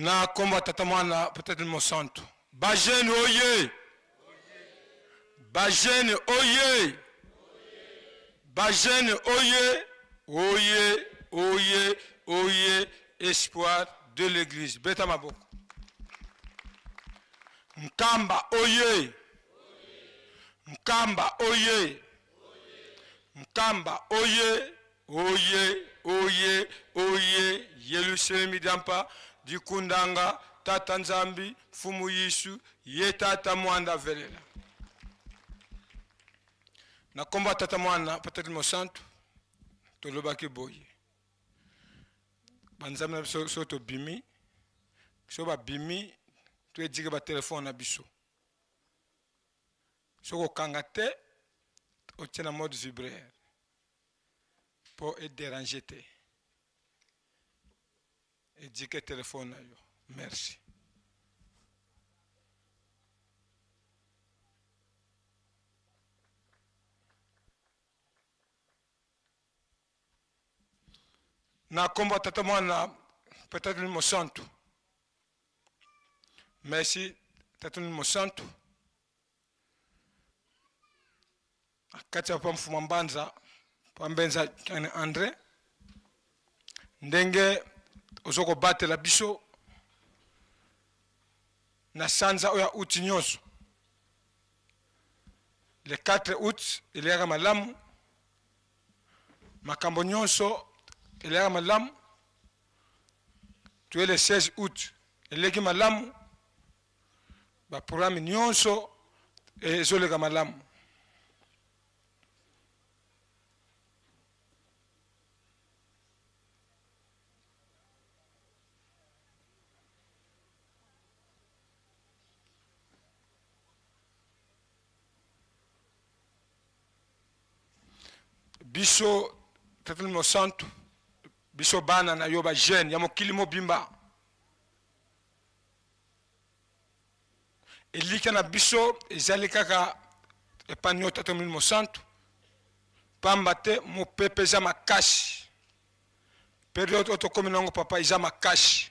na komba tata mwana peut-être mo santo bajene oye bajene oye bajene oye oye oye oye espoir de l'église beta maboko Nkamba oye Nkamba oye Nkamba oye oye oye oye Yerusalemu Dampa Dikundanga Tata Nzambi Fumu Yisu ye tata mwanda velela na komba tata mwana peut-être mo santo tolobaki boye banzambe na biso so to bimi so ba bimi tu edike ba telefone na biso so ko kangate o tient en mode vibraire pour être dérangé te edike téléphone na yo merci na komba tata mwana peut-être mo santo merci tata mo santo akati pa mfuma mbanza pambenza kane André ndenge ozoko batela biso na sanza oya août nyonso le 4 août il y a malamu makambo nyonso il y a malamu tu es le 16 août il y a malamu ba programme nyonso ezolega malamu biso tata mo santo biso bana na yoba jeune ya mokili mobimba elika na biso ezali kaka epanyo tata mo santo pamba te mo pepe za makasi periode otokomi nango papa iza makasi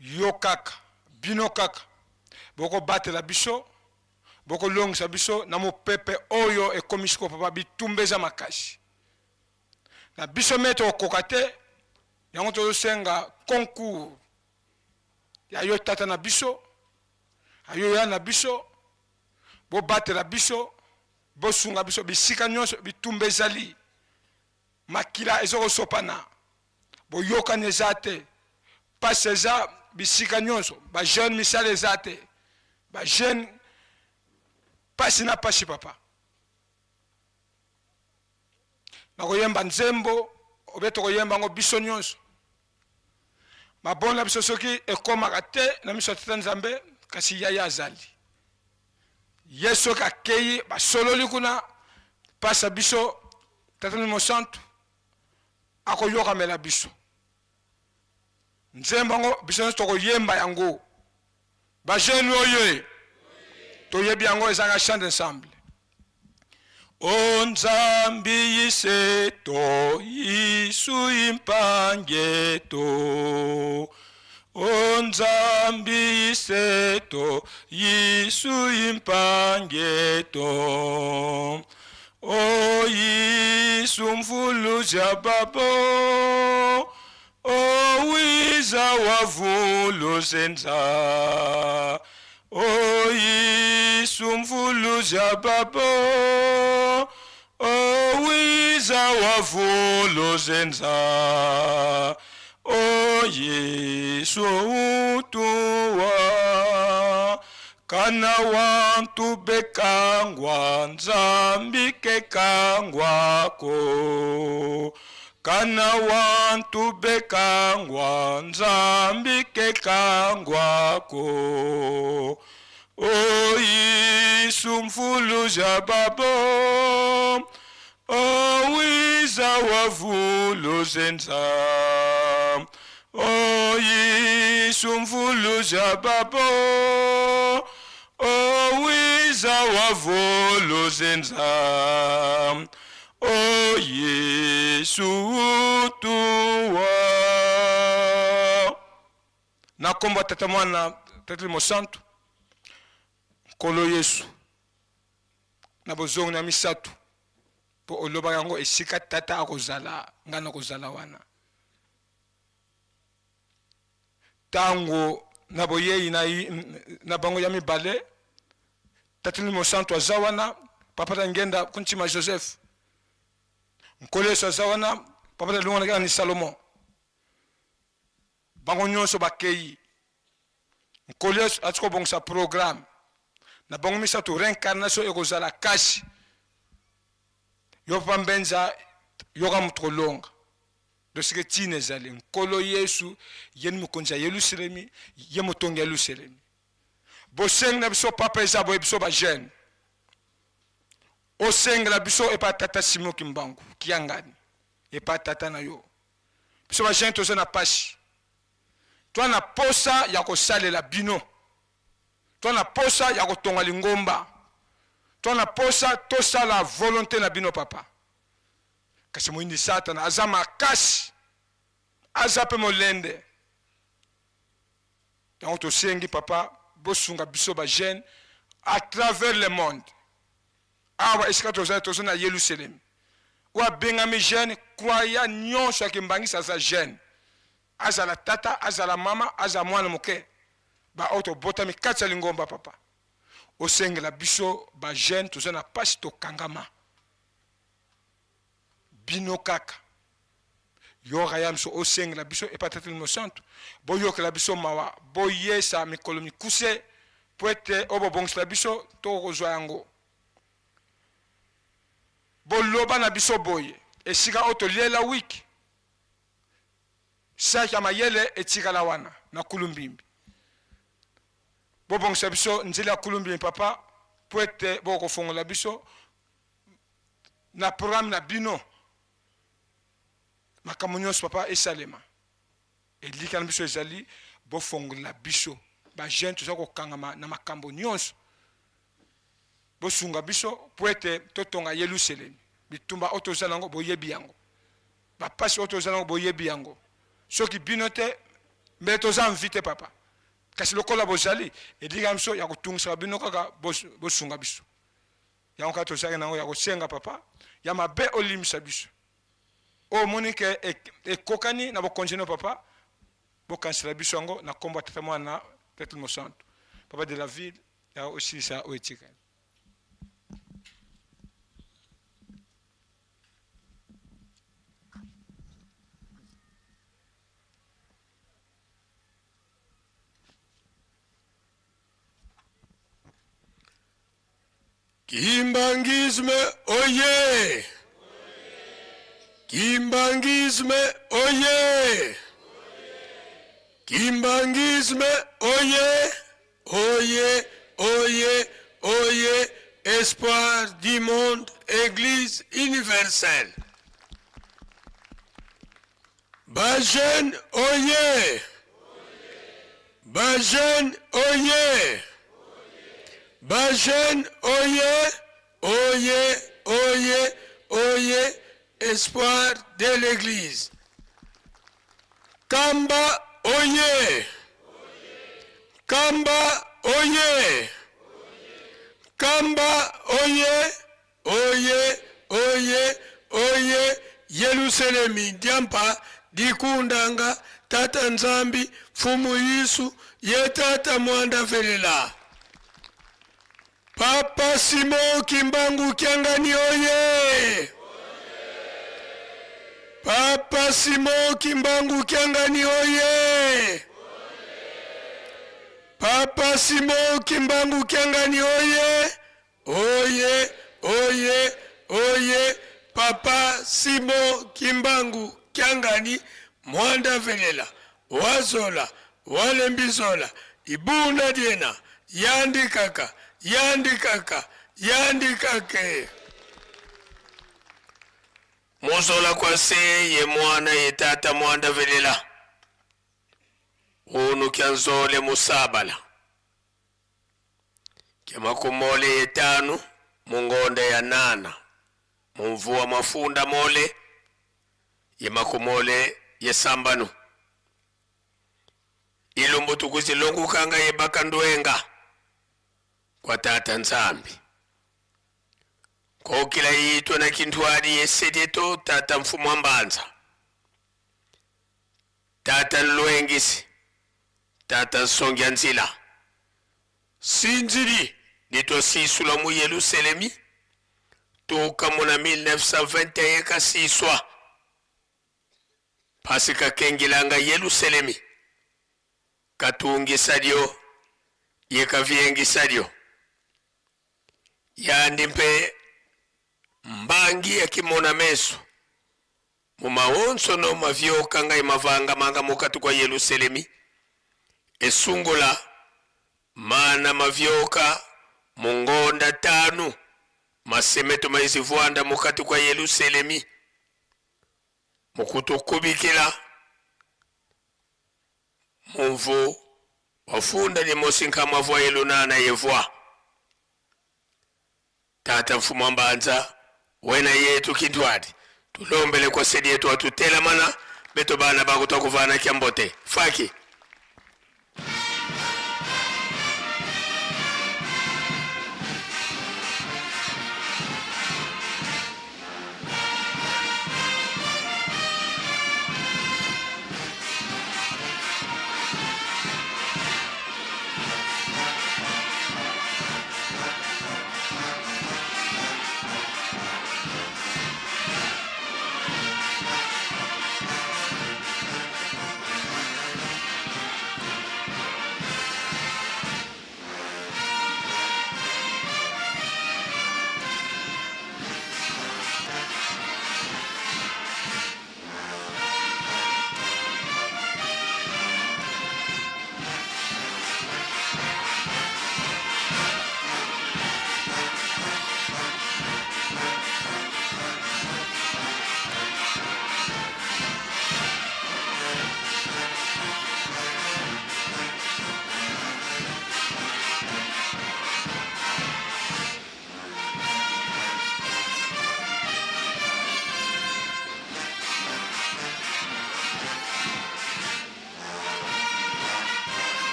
yo kaka bino kaka boko batela biso boko longisa biso na mo pepe oyo ekomisiko papa bitumbeza makasi na biso meto kokate yango tosenga concours ya yo tata na biso ayo ya na biso bo batela biso bo sunga biso bisika nyonso bitumbezali makila ezoko sopana bo yokane zate paseza bisika nyonso ba jeune misale zate ba jeune pasi na pasi papa nakoyemba nzembo obeto koyemba ngo biso nyonso mabona biso soki ekomaka te na miso tata Nzambe kasi yaya azali yeso kakei basololi kuna pasa biso tata mo santo akoyokamela biso nzembo ngo biso tokoyemba yango ba jeune oye toyebi yango ezaka chant ensemble O Nzambi yiseto Yisu impangeto O Nzambi yiseto Yisu impangeto O Yisu mfuluza babo O wiza wavulu zenza O Yisu mfuluza babo O wiza wavulu zenza O Yesu utuwa kana wantu bekangwa Nzambi kekangwako kana wantu bekangwa Nzambi kekangwako O Yesu mfuluza babo O wiza wavulu zenza O Yesu mfuluza babo O wiza wavulu zenza O Yesu utuwa na kombo tata mwana tata mosantu nkolo Yesu na bozongo na misatu po oloba yango esika tata akozala ngana kozala wana tango na boyei na bango ya mibale tata mosantu aza wana papa ta ngenda kunchima Joseph nkolo Yesu aza wana papa ta lungana ni Salomon bango nyonso bakei nkolo Yesu atiko bongisa programme na bango misatu reincarnation ekozala kasi yo pambenza yoga mutolonga dosike tine zali nkolo Yesu yeni mukonja Yerusalemi ye mutonga Yerusalemi boseng na biso papa ezabo biso ba jeune oseng la biso epa tata Simo Kimbangu kiangani epa tata na yo biso ba jeune tozo na pashi toi na posa ya kosalela bino toi na posa ya kotonga lingomba toi na posa tosala volonté na bino papa kasi moindi satana aza makasi aza pe molende donc tosengi papa bosunga biso ba jeune à travers le monde awa esika tozo na Yerusalem wa bengami jeune kwaya nyonso akimbangisa za jeune azala tata azala mama azala mwana moke ba auto botami katsa lingomba papa osengela biso ba jeune tozo na pasi to kangama bino kaka yoga yamso osengela biso epatata mosantu boyokela biso mawa boyesa mikolo mikuse poete obobongela biso to kozwa yango boloba na biso boye esika auto lela wiki saka mayele etikala wana na kulumbimbi bobongisa biso nzela ya kulumbimbi papa poete bokofongola biso na programme na bino makambo nyonso papa esalema elika na biso ezali bofongola biso ba jeune toza kokangama na makambo nyonso bosunga biso poete totonga Yerusalemi bitumba otoza nango boyebi yango bapasi otoza nango boyebi yango soki bino te me toza invité papa kasi lokola bozali elika biso ya kotungisa bino kaka bosunga biso yango kaka tozali nango ya kosenga papa ya mabe olimisa biso o monike ekokani na bokonjeno papa bokansela biso yango na kombo tata mwana tata mosantu papa de la ville ya aussi ça oetika Kimbangisme oye! Kimbangisme oye! Kimbangisme oye! Oye, oye, oye! Espoir du monde, Église universelle. Bajen oye! Bajen oye! Bajen oye! Oye, oye, oye! Espoir de l'Église. Kamba oye! Kamba oye! Kamba oye! Oye, oye, oye! Yerusalemi diampa dikundanga tata nzambi fumu Yesu ye tata mwanda velela. Papa Simo Kimbangu Kiangani oye! Papa Simo Kimbangu Kiangani oye! Papa Simo Kimbangu Kiangani oye! Oye, oye, oye! Papa Simo Kimbangu Kiangani mwanda velela wazola walembizola ibunda diena yandikaka yandikaka yandikake muzola kwa se ye mwana ye tata mwanda velela unu kyanzole musabala kemakumole ye tanu mungonde ya nana mumvua mafunda mole ye makumole ye sambanu ilombo tukuzilongukanga yebakandwenga kwa tata nzambi ko kila yitwa na kintwali yesedeto tata mfumu ambanza tata nlwengisi tata nsongya nzila sinzili nitwa sisula mu Yerusalemi toka muna 1921 kasiswa pasika kengilanga Yerusalemi katungisa lyo yekavyengisa lyo yandimpe mbangi ya kimona meso mumawonso no mavyoka nga imavanga manga mukatu kwa Yerusalemi esungula mana mavyoka mungonda 5 masemeto maizivwanda mukatu kwa Yerusalemi mukutukubikila mumvu wafunda ni mosinka mavwa yelunana yevwa tata mfumu ambanza wena yetu kintwadi tulombele kwa sedi yetu watutela mana beto bana bagu takuvana kiambote faki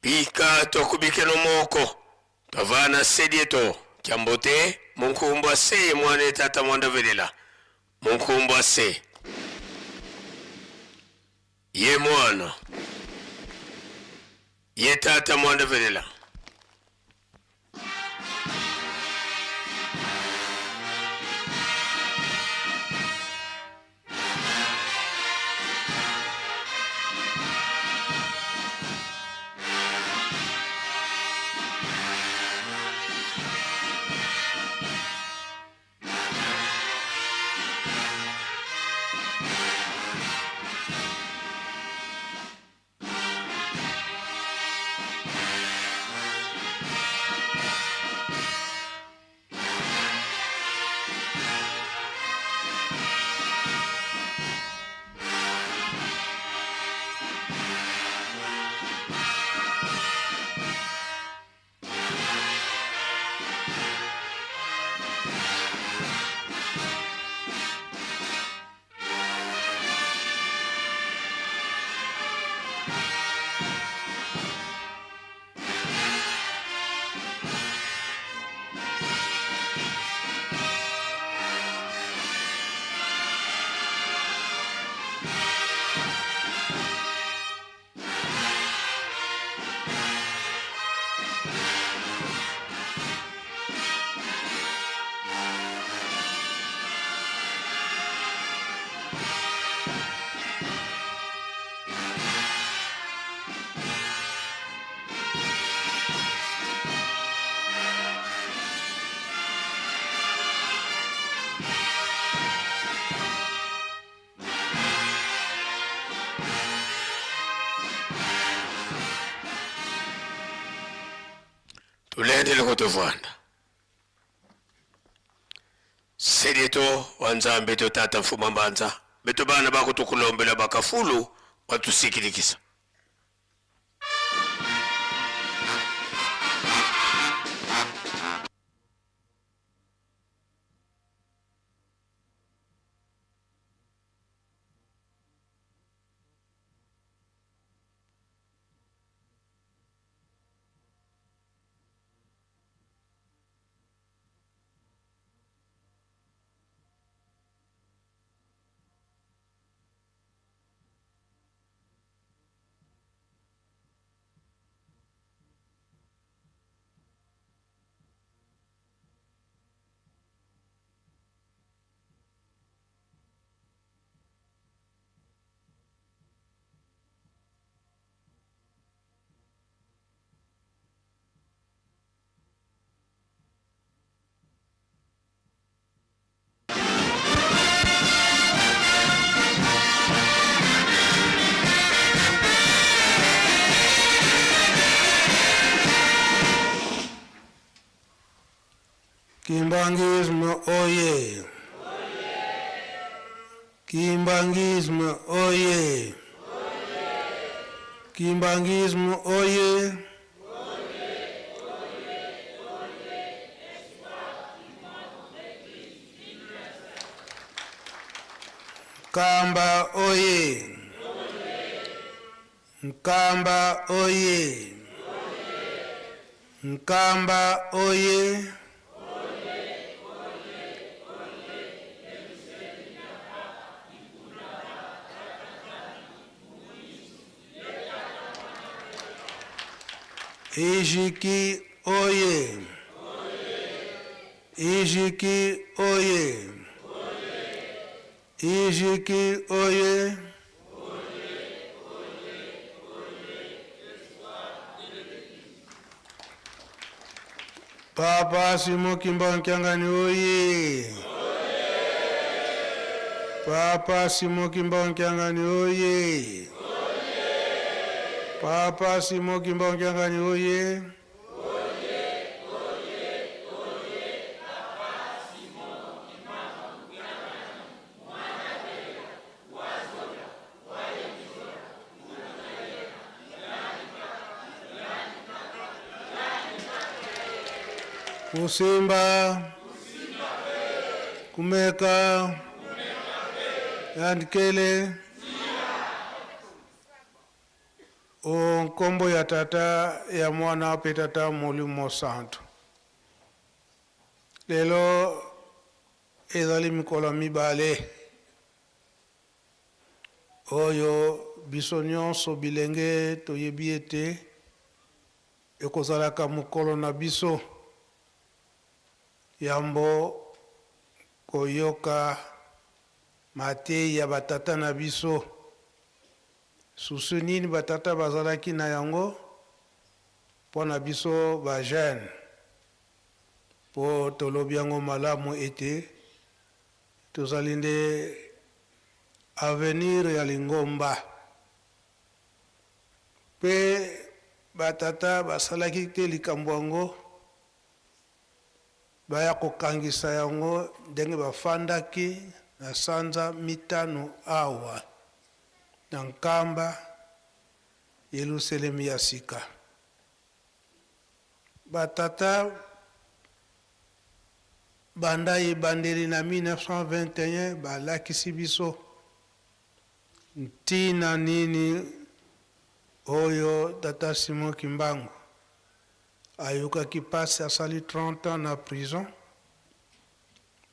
Bika tokubike no moko tavana sedieto kiambote munkumbwa se mwane tata mwanda velela munkumbwa se ye mwana ye tata mwanda velela tulendele kutuvanda sedi to wanzambe to tata mfuma mbanza beto bana bako tukulombela bakafulu watusikilikisa. Kimbangismo oye. Kimbangismo oye. Kimbangismo oye. Nkamba oye. Nkamba oye. Nkamba oye. Ijiki oye. Ijiki oye. Ijiki oye. Papa Simo Kimbankiangani oye. Papa Simo Kimbankiangani oye. Papa Simo Kimbankiangani oye. Kusimba, kumeka, yandikele, onkombo ya tata ya mwana pe tata Molimo Santo. Lelo ezali mikolo mibale oyo biso nyonso bilenge toyebi ete ekozalaka mokolo na biso yambo koyoka mateyi ya batata na biso. Susu nini batata bazalaki na yango mpo na biso bajene, mpo tolobi yango malamu ete tozali nde avenir ya lingomba. Mpe batata basalaki te likambo yango baya kokangisa yango ndenge bafandaki na sanza mitano awa na nkamba Yelusalemi ya sika. Batata banda ebandeli na 1921 balakisi biso ntina nini oyo tata Simon Kimbangu ayokaki pasi asali 30 ans na prison,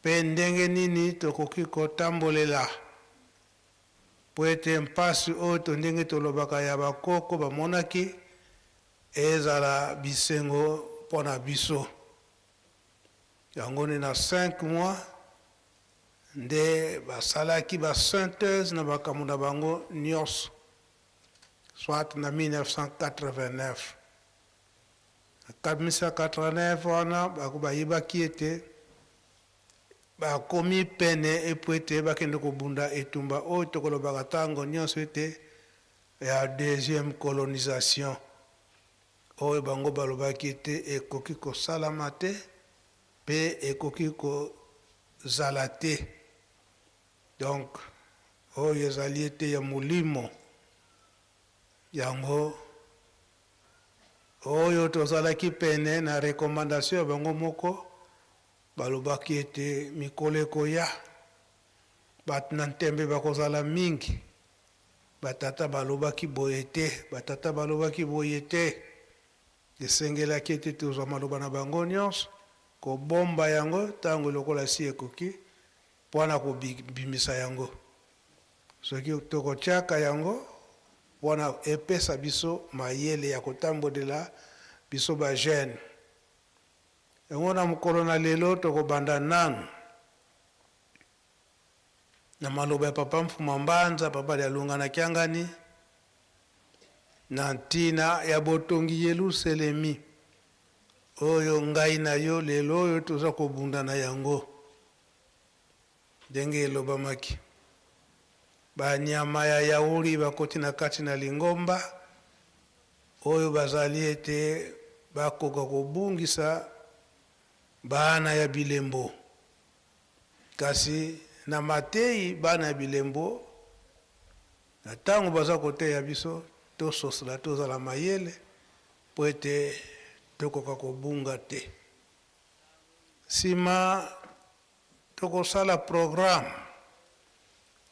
pe ndenge nini tokoki kotambolela po ete mpasi oyo to ndenge tolobaka ya bakoko bamonaki ezala bisengo mpo na biso. Yango ni na 5 mois nde basalaki basynthèse na makambo na bango nyonso, soit na 1989. 1989 wana bayebaki ete bakomi pene epo ete bakende kobunda etumba oyo tokolobaka ntango nyonso ete ya deuxième colonisation, oyo bango balobaki ete ekoki kosalama te mpe ekoki kozala te. Donc oyo ezali ete ya molimo yango oyo tozalaki pene na recommandation ya bango moko balobaki ete mikolo ekoya bato na ntembe bakozala mingi, batata balobaki boye te, batata balobaki boye te. Esengelaki ete tozwa maloba na bango nyonso kobomba yango ntango lokola si ekoki mpona kobimisa yango. Soki tokotiaka yango mpona epesa biso mayele ya kotambolela biso bajene. Yango na mokolo na lelo tokobanda nanu na maloba ya papa Mfuma Mbanza, papa Lialunga na Kiangani, na ntina ya botongi Yelusalemi oyo ngai na yo lelo oyo toza kobunda na yango. Ndenge elobamaki banyama ya yauri bakoti na kati na lingomba oyo bazali ete bakoka kobungisa bana ya bilembo, kasi na matei bana ya bilembo na ntango baza koteya biso tososela tozala mayele po ete tokoka kobunga te. Nsima tokosala programme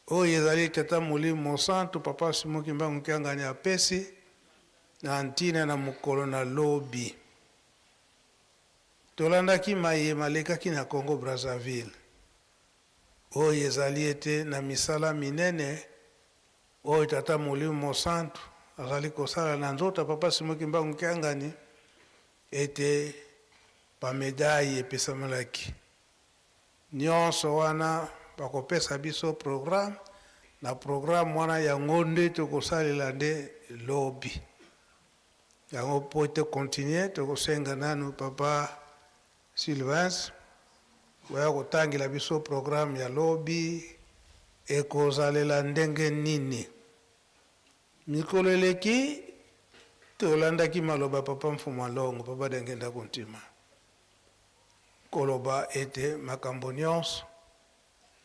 oyo ezali tata Molimo Santu papa Simon Kimbangu Kiangani apesi na ntina na mokolo na lobi. Tolandaki mayema alekaki na Congo Brazzaville oyo ezali ete na misala minene oyo tata Molimo Santu azali kosala na nzota papa Simon Kimbangu Kiangani ete bamedai epesamelaki. Nyonso wana bakopesa biso programme, na programme wana yango nde tokosalela nde lobi. Yango po ete continue tokosenga nanu papa Sylvain waya kotangela biso programme ya lobi ekozalela ndenge nini. Mikolo eleki tolandaki maloba papa Mfuma Longo papa Dengenda Kontima koloba ete makambo nyonso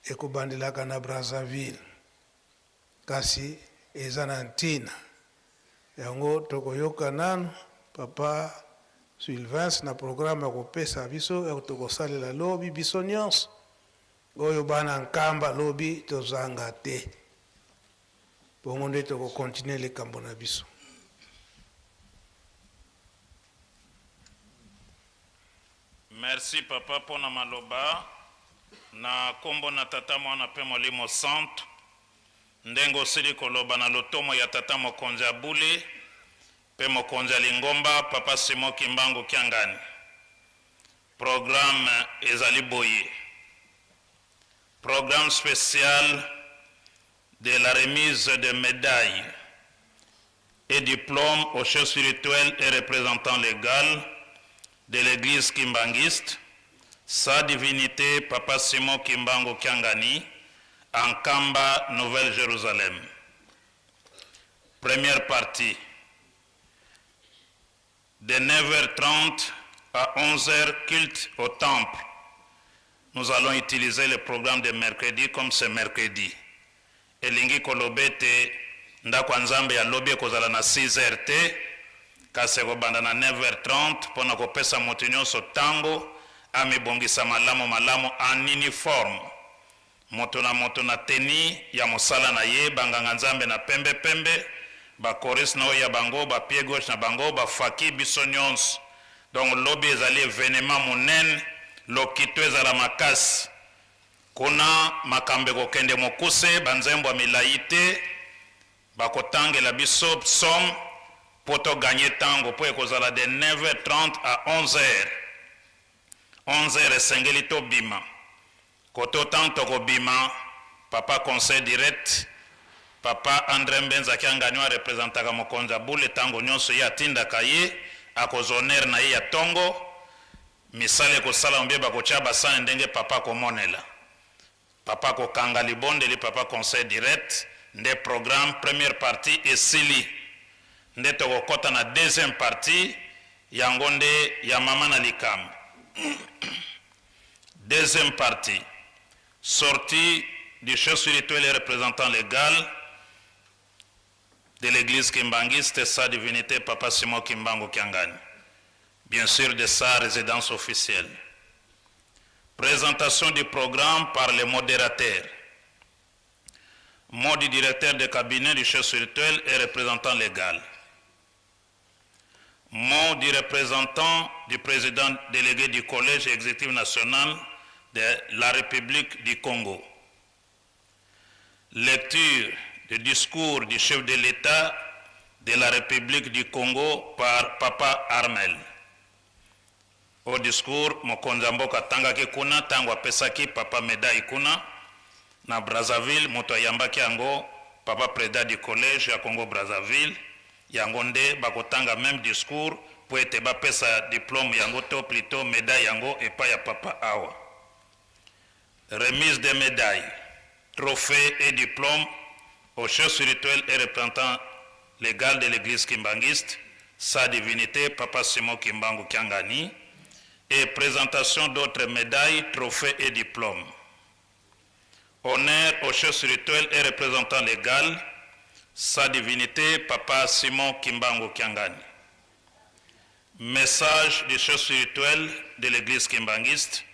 ekobandelaka na Brazzaville, kasi eza na ntina. Yango tokoyoka nanu papa Sylvain na programme ya kopesa biso ya tokosalela lobi biso nyonso oyo bana nkamba lobi tozanga te. Bongo nde tokokontinue likambo na biso. Merci papa pona maloba na kombo na tata mwana pe Molimo Santu ndengo osili koloba na lotomo ya tata mokonzi Abule pe mokonzi Lingomba papa Simon Kimbangu Kiangani. Programme ezali boye. Programme spécial de la remise de médailles et diplômes aux chefs spirituels et représentants légaux de l'église kimbangiste, sa divinité Papa Simon Kimbangu Kiangani, en Kamba, Nouvelle-Jérusalem. Première partie. De 9h30 à 11h, culte au temple. Nous allons utiliser le programme de mercredi comme ce mercredi. Elingi kolobete ndako nzambe ya lobi ekozala na 6h te kasi ekobanda na 9h30 mpona kopesa moto nyonso ntango amibongisa malamu en uniforme. Moto na teni ya mosala na ye, banganga nzambe na pembe bakoris na oyo ya bango bapie gauche na bango bafaki biso nyonso. Donc lobi ezali événement monene, lokito ezala makasi. Kuna makambe kokende mokuse banzembo ya milai te bakotangela biso psaume poto gagner tango po ekozala de 9h30 à 11h. 11h esengeli tobima. Koto tanto kobima papa conseil direct papa André Mbenza Kiangani représentaka mokonzi Abule tango nyonso ye atindaka ye akozonere na ye ya tongo misale kosala mbie bakotia basane ndenge papa komonela. Papa kokanga libonde li papa conseil direct nde programme première partie esili nde tokokota na deuxième partie yango nde ya mama na likambo. Deuxième partie sorti du chef spirituel et représentant légal de l'église kimbangiste, sa divinité Papa Simon Kimbangu Kiangani, bien sûr de sa résidence officielle. Présentation du programme par les modérateurs. Mot du directeur de cabinet du chef spirituel et représentant légal. Mot du représentant du président délégué du collège exécutif national de la République du Congo. Lecture du discours du chef de l'État de la République du Congo par Papa Armel. Au discours, mokonzi mboka tangaki kuna tango apesaki Papa Medai kuna na Brazzaville, moto ayambaki yango Papa Preda du collège ya Congo Brazzaville, yango nde bakotanga même discours po ete bapesa diplôme yango to plutôt médaille yango epai ya Papa awa. Remise des médailles, trophées et diplômes au chef spirituel et représentant légal de l'église kimbangiste, sa divinité Papa Simon Kimbangu Kiangani, et présentation d'autres médailles, trophées et diplômes. Honneur au chef spirituel et représentant légal, sa divinité Papa Simon Kimbangu Kiangani. Message du chef spirituel de l'église kimbangiste,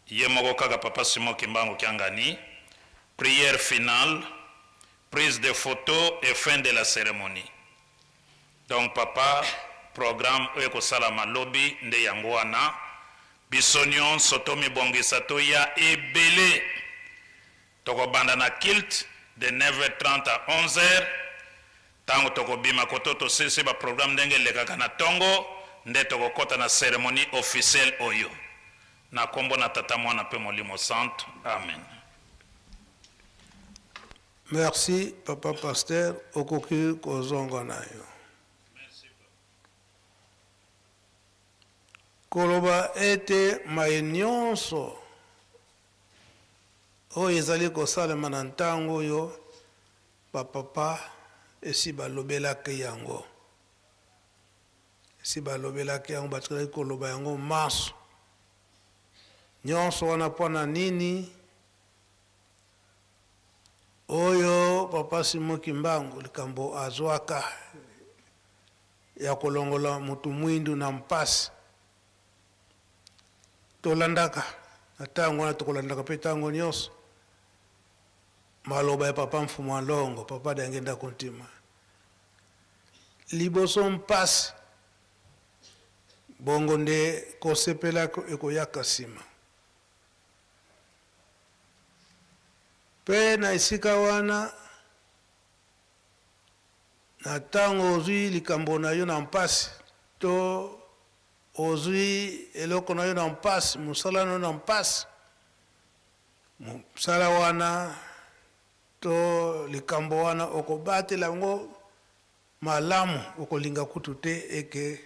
Yemogokaga Papa Simon Kimbangu Kiangani, prière finale, prise de photos et fin de la cérémonie. Donc Papa, programme Eko Salama Lobby nde Yangwana, Bisonion Sotomi Bongisato ya ebele. Toko bandana kilt de 9h30 à 11h. Tango toko bima kototo sisi ba programme ndenge lekaka na tongo, nde toko kota na cérémonie officielle oyo. Na kombo na tata mwana pe molimo santo. Amen. Merci, Papa Pasteur, okoki kozonga nayo. Koloba ete mai nyonso oyo ezali kosalema na ntango oyo bapapa esi balobelaki yango. Esi balobelaki yango batikali koloba yango maso. Nyonso wana mpona nini? Oyo Papa Simon Kimbangu likambo azwaka ya kolongola mutu mwindu na mpasi. Tolandaka, na tango wana tokolandaka pe tango nyonso. Maloba ya Papa Mfumu Alongo, Papa Dangenda Kontima. Liboso mpasi, bongo nde kosepela ekoyaka sima. Pe na isika wana, na tango ozwi likambo na yo na mpasi, to ozwi eloko na yo na mpasi, musala na yo na mpasi, musala wana, to likambo wana, okobatela ngo malamu, okolinga kutu te eke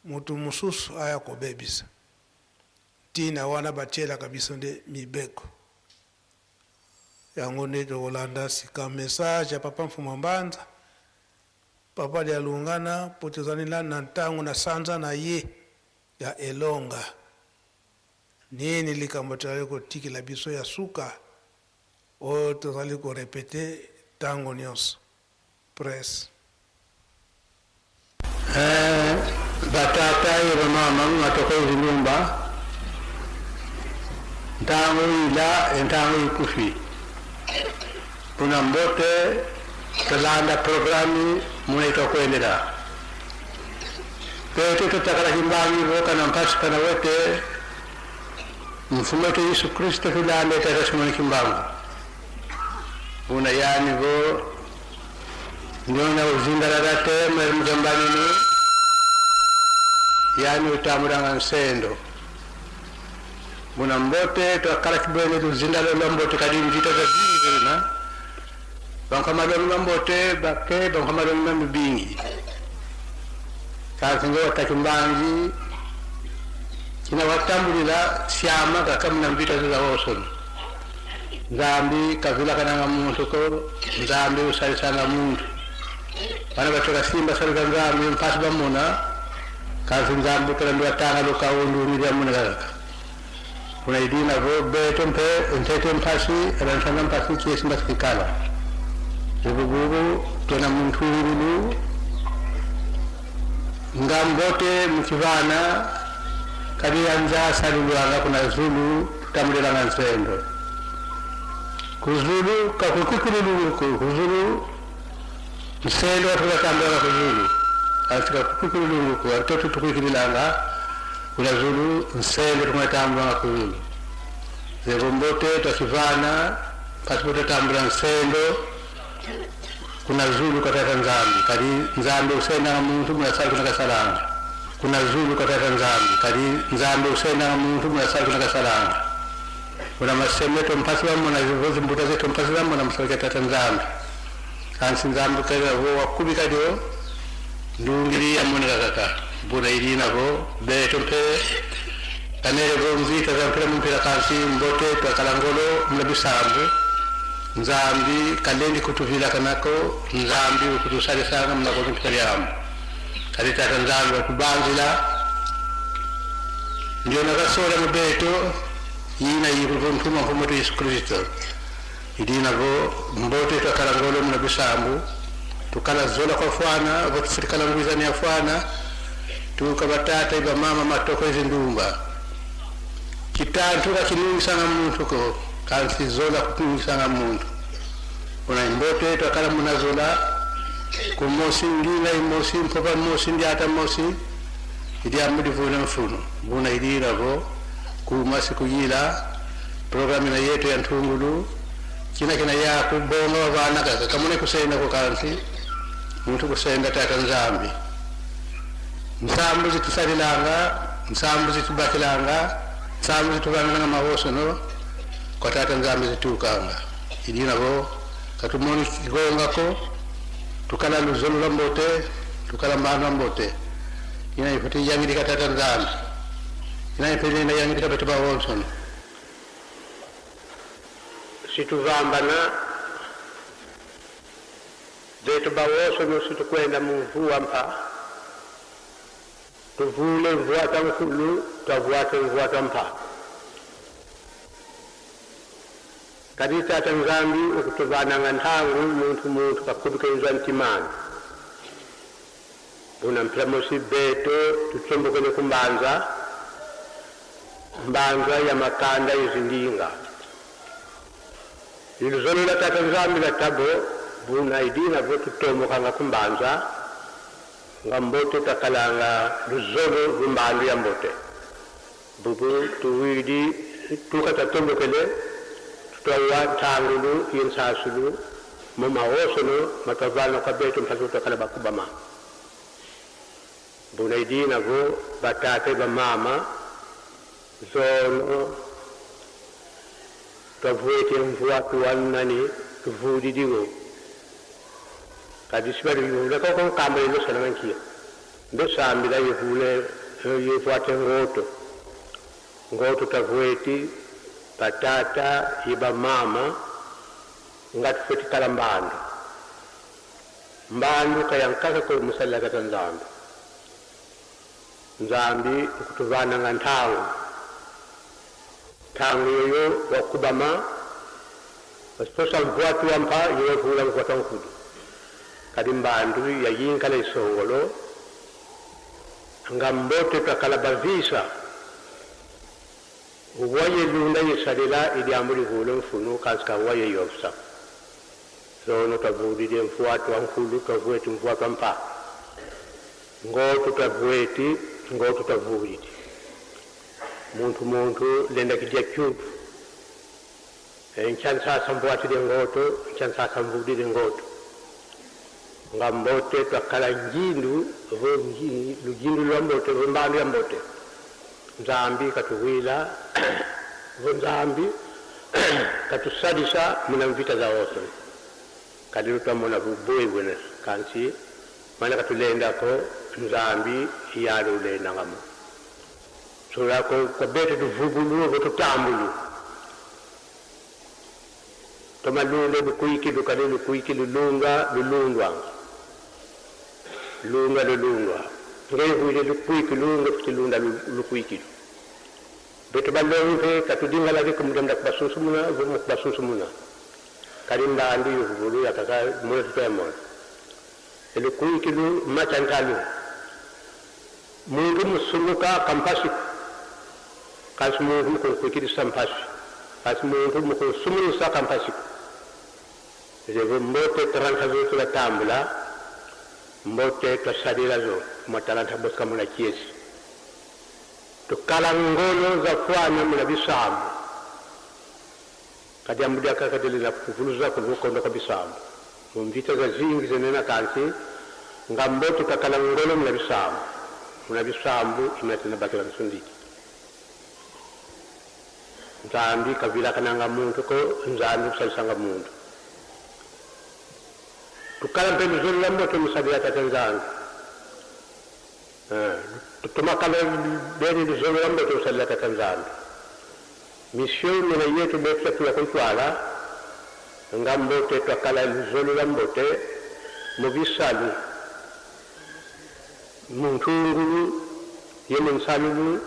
mutu mususu aya kobebisa. Tina wana bachela kabisa nde mibeko. Yango nde tokolanda sika message ya Papa Mfumu Mbanza, Papa dia Lungana, potezanila na ntango na sanza na ye ya elonga. Nini likambo tali kotikila biso ya suka, o tozali ko repete tango nyonso. Press. Batata iba mama matoko zilumba. Ntango ila ntango ikufi. Puna mbote talanda programi mweto kuendelea. Pete tutakala Kimbangu voka na mpasi kana wote mfumo wetu Yesu Kristo tulande tata Simon Kimbangu. Una yani vo ndiona uzingala date mzambani ni yani utamuranga nsendo. Una mbote tutakala kibwene uzindalo lombote kadini vita za bibi na bankamalonga mbote bake bankamalonga mbingi. Kazingo watakimbangi kina watambulila siama kakamna mbita za woson. Zambi kavila kananga muntu ko zambi usalisanga muntu. Bana batoka simba salika zambi mpasi bamuna kazi zambi kala ndo tanga loka wondu ni ya muna kaka. unaidina vo beto mpe ntete mpasi alansanga mpasi kiesi mbasikikala zibububu tena mntungulu ngambote mkivana kadi yanza salulwanga kuna zulu tamulelanga nsendo kuzulu kakukikiluluku kuzulu nsendo atulatambulanga kuzulu asika kukikiluluku atoto tukikililanga kuna zulu nsendo tumatambulanga kuzulu zebombote twakivana pasipote tambula nsendo kuna zulu katata nzambi kadi nzambi usenda muntu munasali kuna kasalanga kuna zulu katata nzambi kadi nzambi usenda muntu munasali kuna kasalanga kuna masemeto mpasi wamona zivozi mbuta zetu mpasi wamona msali katata nzambi kansi nzambi kaya vo wakubi kadio ndungiri ya mwene kakaka mbuna ilina vo beto mpe kanere vo mzita za mpira mpira kansi mbote kwa kalangolo mlabisambu nzambi kalendi kutuvila kanako nzambi ukutusale sana mnakozi mpikaliamu kalitata nzambi wakubanzila ndio nakasola mbeto yina yiruvo ntuma mfumoto Yesu Kristo idina vo mbote twakalangolo mnabisambu tukala zola kwa fwana votusitikala ngwizani ya fwana tukabatata iba mama matoko hizi ndumba kitantu kakinungi sana muntu ko kansi zola kutungi sana muntu una imbote twakala munazola kumosi ngila imosi mpopa mosi ndi ata mosi idi amudi vuna mfuno buna idira vo kumasi kuyila programu na yetu ya ntungulu kina ya kubonga wavana kaka kamune kusenda ko kansi muntu kusenda tata nzambi nsambu zitusalilanga nsambu zitubakilanga nsambu zitubanga mawoso no kwa tata nzambi zitukanga idina vo katumoni kigonga ko tukala luzolo lambote tukala mbano mbote ina ifati yangi katata nzambi ina ifati na yangi kabetba Wilson situvambana detu bawoso no situkwenda mvua mpa tuvule mvuata mkulu tavuata mvuata mpa kadi tata nzambi ukutuvana ngantangu muntu kakubika inzwa ntimani buna mplamosi beto tutombokene kumbanza mbanza ya makanda yizindinga iluzolo la tata nzambi la tabo buna idina vo tutombokanga kumbanza ngambote takalanga luzolo lumbandu ya mbote bubu tuwidi tukatatombokele tutawa tangulu yinsasulu mama wosono matavana kwa beto mpasuta kala bakubama bunaidina vo batate ba mama zono tavuete mvua tuwanani tuvudi digo kadisibali yule ko kambe ndo sana mankia ndo sambi la yevule yefuate ngoto tavueti patata iba mama ngati feti kala mbandu kayankaka ko musalla kata nzambi kutuvana ngantangu tangu yoyo wakubama wasiposa mvuatu wampa yoyo vula mvuata mkudu kadi mbandu ya yinkala isongolo ngambote takalabavisa uwaye lunda yisalila ili amuli vule mfunu kansika uwaye yofsa zono tavudide mfuatu wa mkulu kavueti mfuatu wa mpa ngoto tavueti ngoto tavudide muntu lenda kijia kyutu nchan sasa mfuatide ngoto nchan sasa mvudide ngoto ngambote twakala njindu lujindu lwa mbote mbandu ya mbote nzambi katuwila nzambi katusadisa muna mvita za oso kadiru twamona bubwebwene kansi mana katulenda ko nzambi yalo ulenda ngamo sura ko kabete tuvubulu tutambulu tomalunde bukuiki dukale lukuiki lulunga lulundwa lunga lulungwa ngevuile lukuiki lunga kutilunda lukuiki beto balonze katudinga lagi kemudian dak basusumuna vumuk basusumuna karimba andi yuvulu yakaka mona tutemon ele kuikilu machantalu mungu musumuka kampasi kasmu mungu kuikiri sampasi kasmu mungu sumunu sa kampasi je mbote 30 jours la tambula mbote to sadira zo matalanta boska mona kiesi to kalangolo za fwana mna bisamu kadi amudia kakadeli na kuvuluza kuvukondo kabisamu mvita za zingi zenena kansi ngamboto kakalangolo mna bisamu imetena bakira nsundiki nzambi kabila kananga muntu ko nzambi kusalisanga muntu tukala mpendo zuri la mboto musadira tatanzangu tumakala beni zuri la mboto musadira tatanzangu mission mena yetu betu tuya kuntwala ngambote tukala zuri la mbote mubisalu muntungulu yeme nsalulu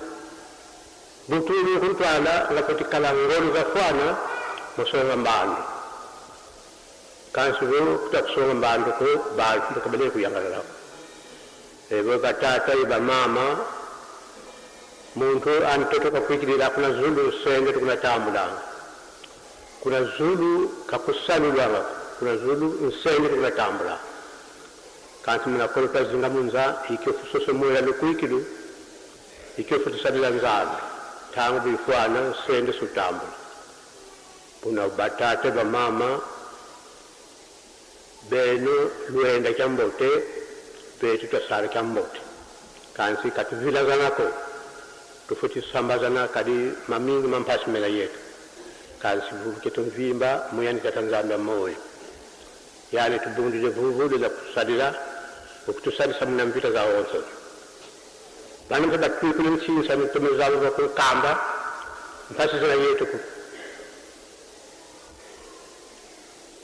butulu kuntwala ngapotikala ngolo za fwana musonga mbando kansulo kutakusonga mbando ko bantu bakabale kuyangala ebo batata iba mama muntu antoto kafikirira kuna zulu senge kuna tambula kuna zulu kakusalulwa kuna zulu senge kuna tambula kanti muna kolota zinga munza ikifusoso moya lokuikilu ikifusosadila nzabi tangu bifwana sende sutambula kuna batata ba mama beno luenda chambote betu tasara chambote kansi katuvila zanako tufuti sambazana kadi mamingi mampasi mela yetu kansi vuketo vimba muyani katanzambia moyo yani tubundile vuvude la kusadila ukutusadisa muna mpita za onso bani mtada kuikuli mchinsa mtumezalu wa kukamba mpasi zina yetu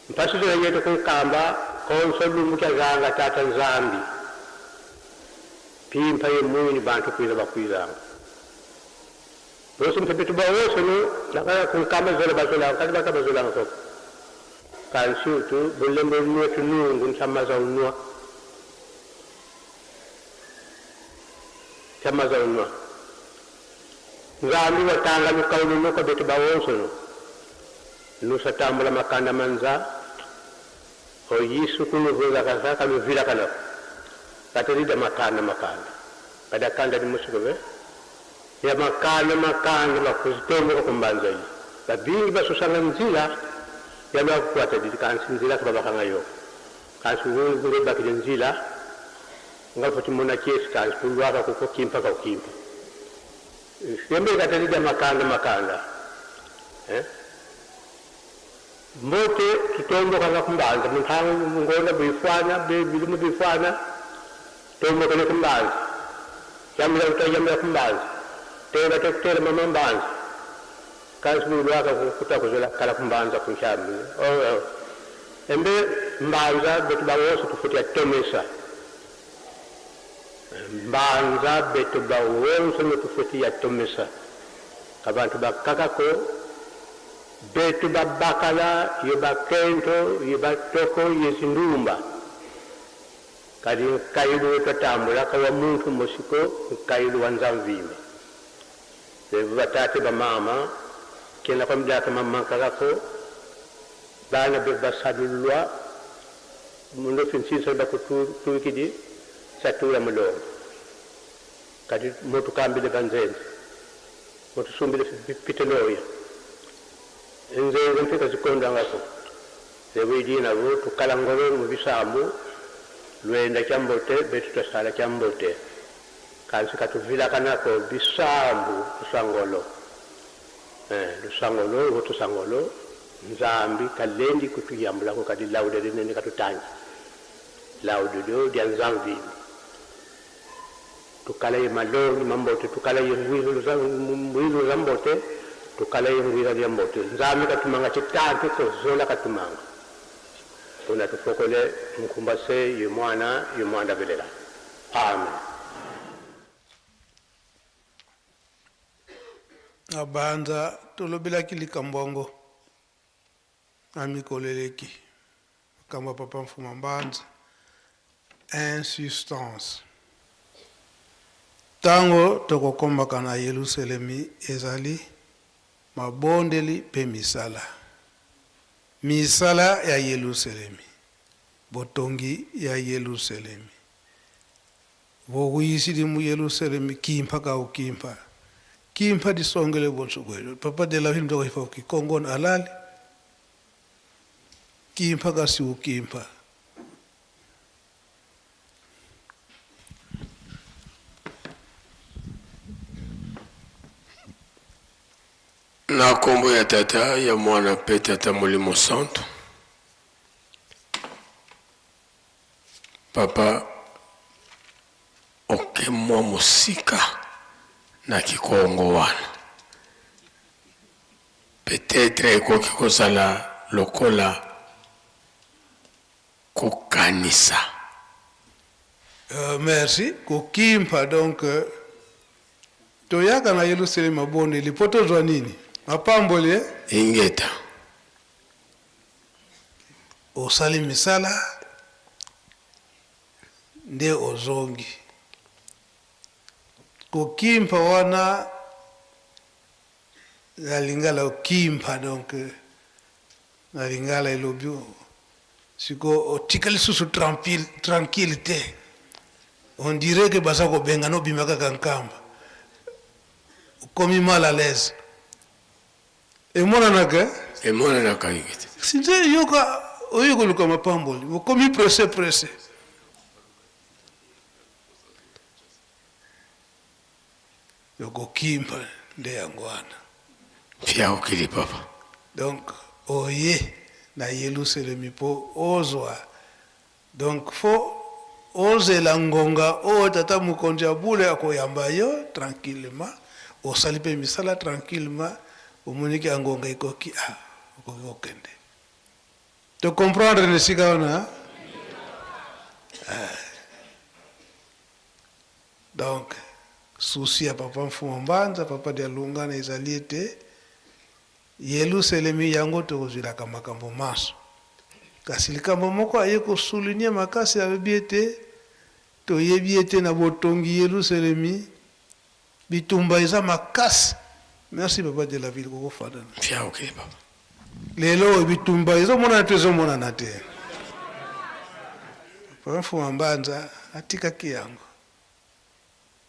mpasi zina yetu kukamba konso lumukia zanga tata nzambi pimpa ye mwini bantu kuiza bakuizanga Rosi mpepetu ba woso no nakaya kukamba zola bazola kati baka bazola ngoko kansi tu bulembe nuwa tunungu ntamaza unwa tamaza unwa nzambi watanga nukaulu nuka betu ba woso no nusa tambula makanda manza o yisu kunu vula kasa kami vila kana katerida makanda kada kanda di musukobe ya makanda bakuzitomo ko kumbanza yi babingi basusanga nzila ya bakwata di kansi nzila kabaka ngayo kansi wulu gure bakile nzila ngafoti mona kiesi kansi kulwaka ko kimpa ka kimpa yembe katerida makanda mbote tutombo kanga kumbanza muthangu ngona bifana bilimu bifana tombo kale kumbanza yamla kumbanza tena tokutela mama mbanza kansi bulwaka kutakuzola kala kumbanza kunshambi embe mbanza betu bawoso tufuti atomesa mbanza betu bawoso tufuti atomesa kabantu bakakako betu babakala yebakento yebatoko yezindumba kadi kailu tatambula kawa muntu musiko kailu wanzamvime batate ba mama kena kwa mjaka mama kakako bana bebasadulwa mundo finsinsa bakutuikidi satura mulongo kadi motu kambile banzenzi motu sumbile piteloya nzenze mpika zikonda ngako zewidina vo tukalangolo mubisambu lwenda chambote betu tasala chambote kansi katuvila kanako bisambu tusangolo lusangolo tusangolo nzambi kalendi kutuyambula ko kadi laude nene katutangi laude do dia nzambi tukala ye maloni mambote tukala ye ngwizo zambote tukala ye ngwizo zambote nzambi katumanga chitatu ko zola katumanga tuna tufokole mkumbase yumwana belela amen. abanza tolobelaki likambo yango amikoleleki kamba papa mfuma mbanza insistance ntango tokokombaka na yelusalemi ezali mabondeli mpe misala misala ya yelusalemi botongi ya yelusalemi bokuyisili mu yelusalemi kimpa ka ukimpa kimpa disongele bonsukwelo papa de la ville ndoko ifoki kongon alali kimpa ka si ukimpa na kombo ya tata ya mwana pe tata molimo santo papa okemwa mosika na kikongo wana peut-être ekoki kozala lokola kokanisa. Merci kokimpa donc toyaka na yelusalemi mabondeli po tozwa nini mapamboli ingeta osali misala nde ozongi kokimpa wana na lingala okimpa donc na lingala elobi siko otikali susu tranquille te on dirait que baza kobenga no bimaka kankamba komi mal à l'aise emonanaka ingeta sinze yoka oyokoluka mapamboli okomi presse yokokimpa nde yango wana fia okili papa donc oye na yelusalemi mpo ozwa donc fo ozela ngonga oyo tata mokonzi ya bule akoyamba yo tranquillement osali mpe misala tranquillement omoniki ya ngonga ekoki okoki kokende tocomprendre nesika wana donc susi ya papa mfuma mbanza papa de alungana ezali ete yelusalemi yango tokozwilaka makambo maso kasi likambo moko aye kosouligne makasi alobi ete toyebi ete na botongi yelusalemi bitumba eza makasi. Merci papa de la ville kokofanda fia okili papa lelo bitumba ezomonana te ezomonana te papa mfuma mbanza atikaki yango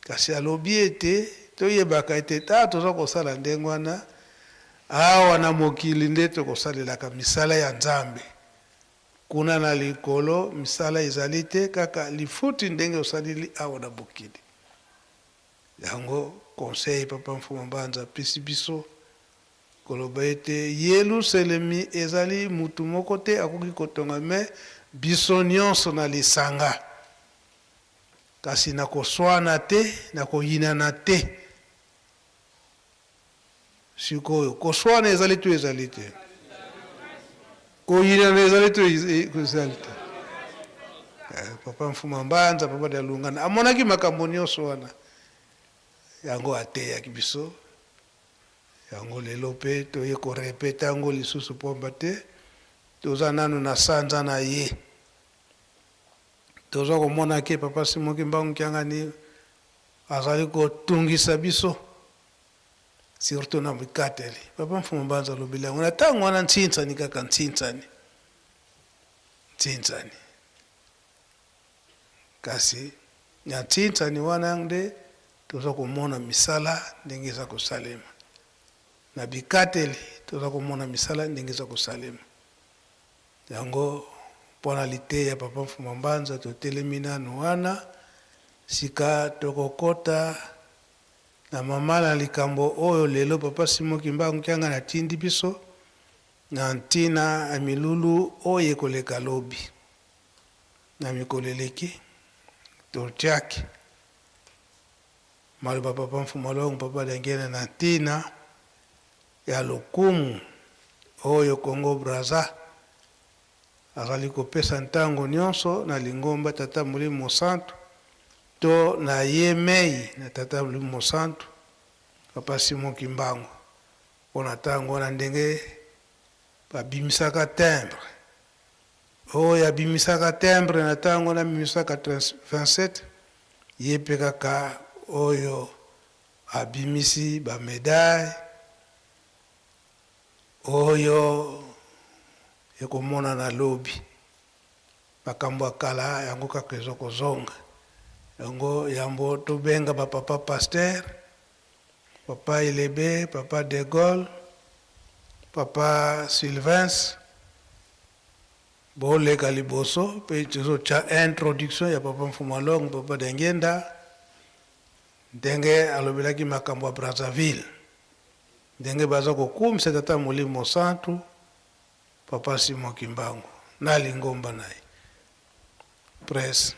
kasi alobi ete toyebaka ete toza kosala ndenge wana awa na mokili nde tokosalelaka misala ya nzambe kuna na likolo misala ezali te kaka lifuti ndenge osaleli awa na mokili yango conseil papa mfuma mbanza apesi biso koloba ete yelusalemi ezali mutu moko te akoki kotonga me biso nyonso na lisanga kasi na koswana te na koyinana te sikoyo koswana ezali te koyinana ezali te papa mfuma mbanza papa de alungana amonaki makambo nyonso wana yango ateyaki biso yango lelo mpe toye korepete yango lisusu pomba te toza nanu na sanza na ye toza komona ke papa simoki mbangu kiangani azali kotungisa biso surtout na bikateli papa mfuma mbanza alobeli yango na ntango wana ntsintsani kaka ntsintsani kasi na ntsintsani wana nde toza komona misala ndenge eza kosalema na bikateli toza komona misala ndenge eza kosalema yango mpona liteya papa mfuma mbanza totelemi nanu wana sika tokokota na mama na likambo oyo lelo papa simoki mbangu kianga natindi biso na ntina ya milulu oyo ekoleka lobi na mikolo eleki totiaki maloba papa mfuma longo papa dengene na ntina ya lokumu oyo Congo Brazza azali kopesa ntango nyonso na lingomba tata molimo santo to na ye mei na tata molimo santo papa simoki mbangu mpona ntango na ndenge babimisaka timbre oyo abimisaka timbre na ntango na 1927 ye mpe kaka oyo abimisi bamedaille oyo ekomona na lobi makambo ya kala yango kaka ezokozonga yango yambo tobenga bapapa Pasteur, papa Elebe, papa De Gaulle, papa Sylvens boleka liboso mpe tozocha introduction ya papa Mfumalong, papa Dengenda ndenge alobelaki makambo ya Brazzaville ndenge baza kokumisa tata Molimo Santu papa Simon Kimbangu na lingomba naye presse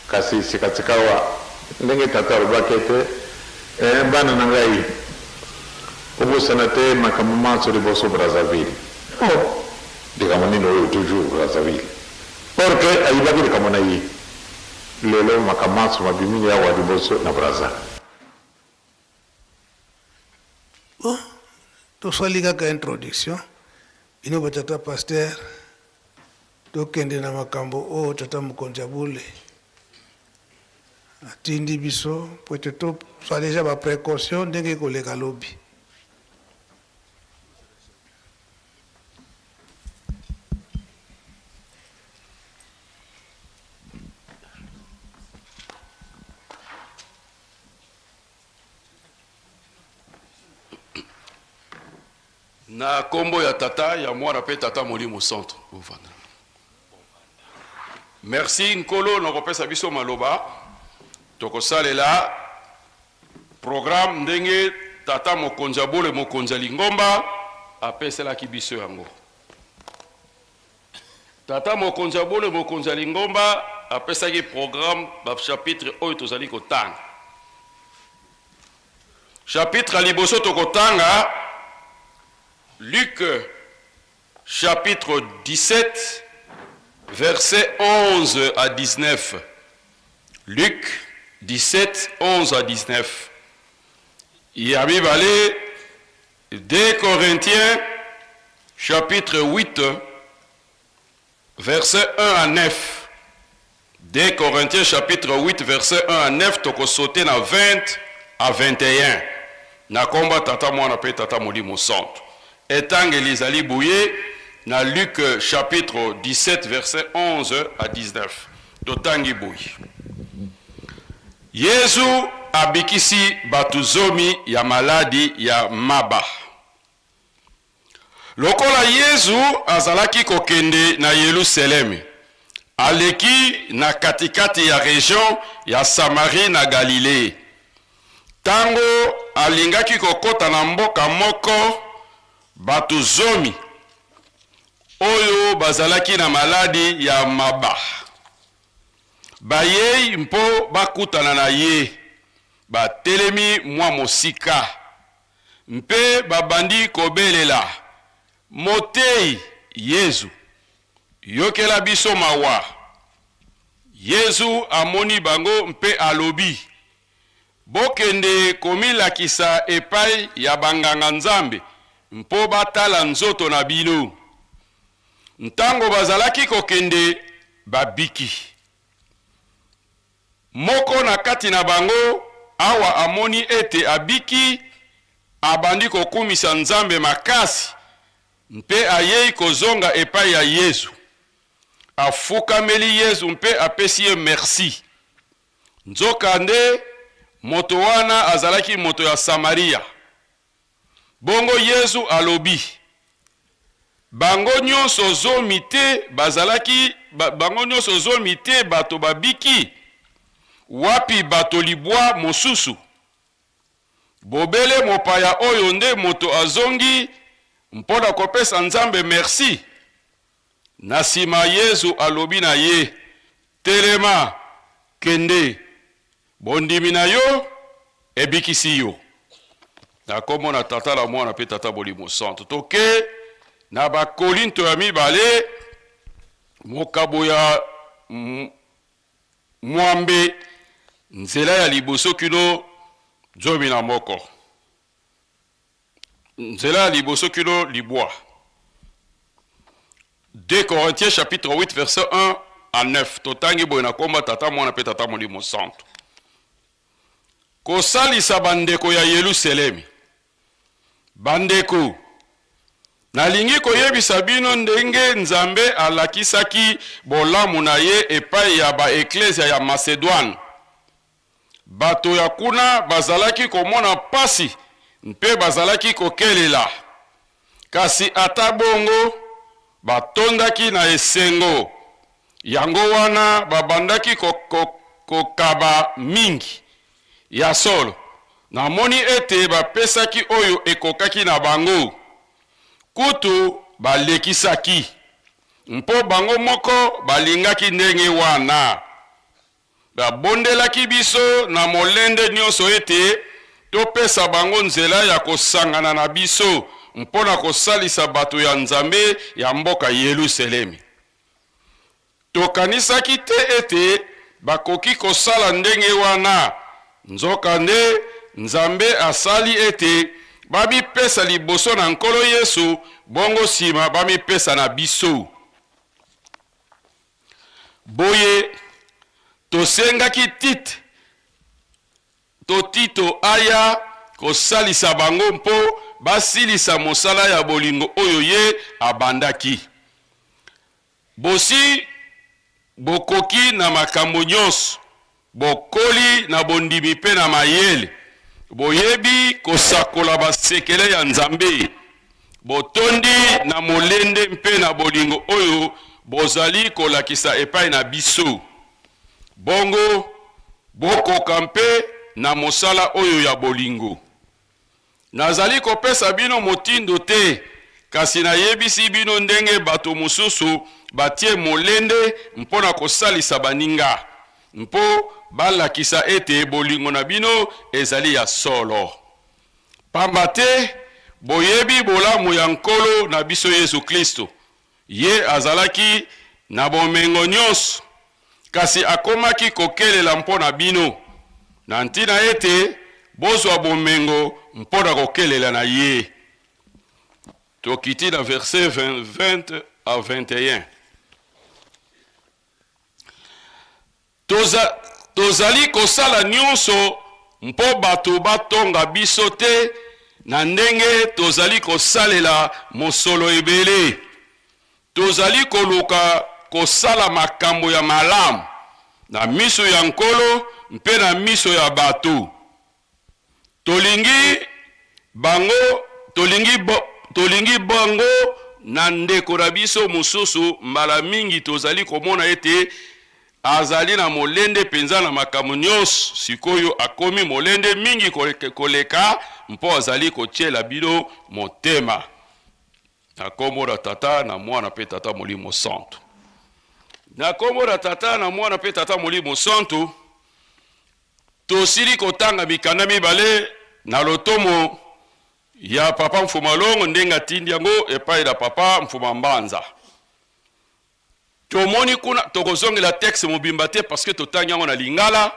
kasi sikatikawa ndenge tata alobaki ete bana na ngai obosana te makambo manso liboso Brazzaville likambo nini oyo toujours Brazzaville porke ayibaki likambo na ye lelo makambo manso mabimi awa liboso na Brazza tosali kaka introduction bino batata Pasteur tokende na makambo oyo tata Mokonzi Abule atindi biso po ete toswa deja baprécaution ndenge ekoleka lobi na kombo ya tata ya mwana pe tata Molimo Santu. Merci nkolo nakopesa biso maloba tokosalela programme ndenge tata Mokonzi Abule Mokonzi Lingomba apeselaki biso yango. Tata Mokonzi Abule Mokonzi Lingomba apesaki programme ba chapitre oyo tozali kotanga. Chapitre liboso tokotanga Luc chapitre 17 versets 11 à 19. Luc 17, 11 à 19. Yabi Balé, 2 Corinthiens chapitre 8 verset 1 à 9. 2 Corinthiens chapitre 8 verset 1 à 9, toko sauté na 20 à 21. Na komba tata mwana pe tata Molimo Santu. Etang Elizali Bouye, na Luc chapitre 17, verset 11 à 19. Totangi Bouye. Yesu abikisi batuzomi ya maladi ya maba. Lokola Yesu azalaki kokende na Yerusalemi, aleki na katikati ya region ya Samarie na Galilée. Tango alingaki kokota na mboka moko, batu zomi oyo bazalaki na maladi ya maba bayei mpo bakutana na ye batelemi mwa mosika mpe babandi kobelela motei Yesu yokela biso mawa. Yesu amoni bango mpe alobi bokende komilakisa epai ya banganga Nzambe mpo batala nzoto na bino. Ntango bazalaki kokende babiki. Moko na kati na bango awa amoni ete abiki abandi kokumisa Nzambe makasi mpe ayei kozonga epai ya Yesu. Afukameli Yesu mpe apesi ye merci. Nzokande moto wana azalaki moto ya Samaria. Bongo Yesu alobi bango nyonso zomi te bazalaki bango nyonso zomi te bato babiki wapi bato libwa mosusu bobele mopaya oyo nde moto azongi mpona kopesa Nzambe merci. Na sima Yesu alobi na ye telema kende bondimi na yo ebikisi yo. Na komo na tata la mwana pe tata Molimo Santu toke na ba Korinto ya mibale mokabo ya mwambe nzela ya liboso kino zomi na moko. nzela liboso kilo libwa. 2 Corinthiens chapitre 8 verset 1 à 9. Totangi boyena komba tata mwana pe tata molimo santo. Kosalisa bandeko ya Yerusalemi. Bandeko, nalingi koyebisa bino ndenge Nzambe alakisaki bolamu na ye epai ya ba eklesia ya Macedone. Bato ya kuna bazalaki komona pasi mpe bazalaki kokelela. Kasi ata bongo batondaki na esengo. Yango wana babandaki kokaba mingi ya solo. Namoni ete bapesaki oyo ekokaki na bango. Kutu balekisaki. Mpo bango moko balingaki ndenge wana. Babondelaki biso na molende nyonso ete topesa bango nzela ya kosangana na biso mpona kosalisa bato ya Nzambe ya mboka Yerusalemi. Tokanisaki te ete bakoki kosala ndenge wana. Nzokande Nzambe asali ete babipesa liboso na nkolo Yesu bongo sima babipesa na biso. Boye tosengaki Tito aya kosalisa bango mpo basilisa mosala ya bolingo oyo ye abandaki. Bosi bokoki na makambo nyonso, bokoli na bondimi pe na mayele, boyebi kosakola basekele ya Nzambe, botondi na molende mpe na bolingo oyo bozali kolakisa epai na biso. Bongo bokoka mpe na mosala oyo ya bolingo. Nazali kopesa bino motindo te, kasi nayebisi bino ndenge bato mosusu batie molende mpona kosalisa baninga, mpo balakisa ete bolingo na bino ezali ya solo. Pamba te boyebi bolamu ya nkolo na biso Yesu Kristo. Ye azalaki na bomengo nyonso, kasi akomaki kokelela mpona bino, na ntina ete bozwa bomengo mpona kokelela na ye. Tokiti na verset 20 à 21. Tozali kosala nyonso mpo bato batonga biso te na ndenge tozali kosalela mosolo ebele. Tozali koluka kosala makambo ya malamu na miso ya nkolo mpe na miso ya bato. Tolingi bango na ndeko na biso mosusu mbala mingi tozali komona ete azali na molende penza na makambo nyonso, sikoyo akomi molende mingi koleka mpo azali kotiela bino motema. Na kombo na tata na mwana pe tata molimo santo. Na kombo na tata na mwana pe tata molimo santo, tosili kotanga mikanda mibale na lotomo ya papa Mfuma Longo ndenga tindi yango epai da papa Mfuma Mbanza. Tomoni kuna tokozongela texte mobimba te parce que totangi yango na lingala.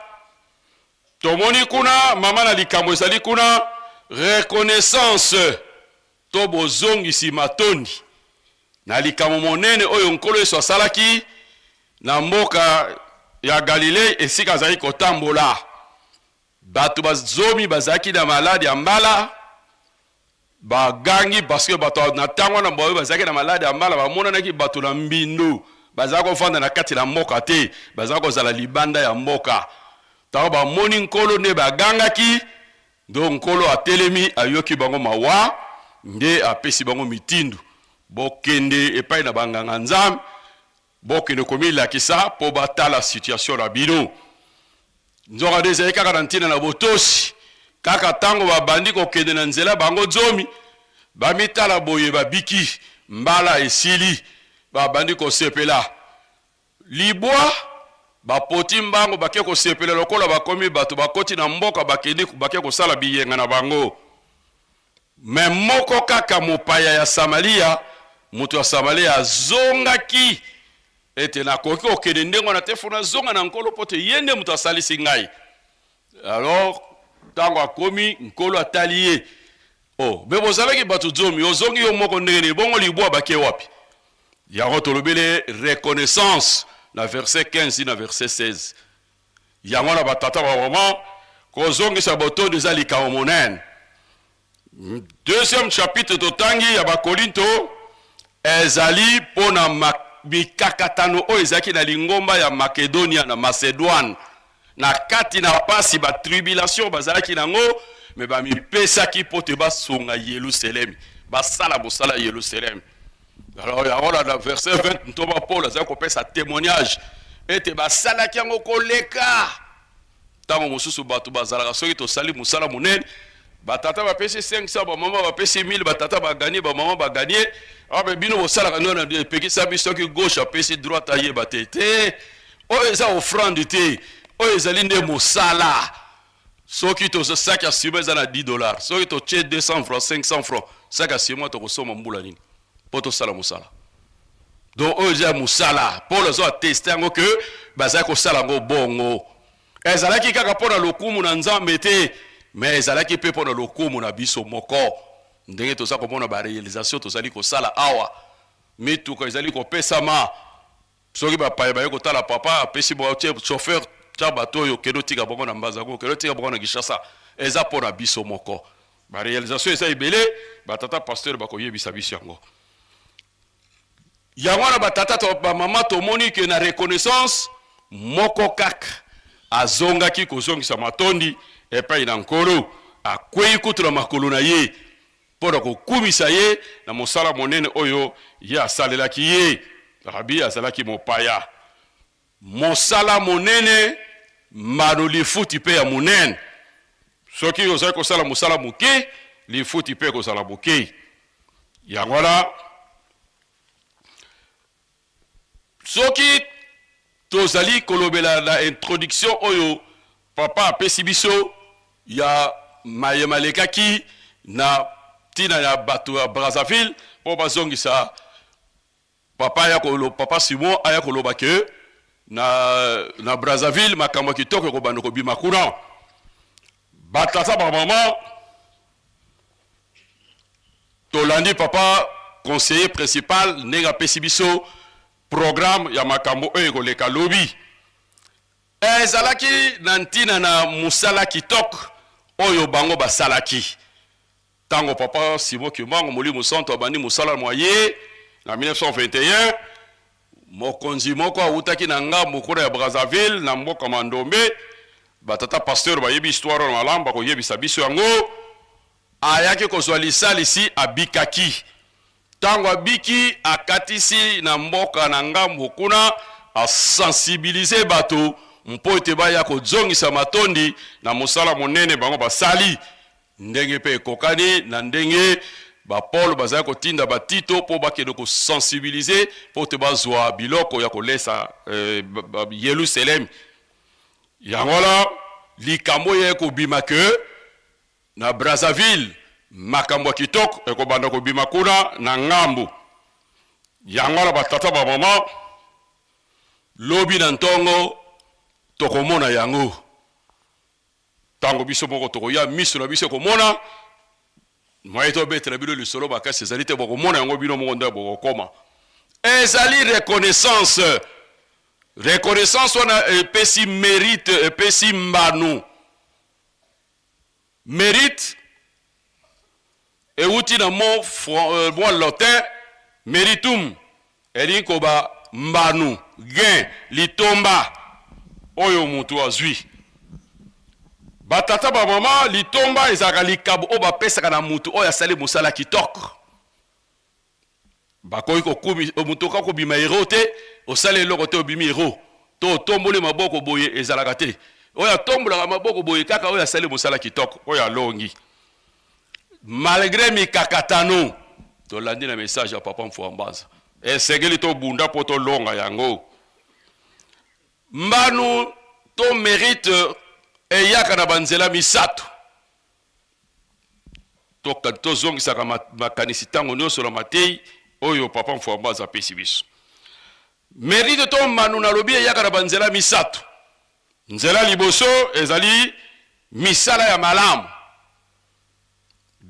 Tomoni kuna mama na likambo ezali kuna reconnaissance to bozongisi matoni na likambo monene oyo nkolo Yesu asalaki na mboka ya Galilei esika azali kotambola. Bato bazomi bazaki na maladi ya mbala bagangi parce que bato na tango na boyo bazaki na maladi ya mbala bamonanaki bato na mbindo bazako kofanda na kati na mboka te, bazako kozala libanda ya mboka. Tango bamoni nkolo nde bagangaki, ndo nkolo atelemi ayoki bango mawa nde apesi bango mitindu. Bokende epai na banganga Nzambe, bokende komilakisa po batala situation na bino. Nzonga dezali kaka na ntina na botosi, kaka tango babandi kokende na nzela bango zomi, bamitala boye babiki, mbala esili, babandi kosepela. Libwa, bapoti mbango bake kosepela lokola bakomi bato bakoti na mboka bakende bake kosala biyenga na bango. Memoko kaka mopaya ya Samaria, mutu ya Samaria zongaki, ete na koki okende ndengo na tefuna zonga na nkolo pote yende mutu asalisi ngai. Alors tango akomi nkolo atali ye, oh me bozalaki bato zomi ozongi yo moko ndenge bongo libwa bake wapi yango tolobele reconnaissance na verset 15 na verset 16 yango na batata ba mama kozongisa botondo eza likambo monene. Deuxième chapitre totangi ya bakorinto ezali pona mikakatano oyo ezalaki na lingomba ya Makedonia na Macédoine na kati na pasi ba tribulation bazalaki nango me bamipesaki po te basunga Yerusalem basala bosala Yerusalem. Alors yango na verset 20 ntoba Paul azali kopesa témoignage ete basalaki yango koleka tango mosusu bato bazalaka soki tosali musala munene batata bapesi 500 ba mama bapesi 1000 batata baganie ba mama baganie abe bino bosalaka nona de pekisa biso ki gauche apesi droite ayeba te oyo eza offrande te oyo ezali nde mosala soki to sac ya ciment eza na $10 soki to tie 200 francs 500 francs sac ya ciment to kosoma mbula nini po to sala mosala donc oyo eza mosala Paul azo attester yango que bazali kosala yango bongo ezalaki kaka mpona lokumu na Nzambe te mais ezalaki mpe mpona lokumu na biso moko ndenge toza komona barealisation tozali kosala awa mituka ezali kopesama soki bapaya baye kotala papa apesi botie chauffeur tia bato oyo kendo tika bongo na Mbazango kendo tika bongo na Kinshasa eza mpona biso moko barealisation eza ebele batata pasteur bakoyebisa biso yango yango na batata to bamama tomoni ke na reconnaissance moko kaka azongaki kozongisa matondi epai na nkolo akwei kutula makolo na ye mpona kokumisa ye na mosala monene oyo ye asalelaki ye rabi azalaki mopaya mosala monene mano lifuti mpe ya monene soki ozali kosala mosala moke lifuti mpe kozala moke yango wana soki tozali kolobela na introduction oyo papa apesi biso ya mayema lekaki na tina ya bato ya Brazzaville po bazongisa papa Simon aya koloba ke na Brazzaville makambo kitoko kobanda kobima kuna batata ba mama tolandi papa conseiller principal ndenge apesi biso programme ya makambo oyo koleka lobi ezalaki na ntina na musala kitoko oyo bango basalaki tango papa Simon Kimango Molimo Santo abandi musala moye na 1921 mokonzi moko awutaki na ngambo kuna ya Brazzaville na mboka Mandombe batata pasteur bayebi histoire na malamba koyebisa biso yango ayaki kozwa lisalisi abikaki tango abiki akatisi na mboka na ngambo kuna asensibiliser bato mpo ete baya kozongisa matondi na mosala monene bango basali ndenge pe kokani na ndenge ba Paul bazali kotinda batito po bakende kosensibiliser po te bazwa biloko ya kolesa Yerusalem yango la likambo ye kobima ke na Brazzaville makambo kitoko ekobanda kobima kuna na ngambo yango la batata ba mama lobi na ntongo tokomona yango tango biso moko tokoya miso na biso komona moyeto betre bilo lisolo bakasi ezali te bokomona yango bino moko nda bokoma ezali reconnaissance wana epesi mérite epesi mbanu mérite euti na mo latin meritum elingi koba mbanu gain litomba oyo mutu azwi batata ba mama litomba ezaka likabo o bapesaka na mutu oyo asali mosala kitoko bakoyi kokumi mutu ka kobima hero te osala eloko te obimi hero to tomboli maboko boye ezalaka te oyo atombolaka maboko boye kaka oyo asali mosala kitoko oyo alongi malgré mikakatano tolandi na message ya papa Mfuambaza esengeli to bunda po to longa yango mbanu to mérite eyaka na banzela misato to zongisaka makanisi tango nyonso na matei oyo papa Mfuambaza apesi biso mérite to mbanu na lobi eyaka na banzela misato nzela liboso ezali misala ya malamu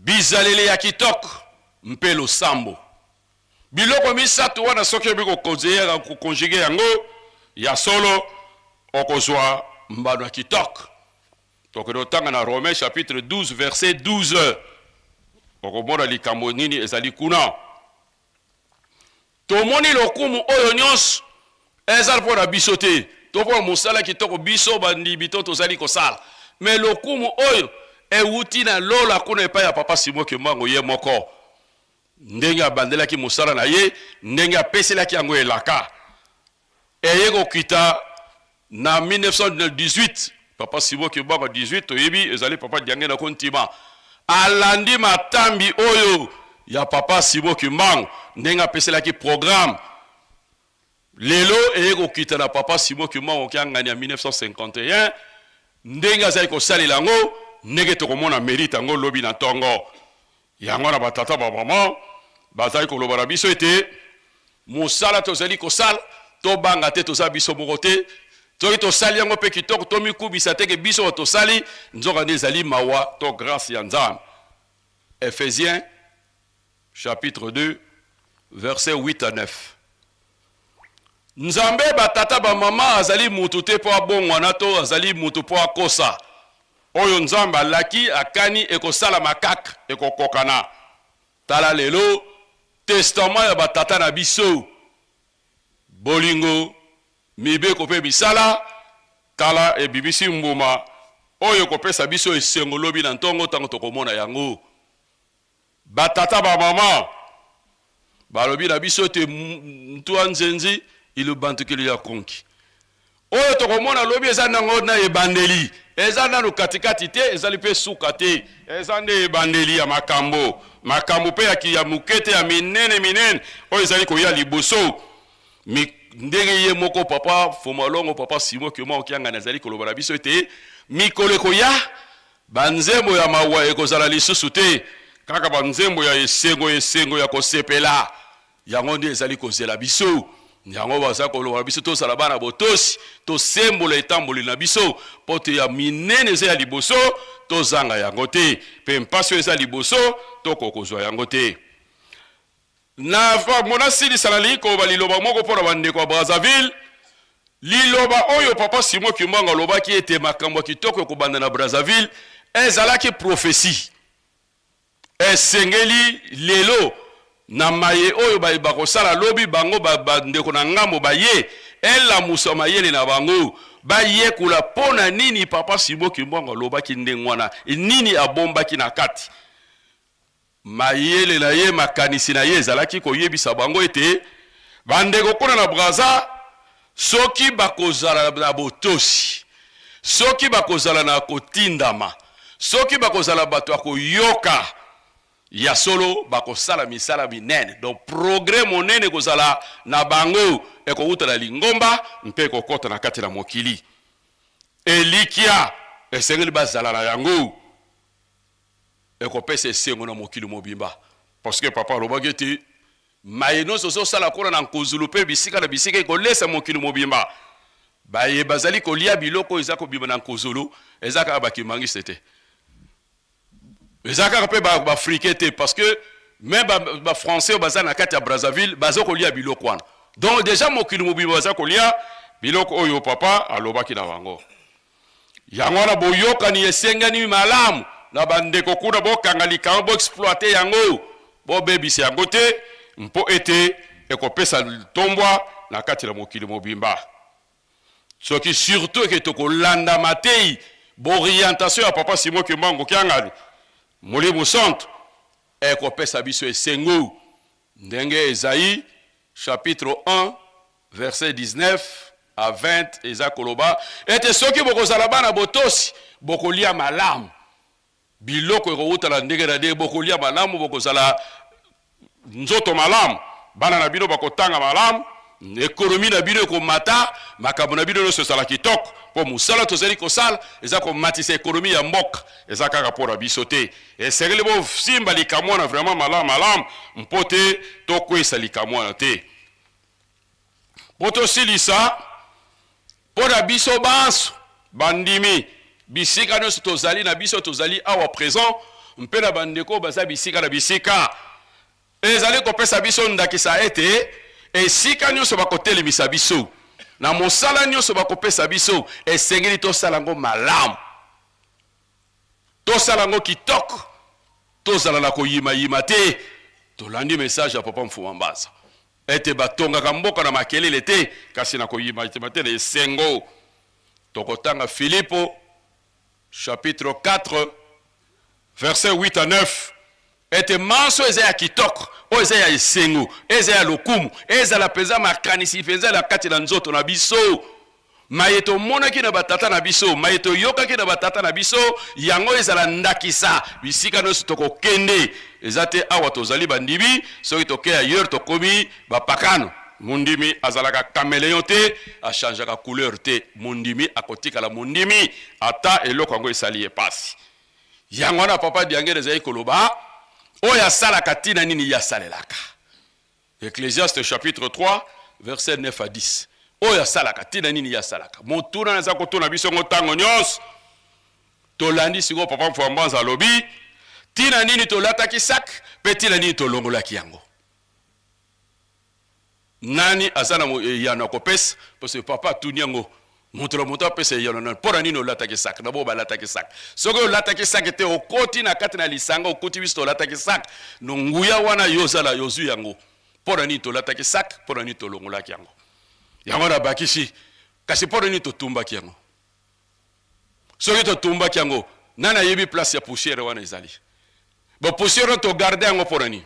bizaleli ya kitoko mpe losambo. Biloko misato wana soki obi kokonjuge yango ya solo okozwa mbano ya kitoko. Tokende otanga na Romains chapitre 12 verset 12. Okomona likambo nini ezali kuna. Tomoni lokumu oyo nyonso ezali mpo na biso te. To mpo mosala kitoko biso bandibi to tozali kosala. Me lokumu oyo ewuti na lola kuna epai ya papa Simon Kimbangu ye moko. Ndenge abandelaki mosala na ye, ndenge apeselaki yango elaka. Eye kokita na 1918, papa Simon Kimbangu 18 toyebi ezali papa Diange na kontima. Alandi matambi oyo ya papa Simon Kimbangu, ndenge apeselaki programme. Lelo eye kokita na papa Simon Kimbangu kiangani ya 1951, ndenge azali kosalela yango, ndenge tokomona mérite yango lobi na tongo. Yango na batata ba mama bazali koloba na biso ete mosala tozali kosala to banga te toza biso moko te. Toki tosali yango pe kitoko to mikubisa te ke biso tosali nzoka nde ezali mawa to grâce ya Nzambe. Ephésiens chapitre 2 verset 8 à 9. Nzambe batata ba mama azali mutu te po abongwana to azali mutu po akosa. Oyo Nzambe alaki akani ekosala makaka ekokokana. Tala lelo testament ya batata na biso bolingo mibeko pe bisala tala ebibisi mbuma oyo kopesa biso esengo lobi na ntongo tango tokomona yango. Batata ba mama balobi na biso te mtua nzenzi ilubantukili ya konki. Oyo tokomona lobi eza nango na ebandeli. Eza nanu katikati te, ezali pe suka te. Eza nde ebandeli ya makambo. Makambo pe ya mukete ya minene. Oyo ezali koya liboso. Ndenge ye moko papa Fomalongo, papa Simon Kimbangu kiangana ezali koloba na biso ete mikolo koya banzembo ya mawa ekozala lisusu te. Kaka banzembo ya esengo ya kosepela. Yango nde ezali kozela biso. Yango baza koloba biso to sala bana botosi to sembola etamboli na biso pote ya minene eza ya liboso to zanga yango te pe mpaso eza liboso to kokozwa yango te. Na mona sili salali ko baliloba moko pona bandeko ya Brazzaville liloba oyo papa Simon Kimbangu alobaki ete makambo kitoko ko banda na Brazzaville ezalaki prophétie. Esengeli lelo na maye oyo bakosala lobi bango bandeko na ngambo baye ela musa mayele na bango baye kula pona nini papa Simon Kimbangu alobaki ndengwana nini abombaki na kati mayele na ye makanisi na ye ezalaki koyebisa bango ete bandeko kuna na Brazza soki bakozala na botosi soki bakozala na kotindama soki bakozala bato ya koyoka ya solo bakosala misala minene. Donc progrès monene kozala na bango ekouta na lingomba mpe kokota na kati na mokili. Elikia esengeli bazala na yango ekopesa esengo na mokili mobimba. Parce que papa alobaki ete mayeno soso sala kona na nkozulu pe bisika na bisika ekolesa mokili mobimba. Baye bazali kolia biloko ezako bimba na nkozulu ezaka bakimangisi te. Ezaka pe ba africain parce que même ba français baza na kati ya Brazzaville bazoko lia biloko wana. Donc déjà mokili mobimba bazako lia biloko oyo papa alobaki na bango. Yango wana boyoka ni esengani malamu na bandeko kuna bokanga likambo bo exploiter yango bo bebisi yango te mpo ete ekopesa tombwa na kati na mokili mobimba. Soki surtout que tokolanda matei bo orientation ya papa Simon Kimbangu kiangani Molimo Santo ekopesa biso esengo ndenge Esaïe chapitre 1 verset 19 à 20 eza koloba ete soki bokozala bana botosi bokolia malamu biloko ekouta na ndenge na ndenge bokolia malamu bokozala nzoto malamu bana na bino bakotanga malamu ekonomi na bino ekomata makambo na bino nyonso ezala kitoko po mosala tozali kosala eza komatisa ekonomi ya mboka eza kaka mpona biso te esengeli bosimba likambo wana vraiment malamu mpo te tokwesa likambo wana te po tosilisa mpona biso banso bandimi bisika nyonso tozali na biso tozali awa présent mpe na bandeko baza bisika na bisika ezali kopesa biso ndakisa ete esika nyonso bakotelemisa biso na mosala nyonso bakopesa biso esengeli tosala yango malamu tosala yango kitoko tozala na koyimayima te tolandi message ya papa Mfuma Mbanza ete batongaka mboka na makelele te kasi na koyimayima te na esengo tokotanga Filipo chapitre 4 verset 8 à 9 ete manso eza ya kitoko o eza ya esengo eza ya lokumu eza la peza makanisi peza la kati na nzoto na biso mayeto monaki na batata na biso mayeto yokaki na batata na biso yango ezala ndakisa bisika nyonso tokokende eza te awa tozali bandimi soki toke ailleurs tokomi bapakano mundimi azalaka caméléon te achangeaka couleur te mundimi akotikala mundimi ata eloko yango esali ye pasi yango wana papa Diangere ezali koloba oyo asalaka ntina nini ye asalelaka. Ecclésiaste chapitre 3 verset 9 à 10 oyo asalaka ntina nini ye asalaka motuna naza kotuna biso ngo ntango nyonso tolandi sikoyo papa Mfuma Mbanza alobi ntina nini tolataki sak mpe ntina nini tolongolaki yango. Nani azana yana kopesa parce que papa atuni yango moto apesa yana na pora nini olataki sak na bo balataki sak soki olataki sak te okoti na kati na lisanga okoti biso olataki sak no nguya wana yozala yozu yango pora nini tolataki sak pora nini tolongolaki yango yango na bakisi kasi pora nini totumbaki yango soki totumbaki yango nana yebi place ya poussière wana ezali bo poussière to garder yango pora nini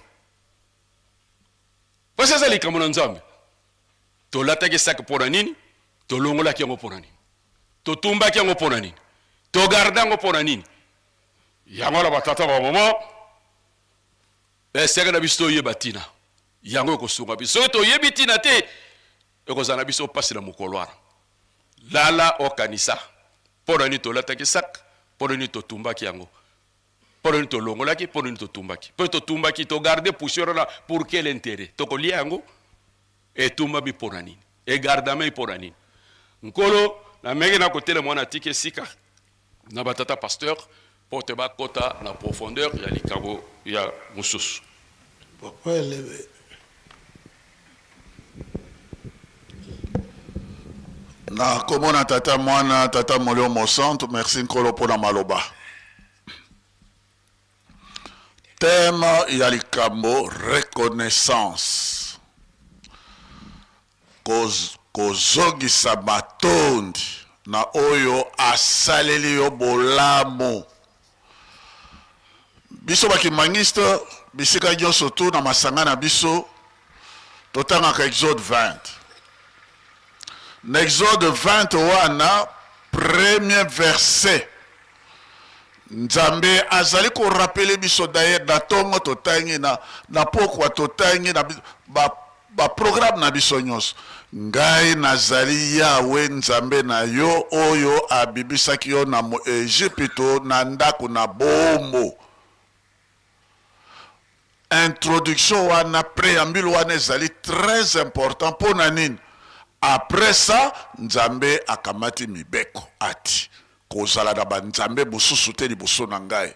parce que ça likambo na Nzambe tolataki sak pora nini tolongolaki yango pora nini totumbaki yango pora nini togarda yango pora nini yango la batata ba mama eseka na biso yeba tina yango ekosunga biso soki toyebi tina te ekozala biso pasi na mokolwara lala okanisa pora nini tolataki sak pora nini totumbaki yango pora nini tolongolaki pora nini totumbaki mpe totumbaki togarde poussière na pour quel intérêt tokolia yango etumba bi pora nini egardame pora nini nkolo na menge na kotele mwana tike sika na batata pasteur po te bakota na profondeur ya likambo ya mususu Papa elebe. Na komona tata mwana tata molio mosantu merci nkolo pona maloba thème ya likambo reconnaissance kozongisa matondi na oyo asaleli yo bolamu biso bakimangiste bisika nyonso tu na masanga na biso totangaka Exode 20 na Exode 20 wana premier verset Nzambe azali ko rappeler biso d'ailleurs na tongo totangi na pokwa totangi na ba programme na biso nyonso ngai nazali Yawe Nzambe na yo oyo abibisaki yo na Egypte na ndako na bombo. Introduction wana préambule wana ezali très important pona nini. Après ça Nzambe akamati mibeko ati kozala na banzambe bususu te liboso na ngai.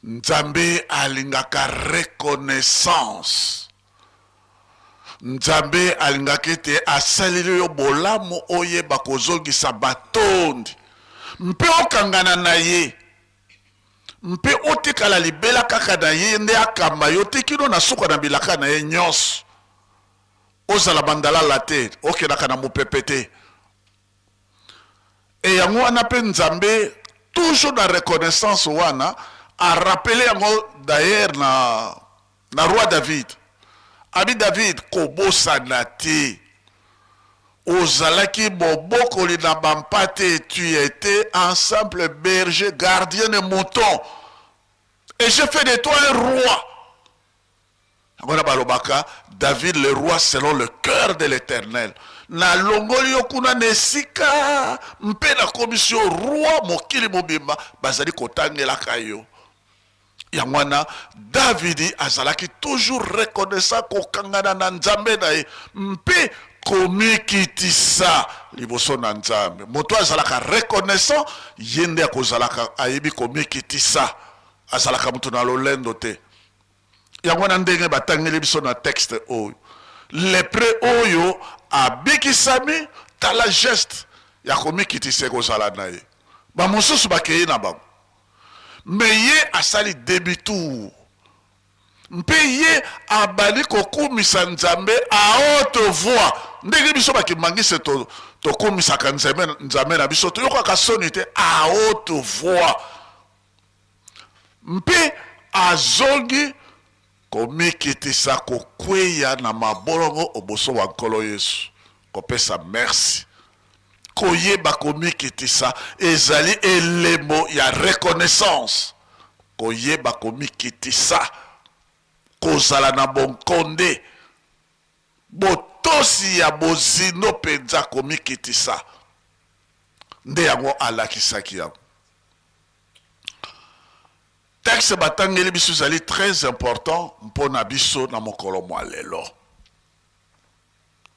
Nzambe alingaka reconnaissance. Nzambe alingaka te asaleli yo bolamu oyeba kozongisa batondi mpe okangana na ye mpe otikala libela kaka na ye nde akamba yo te kino na suka na bilaka na ye nyonso ozala bandalala te okendaka na mopepe te e yango wana mpe Nzambe toujours na reconnaissance wana arapele yango d'ailleurs na roi David. Abi David kobosana te ozalaki bobokoli na bampate, tu étais un simple berger gardien de moutons et je fais de toi un roi. David le roi selon le cœur de l'Éternel. Na longoli okuna nesika mpe na commission roi mokili mobimba bazali kotangela kayo. Yangwana Davidi azalaki toujours reconnaissant kokangana na Nzambe na ye mpe komikitisa liboso na Nzambe. Moto azalaka reconnaissant yende akozalaka ayebi komikitisa azalaka mutu na lolendo te yango na ndenge batangeli biso na texte oyo lepre oyo abikisami tala geste ya komikitisa ekozala na ye bamosusu bakei na bango me ye asali demi-tour mpe ye abali kokumisa nzambe a haute voix ndenge biso bakimangise tokumisaka nzambe na biso toyokaka soni te a haute voix mpe azongi komikitisa kokweya na mabolongo oboso wa nkolo Yesu kopesa merci koyeba komikitisa ezali elemo ya reconnaissance koyeba komikitisa kozala na bonkonde botosi ya bozindo penza komikitisa nde yango alakisaki yango texte batangeli biso ezali très important mpona biso na mokolo mwa lelo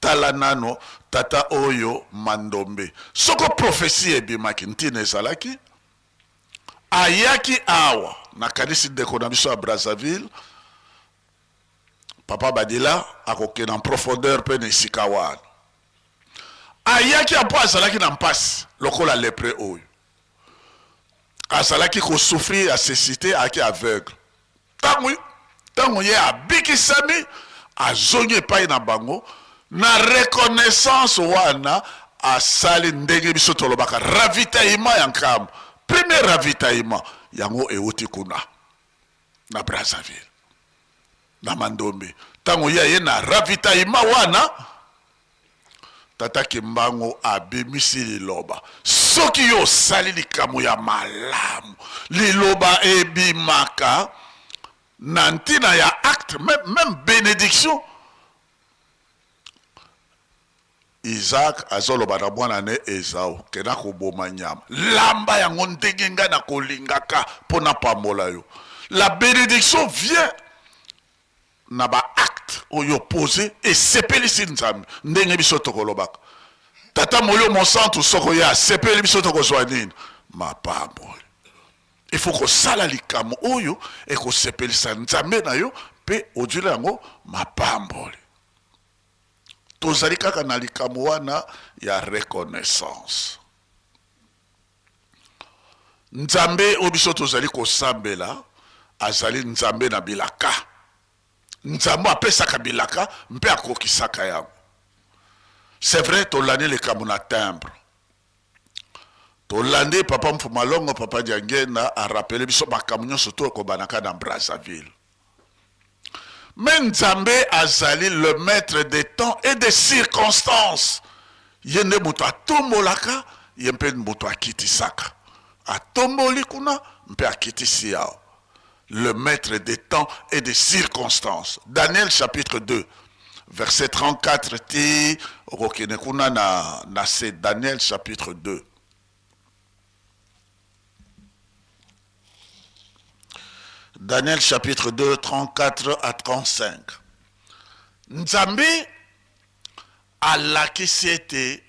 tala nano tata oyo Mandombe soko profesi ebimaki ntina ezalaki ayaki awa na kanisi ndeko na biso ya Brazzaville papa Badila akokenda en profondeur mpe na esika wana ayaki apo azalaki na mpasi lokola lepre oyo azalaki kosouffrir ya cécité ayaki aveugle ntango ye abikisami azongi epai na bango na reconnaissance wana asali ndenge biso tolobaka ravitaillement ya nkambo premier ravitaillement yango euti kuna na Brazzaville na Mandombe ntango ye na ravitaillement wana tata Kimbangu abimisi liloba soki yo osali likambo ya malamu liloba ebimaka na ntina ya acte même bénédiction Isaac azoloba na mwana ne Esau kena koboma nyama lamba yango ndenge nga na kolingaka pona pambola yo la bénédiction vient na ba acte oyo posé et sepelisi nzambe ndenge biso tokolobaka tata moyo monsantu soko ya sepeli biso tokozwa nini mapamboli il faut kosala likamo oyo ekosepelisa nzambe na yo pe odjula yango mapamboli tozali kaka na likamo wana ya reconnaissance nzambe oyo biso tozali kosambela azali nzambe na bilaka nzambe apesaka bilaka mpe akokisaka yango c'est vrai tolandi likambo na timbre tolandi papa Mfumalongo papa Diangena arapele biso makambo nyonso to ekobanaka na Brazzaville mais nzambe azali le maître des temps et des circonstances ye nde moto atombolaka ye mpe moto akitisaka atomboli kuna mpe akitisi yao le maître des temps et des circonstances. Daniel chapitre 2, verset 34, ti rokenekuna na se Daniel chapitre 2. Daniel chapitre 2, 34 à 35. Nzambe alakisi ete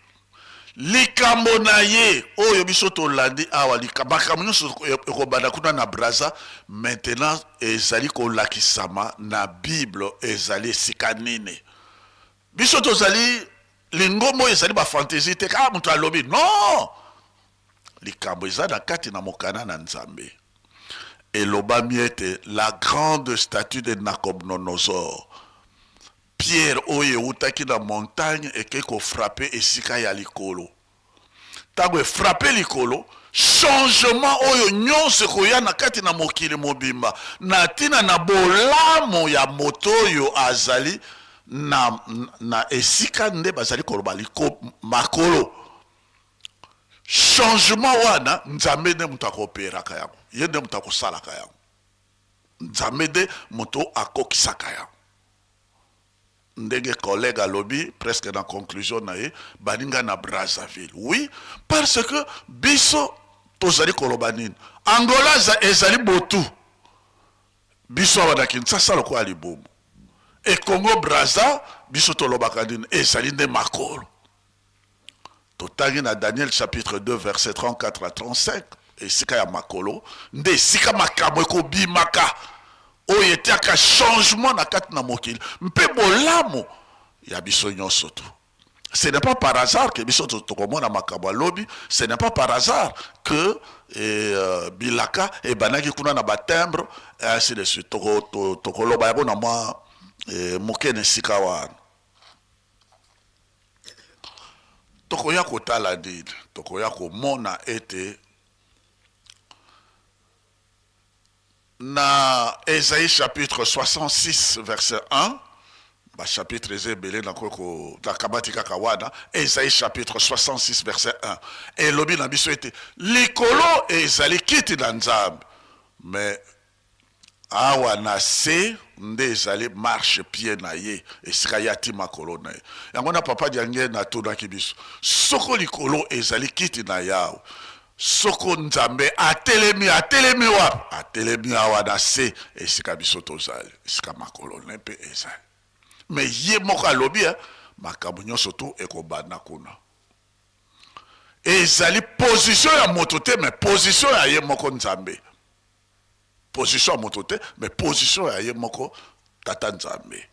likambo na ye oyo biso tolandi awa makambo nyonso ekobanda kuna na Brazza maintenant ezali kolakisama na Bible ezali esika nini biso tozali lingombo ezali bafantaisie te kaka moto alobi non likambo eza na kati na mokana na Nzambe elobami ete la grande statue de Nabucodonosor Pierre oye utaki na montagne eke ko frapper esika ya likolo. Tango frapper likolo, changement oyo nyonso koya na kati na mokili mobimba. Na tina na bolamo ya moto yo azali na esika nde bazali koloba liko makolo. Changement wana Nzambe nde mutu akoperaka yango. Ye nde mutu akosalaka yango. Nzambe nde mutu akokisaka yango. Ndenge collègue à lobby presque dans conclusion nae baninga na Brazzaville. Oui, parce que biso tozali kolobanine. Angola ezali botu. Biso wana Kinshasa loko ali bomu. Et Congo Brazza biso tolobakandine ezali nde makolo. Totangi na Daniel chapitre 2 verset 34 à 35. esika ya makolo nde esika makambo ekobimaka oyo etiaka changement na kati na mokili mpe bolamu ya biso nyonso tu. Ce n'est pas par hasard que biso tokomona makambo alobi, ce n'est pas par hasard que bilaka ebanaki kuna na batimbre ainsi de suite. Tokoloba yango na mwa mokene esika wana. Tokoya kotala ndini, tokoya komona ete na Ésaïe chapitre 66 verset 1, chapitre ezebele na koko da kabatika kawana, Ésaïe chapitre 66 verset 1. Et lobi na biso ete likolo ezali kiti na Nzambe, mais awa na se nde ezali marche pied na ye esika ya ti makolo na ye. Yango na papa diange na tunaki biso soko likolo ezali kiti na Yawe, soko Nzambe atelemi wapi? Atelemi awa na se esika biso tozali esika makolo na mpe ezali. Mais ye moko alobi makambo nyonso tu ekobanda kuna. Ezali position ya moto te, mais position ya ye moko Nzambe. Position ya moto te, mais position ya ye moko tata Nzambe.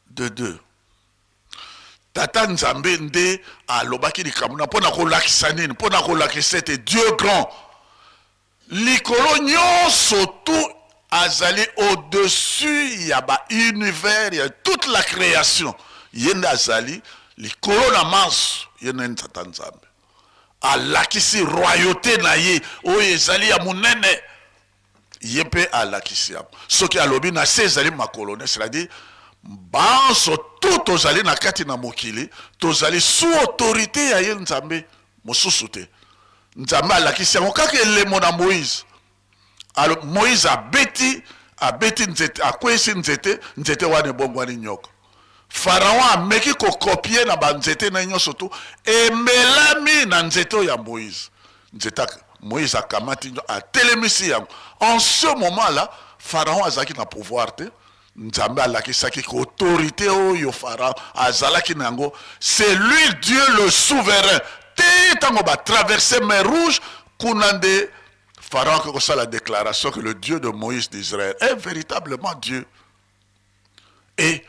De deux. Tata Nzambe nde alobaki likamuna pona kolakisa nini, pona kolakisa ete Dieu grand. Likolo nyonso tu azali au-dessus ya ba univers, ya toute la création. Yende azali likolo na manso, yende tata Nzambe. Alakisi royauté na ye, oyo ezali ya munene. Yempe alakisi ya. Soki alobi na se ezali makolone, c'est-à-dire banso tout ozali na kati na mokili, tozali sous autorité ya ye Nzambe, mosusu te. Nzambe alakisi ya kaka elemo na Moïse. Alors Moïse abeti nzete, akwesi nzete wane bongwani nyoka. Pharaon ameki ko copier na banzete na nyonso tu emelami na nzeto ya Moïse. Nzeta Moïse akamati a telemisi yango. En ce moment-là, Pharaon azaki na pouvoir te. Nzambe alakisaki ko autorité oyo Pharaon azalaki nango. C'est lui Dieu le souverain. Te tango ba traverser mer rouge kunande Pharaon qui a la déclaration que le Dieu de Moïse d'Israël est véritablement Dieu. Et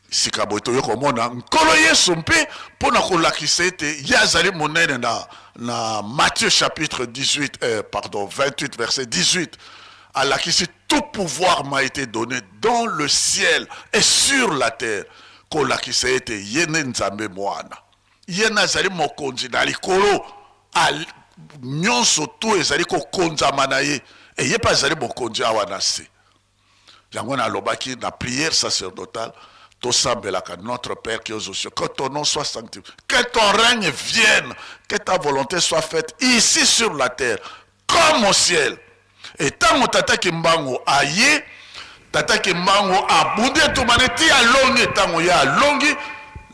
si kaboto yo komona nkolo Yesu mpe pona kolakisa ete yazali monene na Matthieu chapitre 28 verset 18. Alakisi tout pouvoir m'a été donné dans le ciel et sur la terre. Kolakisa ete yene Nzambe mwana. Yena zali mokonzi na likolo nyonso tu ezali kokonzama na ye eye pa ezali mokonzi awa na se. Yango na lobaki na prière sacerdotale tosambelaka notre Père qui est aux cieux, que ton nom soit sanctifié, que ton règne vienne, que ta volonté soit faite ici sur la terre comme au ciel. Et tant tata kimbango aye, tata kimbango abunde to maneti alongi tango ya alongi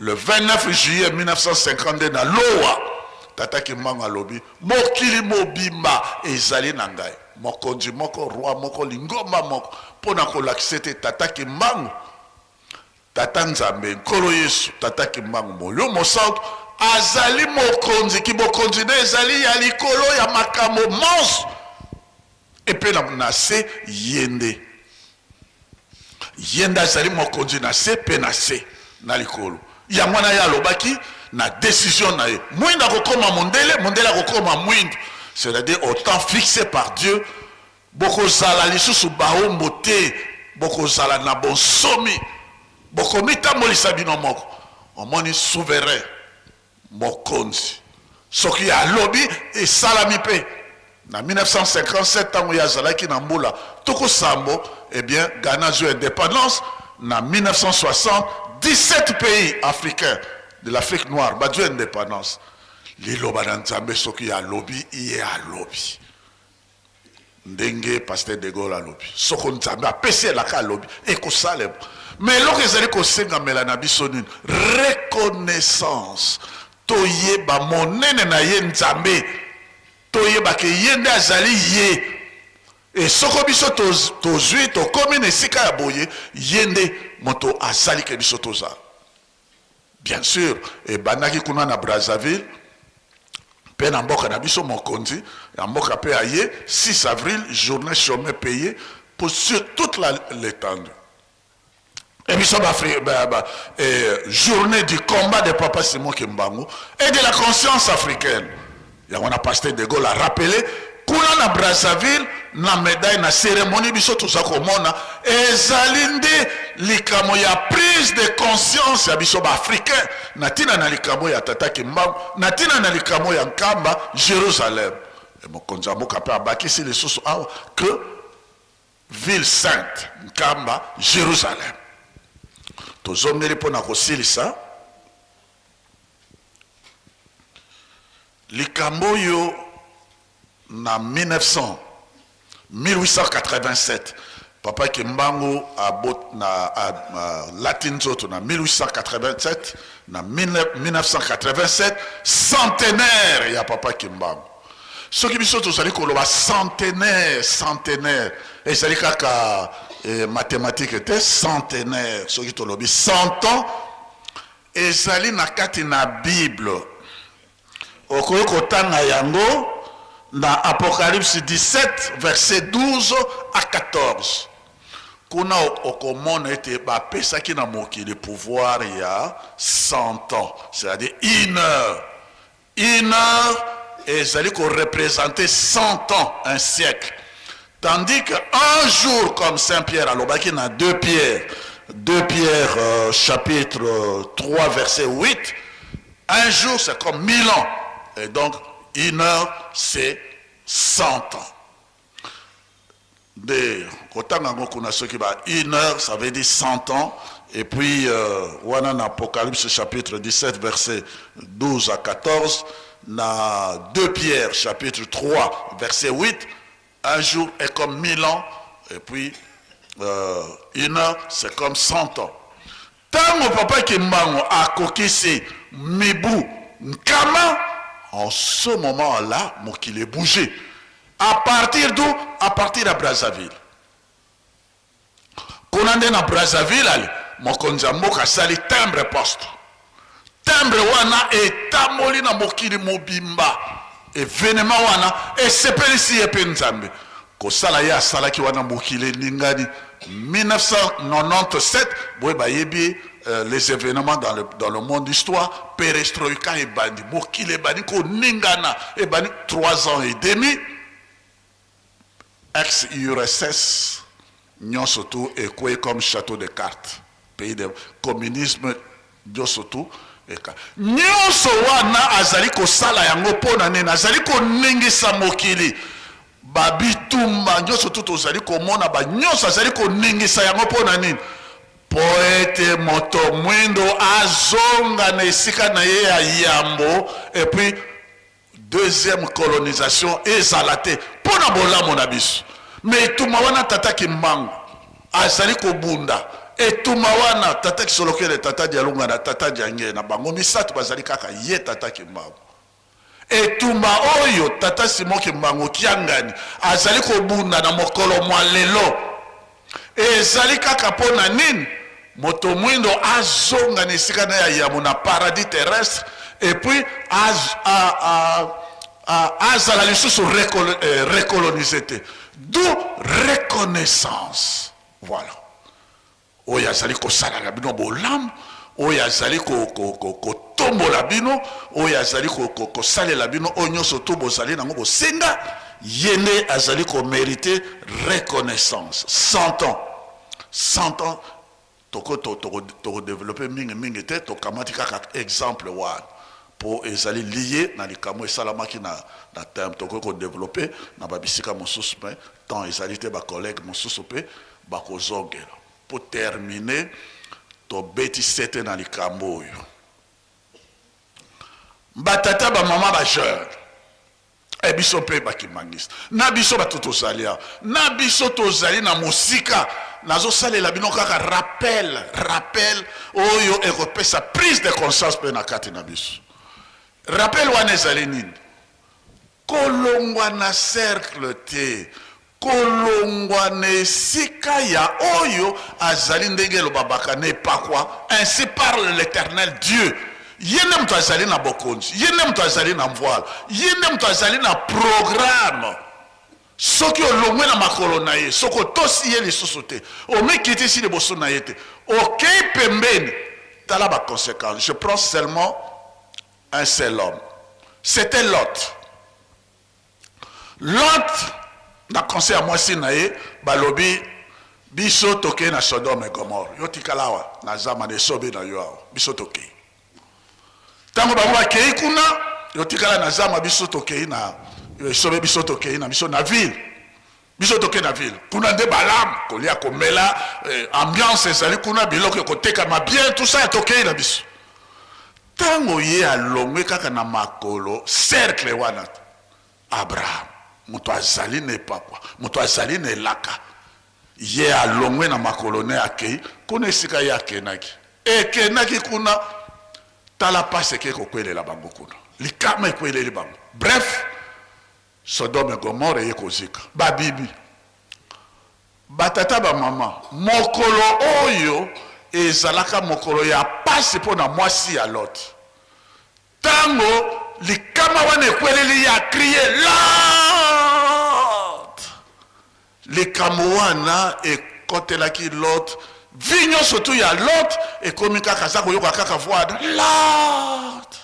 le 29 juillet 1952 na Loa. Tata Kimbango alobi mokili mobimba ezali na ngai mokonzi moko roi moko lingomba moko pona kolakisa ete tata Kimbango tata Nzambe nkolo Yesu tata Kimbango molio mosantu azali mokonzi ki bokonzi na ezali ya likolo ya makambo monso epe na se yende azali mokonzi na se pe na se na likolo ya mwana ya lobaki na décision na ye mwinda kokoma mondele kokoma mwindu, c'est-à-dire au temps fixé par Dieu bokozala lisusu baombo te, bokozala na bonsomi, bokomitambolisa bino moko omoni souverain mokonzi soki alobi esalami pe. Na 1957 tango ya zalaki na mbula toko sambo, eh bien Ghana zwa indépendance. Na 1960 17 pays africains de l'Afrique noire ba zwa indépendance. Liloba na Nzambe soki ya lobby iye a lobby ndenge pasteur de Gaulle a lobby soko Nzambe apesi elaka lobby ekosala. Mais loko ezali kosenga mela na biso nini reconnaissance toyeba monene na ye Nzambe, toyeba ke yende azali ye. Et soko biso tozwi tokomi na esika ya boye yende moto azali ke biso toza. Bien sûr, et banaki kuna na Brazzaville Pe na mboka na biso mokonzi, ya mboka pe aye, 6 avril, journée chômée payée pour sur toute l'étendue. Et biso journée du combat de Papa Simon Kimbangu et de la conscience africaine. Ya on a pasteur de Gaulle a rappelé kuna na Brazzaville na médaille na cérémonie biso tout ça komona ezalinde likamo ya prise de conscience ya biso ba africain natina na likamo ya Tata Kimbangu natina na likamo ya Nkamba Jérusalem et mokonzi mboka pe abakisi les sources que ville sainte Nkamba Jérusalem tozomeli pona kosilisa likambo yo na 1887 Papa Kimbangu a latin zoto na 1887 na 1987 centenaire ya Papa Kimbangu soki biso tozali koloba centenaire ezali kaka mathématique était centenaire soki tolobi 100 ans ezali na kati na Bible okoki kotanga yango dans Apocalypse 17, verset 12 à 14. Kuna okomona ete bapesa ki na moki le pouvoir il y a 100 ans, c'est-à-dire une heure et ça représenter 100 ans, un siècle. Tandis qu'un jour comme Saint Pierre à l'Obaki na 2 Pierre chapitre 3 verset 8, un jour c'est comme 1000 ans et donc une heure, c'est 100 ans. Une heure, ça veut dire 100 ans. Et puis, on a Apocalypse chapitre 17, verset 12 à 14. Dans 2 Pierre chapitre 3, verset 8. Un jour est comme 1000 ans. Et puis, une heure, c'est comme 100 ans. Tant mon papa Kimbangu a kokisi Mibu Nkama, en ce moment-là, qu'il est bougé. À partir d'où? À partir de Brazzaville. Quand on est à Brazzaville, mon konzamboka sali timbre poste. Timbre wana et tamoli na mokili mobimba. Événement wana et sepelisi epenzambe. Ko sala ya sala ki wana mokili ningani 1997 boy bayebi les événements dans le monde d'histoire, perestroïka et bandi, Mokil et bandi, ko ningana et bandi 3 ans et demi, ex-URSS, nyon surtout et quoi comme château de cartes, pays de communisme, nyon surtout et ka. Nyon so wana azali ko sala yango pona nena, azali ko ningisa mokili, babitumba nyon surtout ozali ko mona ba nyon so azali ko ningisa yango pona nena. Poète moto mwindo azonga na esika na ye ya yambo et puis deuxième colonisation ezalate pona bolamo na biso mais tumawana Tata Kimbangu azali ko bunda et tumawana Tata Kisolokele Tata Dialunga na Tata Diange na bango misatu bazali kaka ye Tata Kimbangu et tuma oyo Tata Simon Kimbangu kiangani azali ko bunda na mokolo mwa lelo ezali kaka pona nini moto mwindo azonga nesika na ya mona paradis terrestre et puis azala lisusu recolonisé d'où reconnaissance voilà oyo azali kosala na bino bolamu oyo azali kotombola bino oyo azali kosalela bino oyo nyonso to bozali nango bosenga yende azali mériter reconnaissance 100 ans toko développer mingi te to kamati kaka exemple wana pour ezali lié na likamo esalamaki na terme toko développer na babisika mosusu pe tant ezali te ba collègue mosusu pe bakozongela pour terminer to beti sete na likambo oyo batata ba mama ba jeune e biso pe bakimangisa na biso batotozalia na biso tozali na musika nazo salela bino kaka rappel oyo ekopesa prise de conscience pe na kati na biso rappel wana ezali nini kolongwa na cercle te kolongwa na esika ya oyo azali ndenge elobabaka ne pakwa ainsi parle l'éternel Dieu yende mtu azali na bokonzi, yende mtu azali na mvoile, yende mtu azali na programme. Soki olongwe na makolo na ye, soko tosi ye lisusu te, omekiti si liboso na ye te, okei pembeni, tala ba conséquence. Je prends seulement un seul homme. C'était Lot. Lot, na conseil à moi si na ye, balobi, biso toke na Sodome et Gomorre. Yo tikalawa, na zama de sobe na yo, biso toke. Tango bango bakei kuna, yo tikala na zama biso toke na sobe biso toke na biso na ville. Biso toke na ville. Kuna nde balam, kolia komela, ambiance ezali kuna biloko koteka ma bien, tout ça toke na biso. Tango ye alongwe kaka na makolo, cercle wana. Abraham, mutu azali ne pakwa, mutu azali ne laka. Ye alongwe na makolo ne akei, kuna esika ye akenaki. Ekenaki kuna, tala pase ke kokwele la bango kuna. Likama ekwele li bango. Bref, Sodome Gomorre ye kozika. Ba bibi. Batata ba mama. Mokolo oyo, ezalaka mokolo ya pase po na mwasi ya Lot. Tango, likama wane ekwele li ya kriye Lot. Likama wana ekotelaki Lot. Vigno surtout ya Lot, ekomi kaka zako yoko kaka voada. Lot.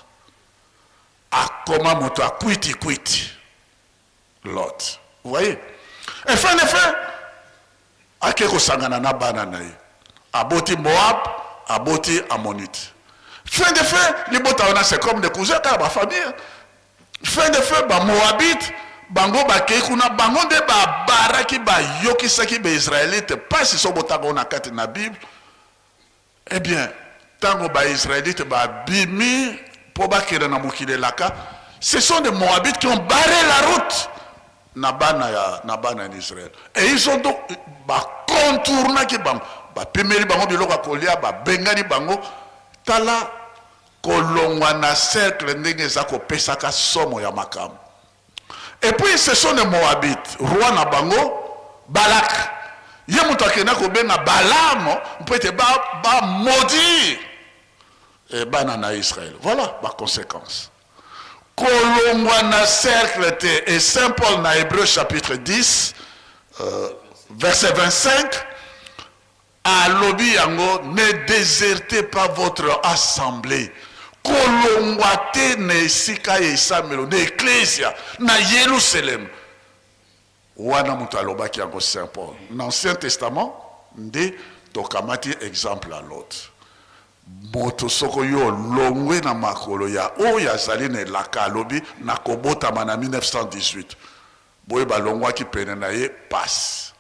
Akoma moto a kwiti. Lot. Vous voyez? Et fin de fin, akeko sangana na bana na ye. Aboti Moab, aboti Ammonite. Fin de fin, les botawana c'est comme des cousins car ma famille. Fin de fin, ba Moabite, bango ba keikuna, bango de ba baraki ba yoki saki ba Israélite, pas si so botago na kati na Bible. Eh bien, tango ba Israélite ba bimi, po ba kere na mukile laka, ce sont des Moabites qui ont barré la route. Nabana en Israël. Et ils ont donc contourné qui bango, pemeli bango biloko kolia, bengani bango, tala kolongwa na cercle ndenge zako pesaka somo ya makam. Et puis ce sont des Moabites, roi na bango, Balak. Ye muto akena ko benga Balaam, peut-être ba maudit et banana Israël. Voilà la conséquence. Kolongwana cercle te et Saint Paul na Hébreu chapitre 10 verset 25 à lobi yango ne désertez pas votre assemblée. Kolongwate ne sika esamelo de ecclesia na Jérusalem. Wana mutu alobaki yango Saint Paul. Dans l'Ancien Testament nde tokamati exemple à l'autre. Moto soko yo longwe na makolo ya oya zali ne laka lobi na kobota mana 1918 boye balongwa ki pene na ye passe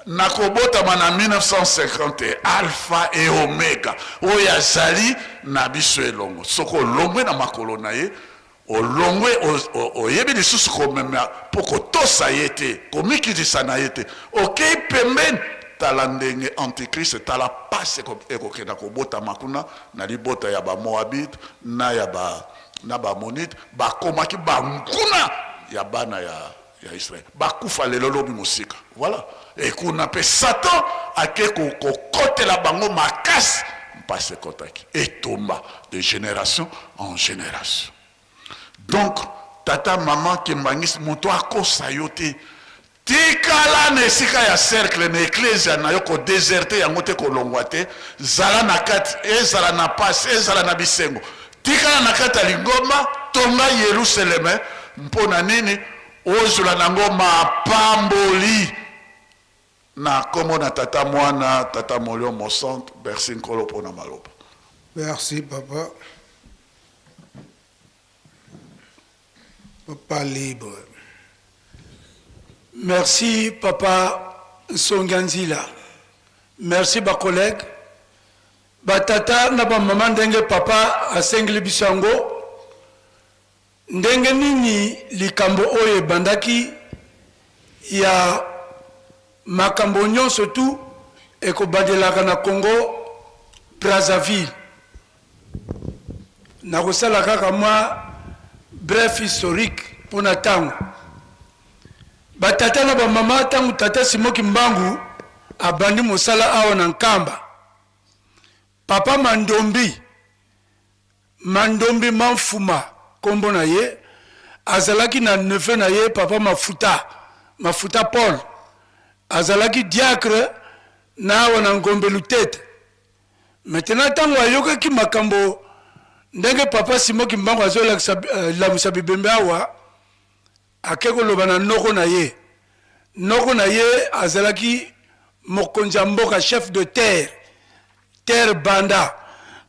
na kobota mana 1950 alpha et omega oya zali na biso elongo soko longwe na makolo na ye o longwe o yebi lisusu komema poko tosa yete komikitisa na yete okei pembeni tala ndenge antichrist tala passe ekokenda kobota makuna na libota ya ba Moabite na ya ba Ammonite bakomaki banguna ya bana ya Israël bakufa lelo lobi musika voilà et kuna pe Satan ake kokotela bango makasi mpase kotaki et tomba de génération en génération. Donc tata maman kembangisi moto akosa yo te tikala na esika ya cercle na ecclesia na yo ko déserté yango te kolongwa te zala na kati ezala na pasi ezala na bisengo tikala na kati ya lingomba tonga Yerusalem mpona nini ozula nango mapamboli na komo na tata mwana tata molio mosante merci nkolo mpona maloba. Merci papa. Papa libre. Merci papa Songanzila. Merci ba collègue. Ba tata na ba maman ndenge papa asengli bisango. Ndenge nini likambo oye bandaki ya makambo nyonso tu ekobadelaka na Congo Brazzaville. Na kosala kaka mwa bref historique pour tango. Batata na ba mama tangu tata Simoki Mbangu abandi mosala awa na Nkamba. Papa Mandombi Mandombi Manfuma kombo na ye azalaki na neveu na ye papa Mafuta Paul azalaki diacre na wana ngombe lutete. Maintenant tango ayokaki makambo ndenge papa Simoki Mbangu azolakisa bibembe awa akeko loba na noko na ye azalaki mokonzi mboka chef de terre banda.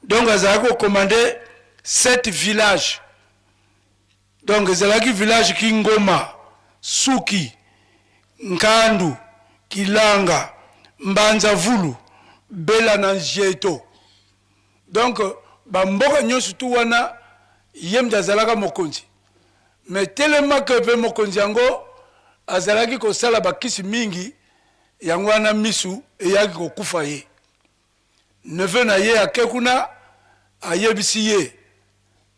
Donc azalaki commandé 7 villages. Donc azalaki village ki Ngoma, Suki, Nkandu, Kilanga, Mbanza Vulu, Bela na Njeto. Donc bamboka nyonso tu wana yem azalaka mokonzi. Mais tellement que pe mokonzi yango azalaki kosala bakisi mingi yango wana misu eyaki kokufa ye. Neveu na ye akekuna ayebisi ye.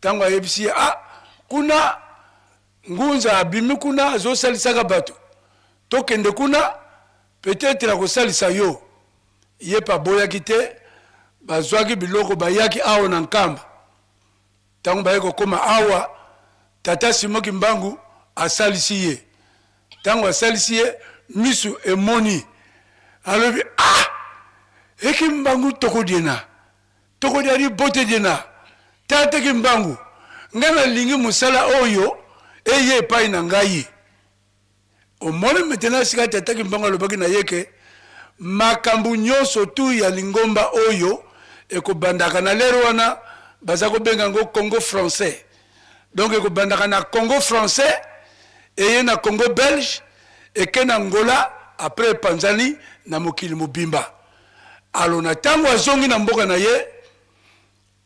Tango ayebisi ye kuna ngunza abimi kuna azosalisaka bato. Tokende kuna peut-être la kosalisa yo. Ye pa boyaki te bazwaki biloko bayaki awa na nkamba. Tango bayeko koma awa tata Simoki Mbangu asalisi ye. Tango asalisi ye misu emoni. Alobi eki Mbangu toko diari bote dina tata ki Mbangu ngana lingi musala oyo eye pai na ngai. Omone maintenant sika tata ki Mbangu alobaki na yeke makambu nyonso tu ya lingomba oyo ekobandaka na lero wana bazako benga ngo Congo français. Donc ekobandaka na Congo français eye na Congo belge eke na Angola après Panzani na mokili mobimba. Alors na tango azongi na mboka na ye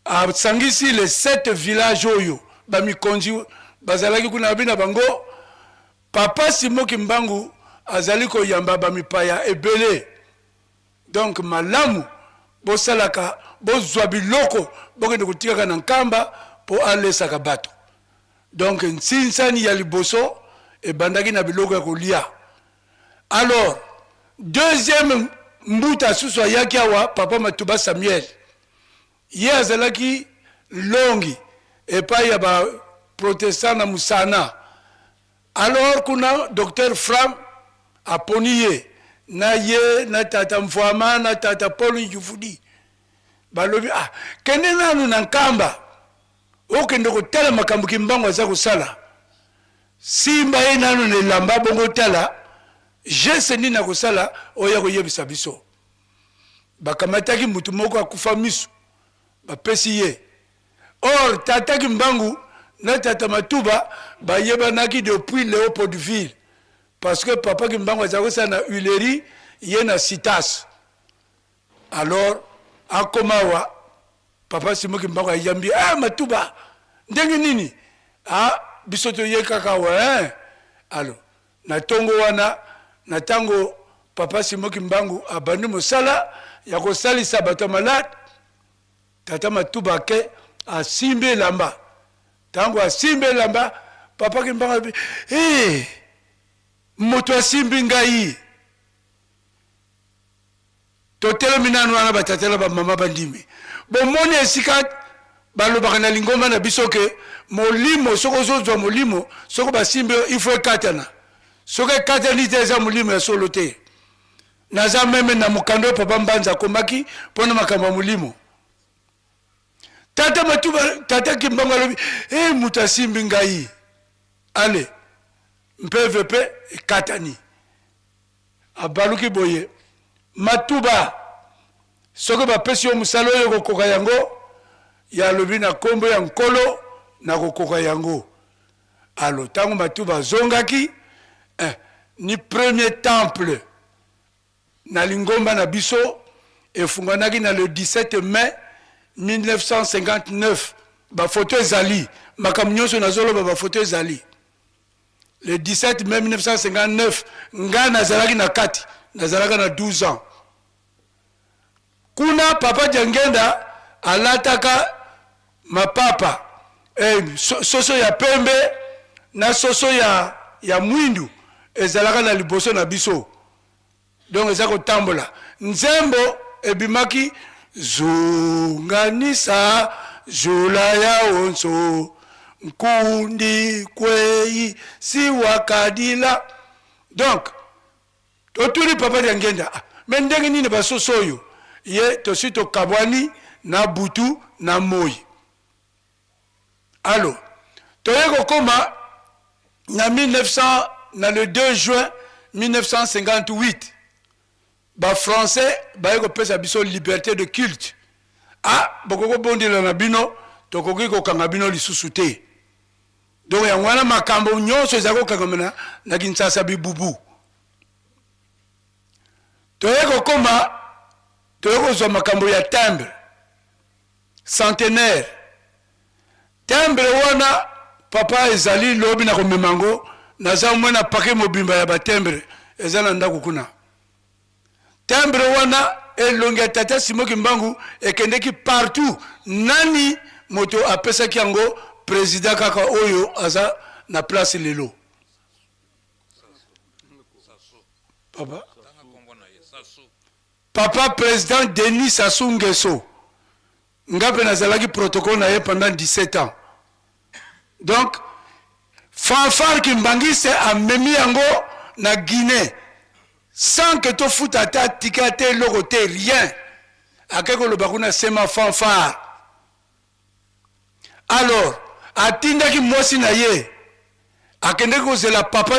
asangisi les 7 villages oyo bamikonzi bazalaki kuna bina bango papa Simoki Mbangu azali koyamba bamipaya ebele. Donc malamu bosalaka bozwa biloko bokende kotikaka na nkamba po alesaka bato. Donc nsinsani ya liboso ebandaki na biloko ya kolia. Alors deuxième mbuta susu ayaki awa papa Matuba Samuel ye azalaki longi epai ya ba protestant na Musana. Alors kuna docteur Fram aponi ye na ye na tata Mfwama na tata Paul Yufudi balobi kende nanu na nkamba okende kotala makambo ki Mbangu aza kosala simba ye nanu ne lamba bongo tala je seni na kosala oya koyebisa biso. Bakamataki mutu moko akufa misu bapesi ye. Or tata ki Mbangu na tata Matuba bayebanaki depuis Léopoldville parce que papa ki Mbangu azako sa na Huilerie ye na Citas. Alors akomawa papa Simoki Mbangu ayambi Matuba ndenge nini biso to ye kaka wa alors na tongo wana na tango papa Simoki Mbangu abandi mosala ya kosalisa bato malade tata Matuba ke asimbe lamba. Tango asimbe lamba papa ki Mbangu moto asimbi ngai totelo minanu wana batatela ba mama bandimi bomoni esika balobaka na lingomba na biso ke molimo soko zozwa molimo soko basimbe il faut katana soke katani te eza molimo ya solo te. Naza meme na mukando papa Mbanza komaki pona makambo molimo. Tata Matuba tata ki Mbangu alobi mutasimbi ngai ale mpevepe katani abaluki boye Matuba soke bapesi yo musala oyo kokoka yango ya lobi na kombo ya nkolo na kokoka yango. Alo tango Matuba zongaki ni premier temple na lingomba na biso efunganaki na le 17 mai 1959 ba photo ezali makambo nyonso nazoloba ba photo ezali. Le 17 mai 1959 nga nazalaki na kati nazalaka na 12 ans. Kuna papa Jangenda alataka mapapa soso ya pembe na soso ya mwindu ezalaka na liboso na biso. Donc ezako tambola nzembo ebimaki zunganisa jula ya onso nkundi kwei si wakadila. Donc toturi papa Diangenda mais ndenge nini basoso oyo ye tosi tokabwani na butu na moi. Alors toyeko koma na 1900 na le 2 juin 1958 ba français bayeko pesa biso liberté de culte. Bokoko bondela na bino tokoki kokanga bino lisusu te. Donc ya wana makambo nyonso ezako kakamena na Kinshasa bibubu. Toyeko koma toyeko zo makambo ya timbre centenaire. Timbre wana papa ezali lobi na komemango na za mwana pake mobimba ya batembre ezala ndako kuna. Timbre wana elonga tata Simoki Mbangu ekendeki partout. Nani moto apesa kiango président kaka oyo aza na place lelo. Papa président Denis Sassou Nguesso. Ngape nazalaki protocole na ye pendant 17 ans. Donc fanfare Kimbangiste a memi yango na Guinée sans que to futa ta tikate logote rien. Akeko lo bakuna sema fanfare. Alors atindaki mosi na ye akende kozela papa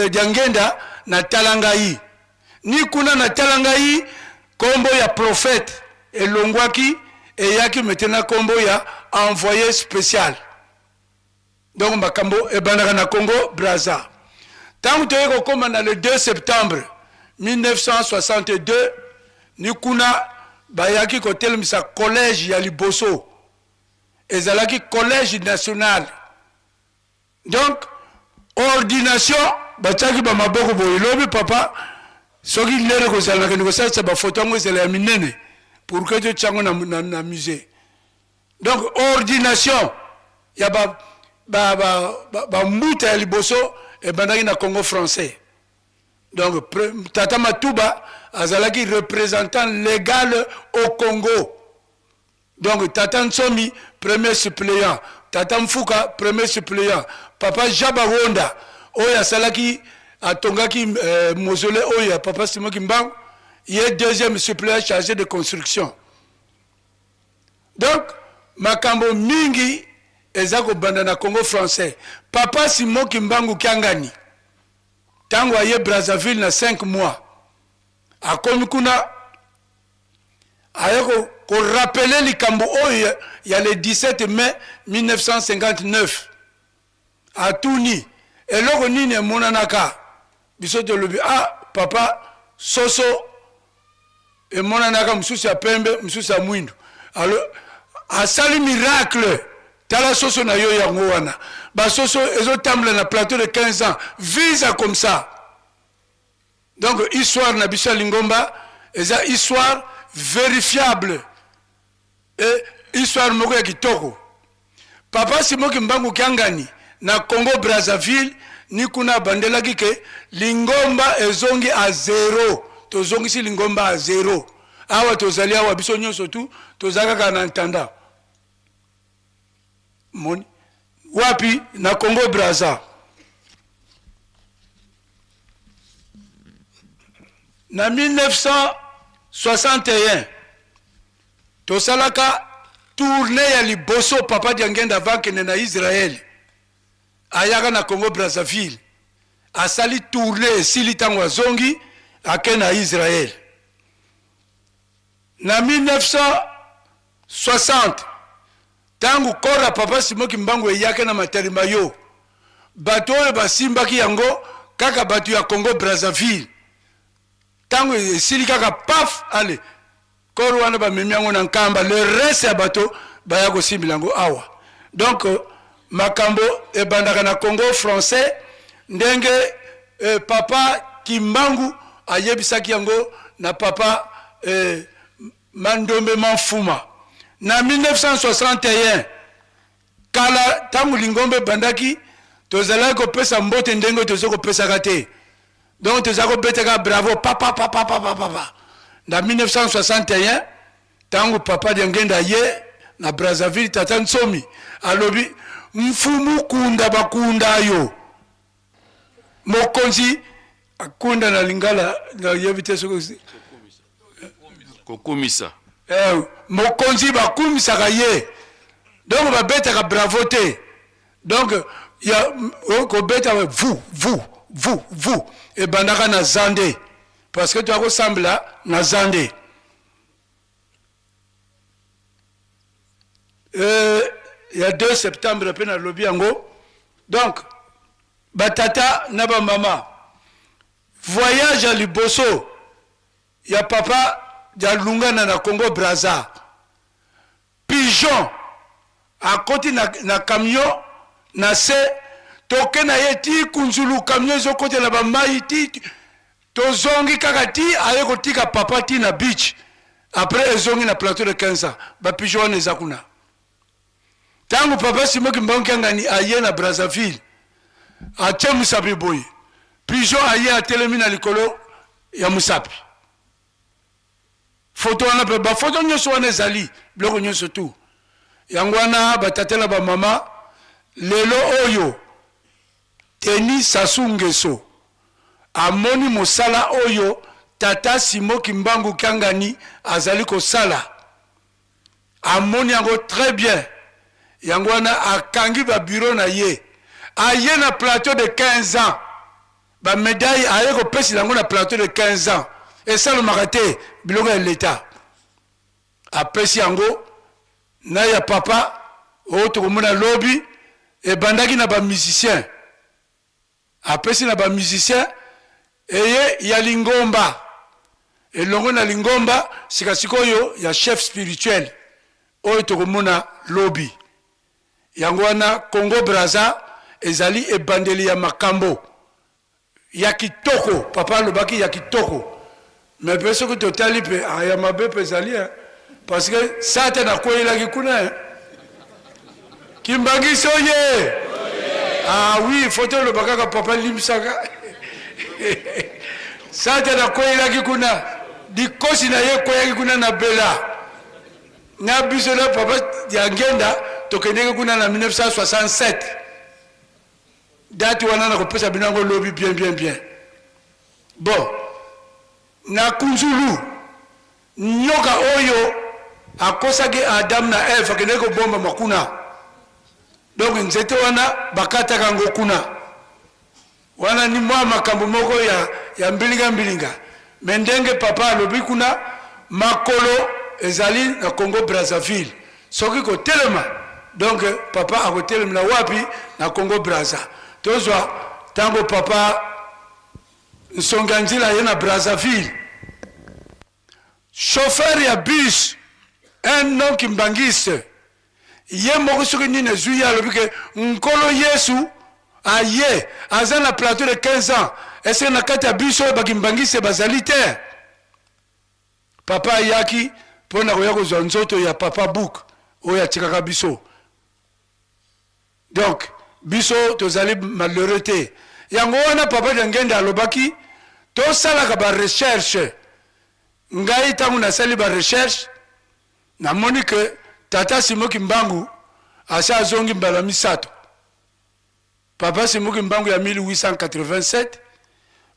Diangenda na Talangai. Ni kuna na Talangai kombo ya prophète elongwaki eyaki maintenant kombo ya envoyé spécial. Donc makambo ebandaka na Congo Brazza. Tangu toyeko koma na le 2 septembre 1962 ni kuna bayaki kotelemisa collège ya Liboso. Ezalaki collège national. Donc ordination bataki ba maboko boye lobi papa soki lere ko zala ke nikosa sa ba photo ngo zela minene pour que tu tchango na musée. Donc ordination ya ba mbuta ya Liboso e bandaki na Congo français. Donc Tata Matuba azalaki représentant légal au Congo. Donc Tata Nsomi premier suppléant, Tata Mfuka premier suppléant, Papa Jabaronda oya salaki atongaki mausolée oya Papa Simoki Mbangu, il est deuxième suppléant chargé de construction. Donc makambo mingi ezako banda na Congo français. Papa Simoki Mbangu Kiangani tango aye Brazzaville na 5 mois akomi kuna ayeko ko rappeler likambo oyo ya le 17 mai 1959 atuni eloko nini emonanaka biso tolobi papa soso emonanaka mususu ya pembe mususu ya mwindu. Alors asali miracle tala soso na yo yango wana ba soso ezotambula na plateau de 15 ans visa comme ça. Donc histoire na biso lingomba eza histoire vérifiable et histoire moko ya kitoko. Papa Simoki Mbangu Kiangani na Congo Brazzaville ni kuna bandelaki ke lingomba ezongi a 0. Tozongi si lingomba a 0. Awa tozali awa biso nyonso tu tozaka na ntanda. Moni wapi na Congo Brazza. Na 1961 tosalaka tournée ya Liboso Papa Diangenda vakene na Israël ayaka na Congo Brazzaville asali tournée esili tango azongi ake na Israël. Na 1960 tangu kora Papa Simoki Mbangu eyake na Matarimayo bato oyo basimbaki yango kaka bato ya Congo Brazzaville. Tango esili kaka paf ale koro wana bamemi yango na nkamba le reste ya bato baya kosimbila yango awa. Donc makambo ebandaka na Congo français ndenge Papa Kimbangu ayebisaki yango na Papa Mandombe Manfuma. Na 1961 kala tangu lingombe bandaki tozalaki kopesa mbote ndenge tozoko pesa te. Donc tozako beteka bravo papa. Na 1961 tangu Papa Diangenda ye na Brazzaville tata nsomi alobi mfumu kunda bakunda yo mokonzi akunda na lingala na yebite soko kokumisa mokonzi bakumisaka ye donc babetaka bravo te donc ya kobeta vous ebandaka na zande parce que tu akosambela na zande ya 2 septembre pe na lobi yango donc batata na bamama voyage à liboso ya papa ya lungana na Congo Brazza pigeon akoti na camion na se toke na ye ti kunzulu camion ezokoti na bamai ti tozongi kaka ti aye kotika papa ti na beach après ezongi na plateau de 15 ans ba pigeon wana eza kuna tangu papa Simoki Mbangu Kiangani aye na Brazzaville atie musapi boye pigeon aye atelemi na likolo ya musapi foto wana pe ba foto nyonso wana ezali biloko nyonso tu yango wana batatela ba mama lelo oyo Teni Sassou Nguesso amoni mosala oyo tata Simoki Mbangu Kiangani azali kosala amoni yango très bien yango wana akangi ba bureau na ye aye na plateau de 15 ans ba médaille aye ko pesi yango na plateau de 15 ans et ça le marate biloko ya l'état apesi yango na ya papa o to komona lobby e bandaki na ba musicien apesi na ba musicien eye ya lingomba elongo na lingomba sikasikoyo ya chef spirituel oyo to komona lobby yango wana Congo Brazza ezali ebandeli ya makambo ya kitoko papa lobaki ya kitoko mais peso que totali pe ya mabe pe ezali parce que sata na koyelaki kuna Kimbangiso ye ah oui photo lobaka ka papa limsaka sata na koyelaki kuna dikosi na ye koyaki kuna na bela na biso na papa ya ngenda tokendeke kuna na 1967 date wana na kopesa binango lobi bien bon na kunzulu nyoka oyo akosaki Adam na Eve akendeke kobomba makuna donc nzete wana bakataka ngo kuna wana ni mwa makambo moko ya mbilinga mendenge papa alobi kuna makolo ezali na Congo Brazzaville soki ko telema donc papa akotelema na wapi na Congo Brazza tozwa tango papa nsonganzila ye na Brazzaville chauffeur ya bus un nom kimbangiste ye moko soki nini ezwi ye alobi ke nkolo Yesu aye aza na plateau de 15 ans ese na kati ya bus oyo bakimbangiste bazali te papa ayaki mpo na koya kozwa nzoto ya papa book oyo atikaka biso donc biso tozali malheureux te yango wana papa Ngenda alobaki tosalaka ba recherche ngai ntango nasali ba recherche namoni ke tata Simoki Mbangu asa azongi mbala misato papa Simoki Mbangu ya 1887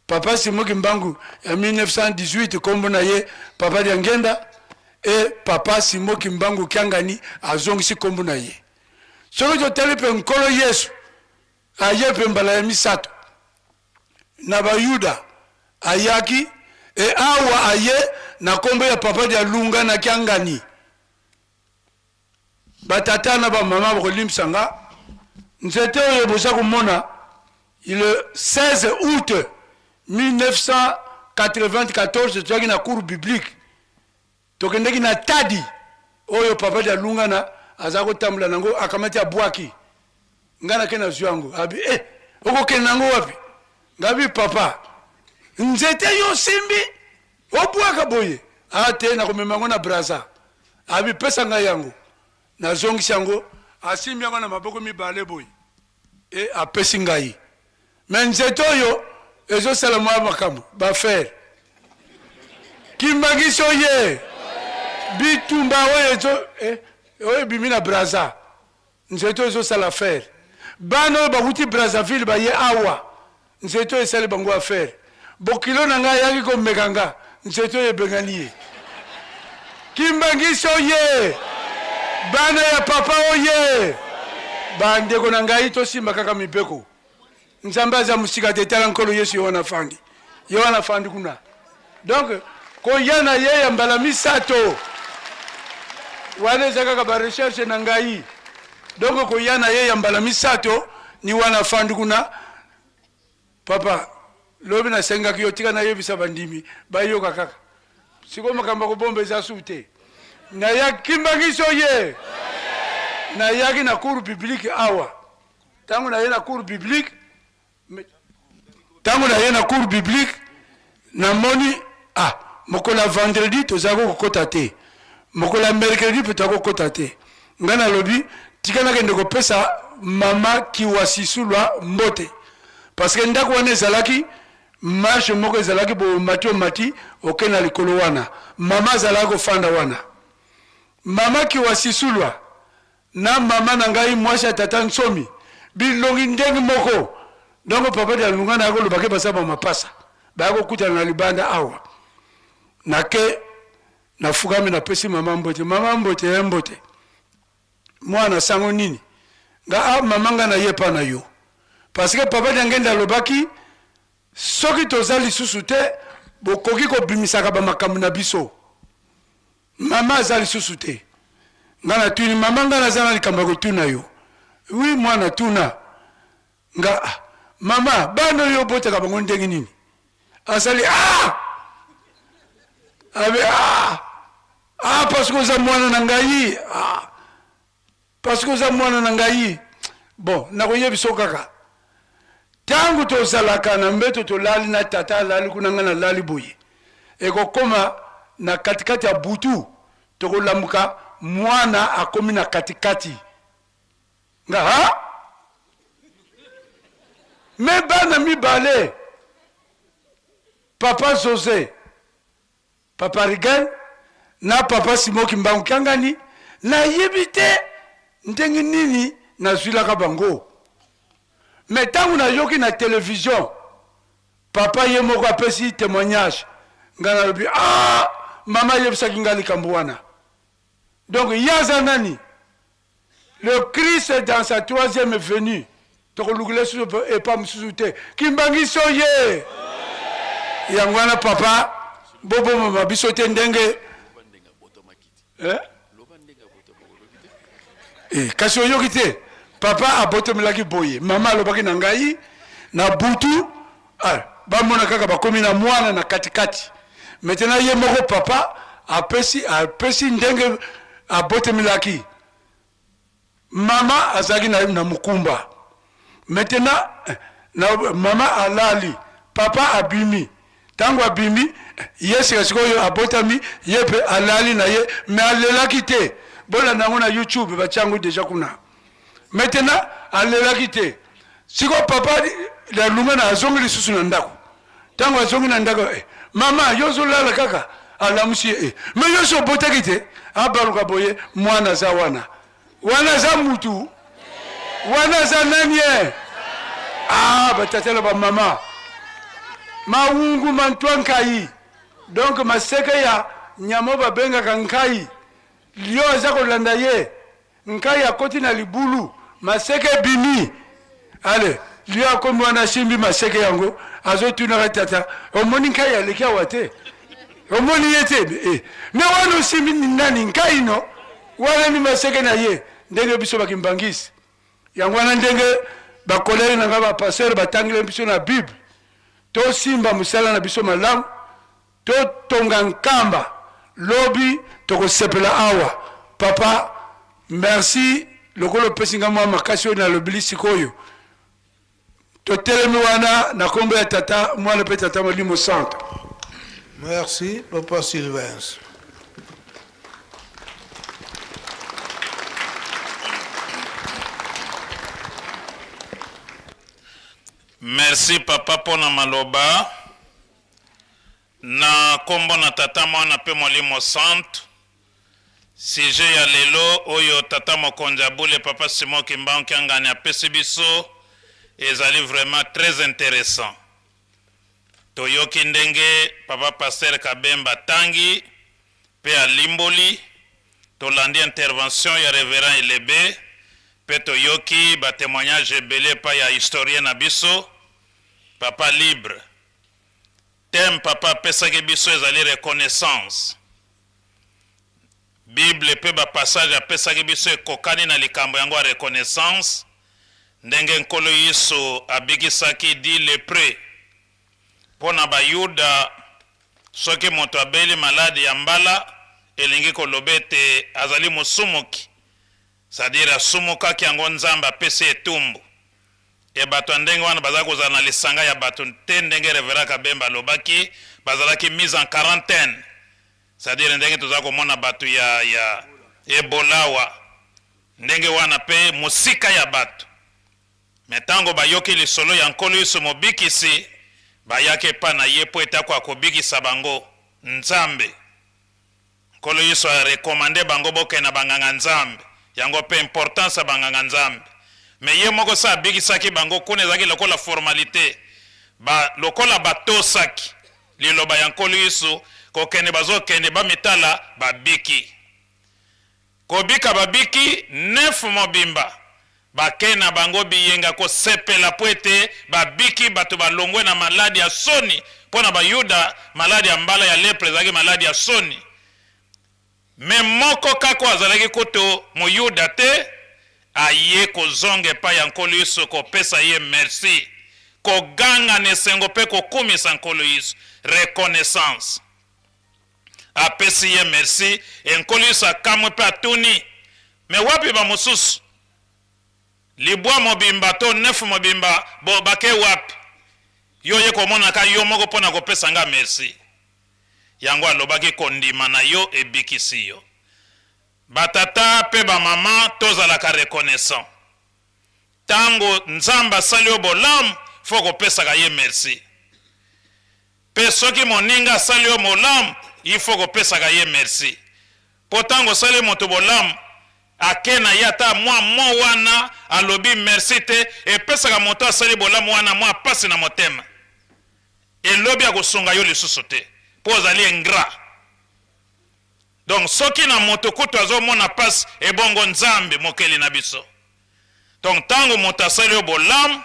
papa Simoki Mbangu ya 1918 kombo na ye papa Ngenda et papa Simoki Mbangu Kiangani azongisi kombo na ye soki totali pe nkolo Yesu aye pe mbala ya misato na bayuda ayaki e awa aye na kombo ya papa dia lunga na Kiangani batata na ba mama bakolimsanga nzete oyo bosa komona le 16 août 1994 toki na cours biblique tokendeki na tadi oyo papa dia lunga na azako tambula nango akamati abwaki ngana kena zwangu abi oko kena nango wapi ngabi papa nzete yo simbi obwaka boye ate na komemango na Brazza abi pesa nga yango na zongi yango asimbi yango na maboko mibale boye apesi ngai mais nzete oyo ezo sala mwa makambo ba faire Kimbangiso ye bitumba oyo ezo oyo bimi na braza nzeto ezosala affaire bana oyo bakuti brazzaville baye awa nzeto esali bango affaire bokilo na ngai ayaki komeka nga nzeto oyo ebengani ye Kimbangisi oye bana ya papa oye bandeko na ngai tosimba kaka mibeko nzambe aza musika te tala nkolo yesu yohana fandi kuna donc koya na ye ya mbala misato wana eza kaka barecherche na ngai donc koya na ye ya mbala misato ni wana fandi kuna papa lobi nasengaki yo tika nayebisa bandimi bayoka kaka siko makambo kobomba eza su te nayaki Kimbangisi oye nayaki na cour biblique awa tango naye na cour biblique namoni mokola vendredi tozalaki kokota te mokola mercredi mpe tozalaki kokota te ngai nalobi tika nakende kopesa mama Kiwasisulwa mbote parce que ndako wana ezalaki marche moko ezalaki bomati oke na likolo wana mama azalaki kofanda wana mama Kiwasisulwa na mama na ngai mwasi ya tata nsomi bilongi ndenge moko donc papa de alunga na kolobaki basaba mapasa bakokutana na libanda awa nake nafukami napesi mama mbote mbote mwana sango nini nga mama nga na ye pa na yo parce que papa de ngenda alobaki soki toza lisusu te bokoki kobimisaka bamakambo na biso mama aza lisusu te nga na tuni mama nga naza na likambo ya kotuna yo wi mwana tuna nga mama bana yo botaka bango ndenge nini asali abe parce que oza mwana na ngai parce que oza mwana na ngai bon nakoyebiso kaka tangu tozalaka na mbeto tolali na tata alali kuna nga na lali boye ekokoma na katikati ya butu tokolamuka mwana akomi na katikati nga me bana mibale papa José papa Rigan na papa Simoki Mbangu Kiangani nayebi te ndenge nini nazwilaka bango me tangu nayoki na télévision papa ye moko apesi témoignage nga nalobi mama yebisaki nga likambo wana donc yaza nani le Christ dans sa troisième venue tokolukile susu epa mususu te Kimbangisi oye yango wana papa boboma biso te ndenge kasi oyoki te papa abotomelaki boye mama alobaki na ngai na butu bamona kaka bakomi na mwana na katikati maintenant ye moko papa apesi ndenge abotomelaki mama azalaki na mukumba maintenant mama alali papa abimi tango abimi ye sikasikoyo abotami ye pe alali na ye me alelaki te bola nango na YouTube bachangu deja kuna maintenant alelaki te siko papa la lunga na azongi lisusu na ndako tango azongi na ndako mama yozolala kaka alamusi me yoso botaki te abaluka boye mwana za wana za mutu wana za nanye batatela ba mama maungu mantwa nkai donc maseke ya nyamo babengaka nkai lio aza kolanda ye nkai akoti na libulu maseke bimi ale lio akomi wana simbi maseke yango azotunaka tata omoni nkai aleki awa te omoni ye te me wana osimbi nani nkai no wana ni maseke na ye ndenge biso bakimbangisi yango wana ndenge bakolere na nga bapasteur batangile biso na bible tosimba musala na biso malamu totonga nkamba lobi tokosepela awa papa merci lokolo opesi nga mwa makasi oyo nalobeli sikoyo totelemi wana na kombo ya tata mwana mpe tata molimo centre. Merci papa Sylvain. Merci papa pona maloba na kombo na tata mwana pe molimo centre Sujet ya lelo oyo tata mokonzi abule papa Simon Kimbangu Kiangani apesi biso ezali vraiment très intéressant. Toyoki ndenge papa Pasteur Kabemba tangi pe alimboli tolandi intervention ya révérend Elebe pe toyoki ba témoignage ebele pa ya historien na biso papa libre. Thème papa pesaki biso ezali reconnaissance. Bible pe ba passage apesaki biso ekokani na likambo yango ya reconnaissance ndenge nkolo Yesu abikisaki di lepre pona ba Yuda soki moto abeli maladi ya mbala elingi kolobete azali musumuki c'est-à-dire asumukaki yango Nzambe apesi etumbu e bato ndenge wana bazala kozala na lisanga ya bato te ndenge Révérend Kabemba alobaki bazalaki mise en quarantaine. C'est-à-dire ndenge tozala komona bato ya Ebola wa ndenge wana pe musika ya bato metango bayoki lisolo ya nkolo Yesu mobikisi bayake pa na ye po etako akobikisa bango Nzambe. Nkolo Yesu a rekomande bango boke na banganga Nzambe yango pe importance banganga Nzambe me ye moko sa abikisaki bango kuna ezaki lokola formalité ba lokola batosaki liloba ya nkolo Yesu kokende bazokende bamitala babiki kobika babiki 9 mobimba bakena bango biyenga kosepela pwete babiki bato balongwe na maladi ya soni pona ba Yuda maladi ya mbala ya lepre zaki maladi ya soni me moko kako azalaki koto mo Yuda te aye kozonge pa ya nkolo Yesu kopesa ye merci koganga nesengo pe kokumisa nkolo Yesu reconnaissance apesi ye merci enkolo Yesu akamwe pe atuni me wapi ba mosusu libwa mobimba to 9 mobimba bo bake wapi yo ye komona ka yo moko pona kopesa nga merci yango alobaki kondima na yo ebikisi yo batata pe ba mama tozalaka reconnaissant tango Nzambe asali yo bolamu fo kopesaka ye merci pe soki moninga asali yo bolamu il faut kopesaka ye merci po tango osali moto bolamu akena ye ata mwa wana alobi merci te epesaka moto asali bolamu wana mwa pasi na motema elobi akosunga yo lisusu te po ozali ingrat. Donc soki na moto kutu azomona pasi ebongo Nzambe mokeli na biso. Donc tango moto asali yo bolamu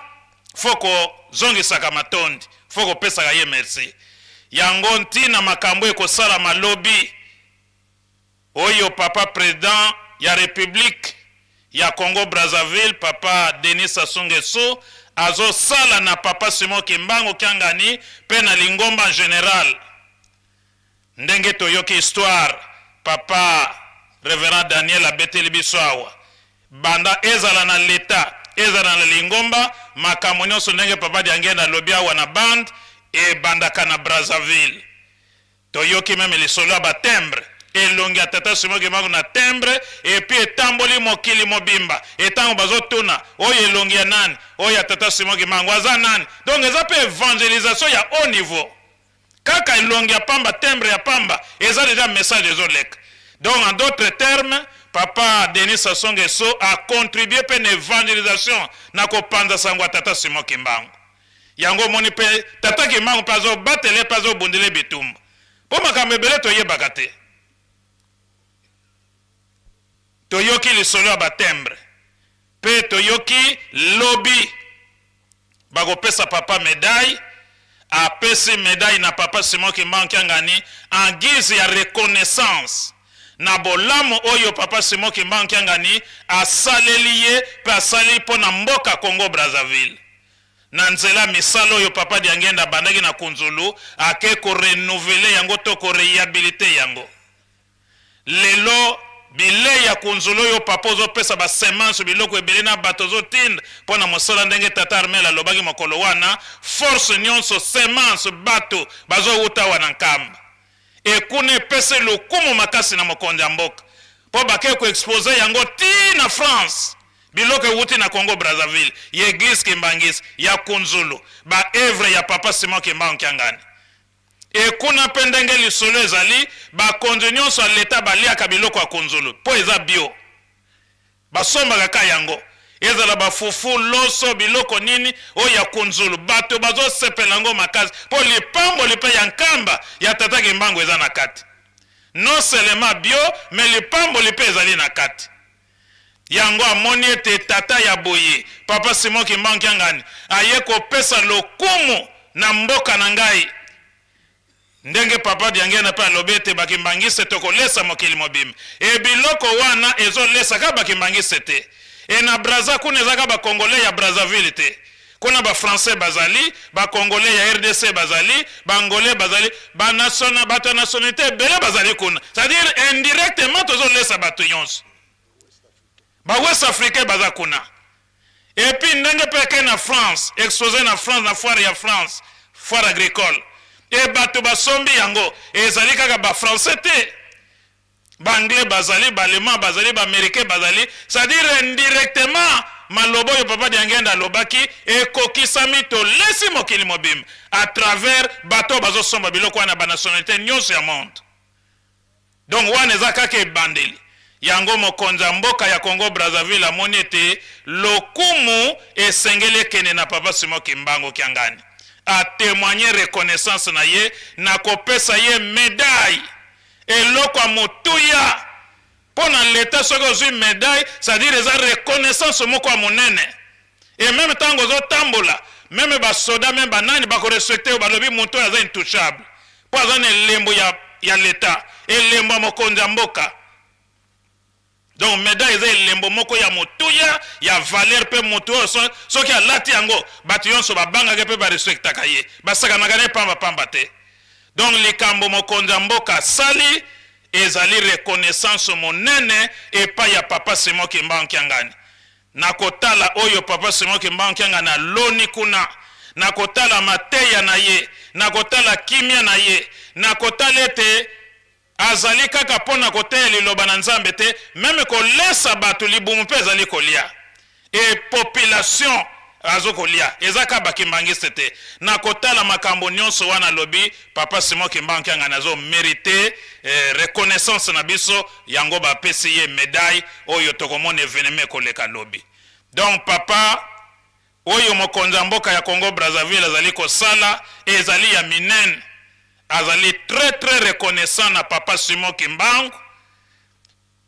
foko zongisaka matondi foko pesaka ye merci yango ntina makambo ekosala malobi oyo papa président ya République ya Congo Brazzaville papa Denis Sassou Nguesso azosala na papa Simon Kimbangu Kiangani pe na Lingomba général ndenge toyoki histoire papa Révérend Daniel abeteli biso awa banda ezala na leta ezala na Lingomba makambo nyonso ndenge papa diangenda lobi awa na band e bandaka na Brazzaville toyoki meme lisolo ba timbre elongi ya tata Simon Kimbangu na timbre et puis etamboli mokili mobimba etango bazotuna oyo elongi ya nani oyo ya tata Simon Kimbangu aza nani. Donc eza pe évangélisation ya haut niveau kaka elongi ya pamba timbre ya pamba eza déjà message ezoleka. Donc en d'autres termes papa Denis Sassou Nguesso a contribué pe na évangélisation na kopanza sango tata Simon Kimbangu yango moni pe tata Kimbangu pazo batele pazo bundele bitumba po makambo ebele toyebaka te toyoki lisolo ya batembre pe toyoki lobi bakopesa papa médaille apesi médaille na papa Simon Kimbangu Kiangani en guise ya reconnaissance na bolamu oyo papa Simon Kimbangu Kiangani asaleli ye pe asali mpo na mboka Congo Brazzaville na nzela misala oyo papa diangenda bandaki na Kunzulu ake korenouveler yango to korehabilite yango lelo bile ya Kunzulu yo papa ozopesa ba semence biloko ebele na bato zotinda pona mosala ndenge tata Armel alobaki mokolo wana force nyonso semence bato bazowuta wana nkamba ekune pese lokumu makasi na mokonzi mboka po bake ko expose yango ti na France biloko wuti na Congo Brazzaville ye église Kimbangisi ya Kunzulu ba œuvre ya papa Simon Kimbangu Kiangani e kuna mpe ndenge lisolo ezali bakonzi nyonso ya leta baliaka biloko ya konzolo mpo eza bio basombaka ka yango ezala bafufu loso biloko nini oyo ya konzolo bato bazosepela yango makasi mpo lipamboli mpe ya nkamba ya tata Kimbangu eza na kati non seulement bio mais lipamboli mpe ezali na kati yango amoni ete tata ya boye papa Simon Kimbangu Kiangani aye kopesa lokumu na mboka na ngai ndenge papa Diangena mpe alobi ete bakimbangise tokolesa mokili mobimba e biloko wana ezolesaka bakimbangise te e na Braza kuna ezaka bakongole ya Brazzaville te kuna bafrançais bazali bakongole ya RDC bazali bangolais bazali bato ya nationalité ebele bazali kuna c'est-à-dire indirectement tozolesa bato nyonso west africain baza kuna epuis ndenge mpe ke na France exposé na France na foire ya France foire agricole e bato basombi yango ezali kaka bafrançais te baanglais bazali baallemand bazali baaméricain bazali c'est-à-dire indirectement malobo oyo papa Diangenda alobaki ekokisami tolesi mokili mobimba à travers bato bazosomba biloko wana banationalité nyonso ya monde donc wana eza kaka ebandeli yango mokonzi ya mboka ya Congo Brazzaville amoni ete lokumu esengeli ekende na papa Simon Kimbangu Kiangani a témoigner reconnaissance na ye na kopesa ye médaille eloko ya motuya mpo na leta soki ozwi médaille c'est-à-dire eza reconnaissance moko ya monene et même ntango ozotambola meme basoda meme banani bakorespecte oyo balobi moto oyo aza intouchable mpo aza na elembo ya leta elembo ya mokonzi ya mboka donc médaille eza elembo moko ya motuya ya valeur mpe motu oyo soki alati yango bato nyonso babangaka mpe barespectaka ye basakanaka ne pamba te donc likambo mokonzi ya mboka asali ezali reconnaissance monene epai ya papa Simon Kimbangu Kiangani na kotala oyo papa Simon Kimbangu Kiangani aloni kuna na kotala mateya na ye na kotala kimia na ye na kotala ete azali kaka pona koteya liloba na Nzambe te meme kolesa bato libumu mpe ezali kolia e population azokolia ezaka bakimbangiste te na kotala makambo nyonso wana lobi papa Simon Kimbangu Kiangani azo mérité reconnaissance na biso yango bapesi ye médaille oyo tokomona événement koleka lobi donc papa oyo mokonzi ya mboka ya Congo Brazzaville azali kosala ezali ya minene azali très reconnaissant na papa Simon Kimbangu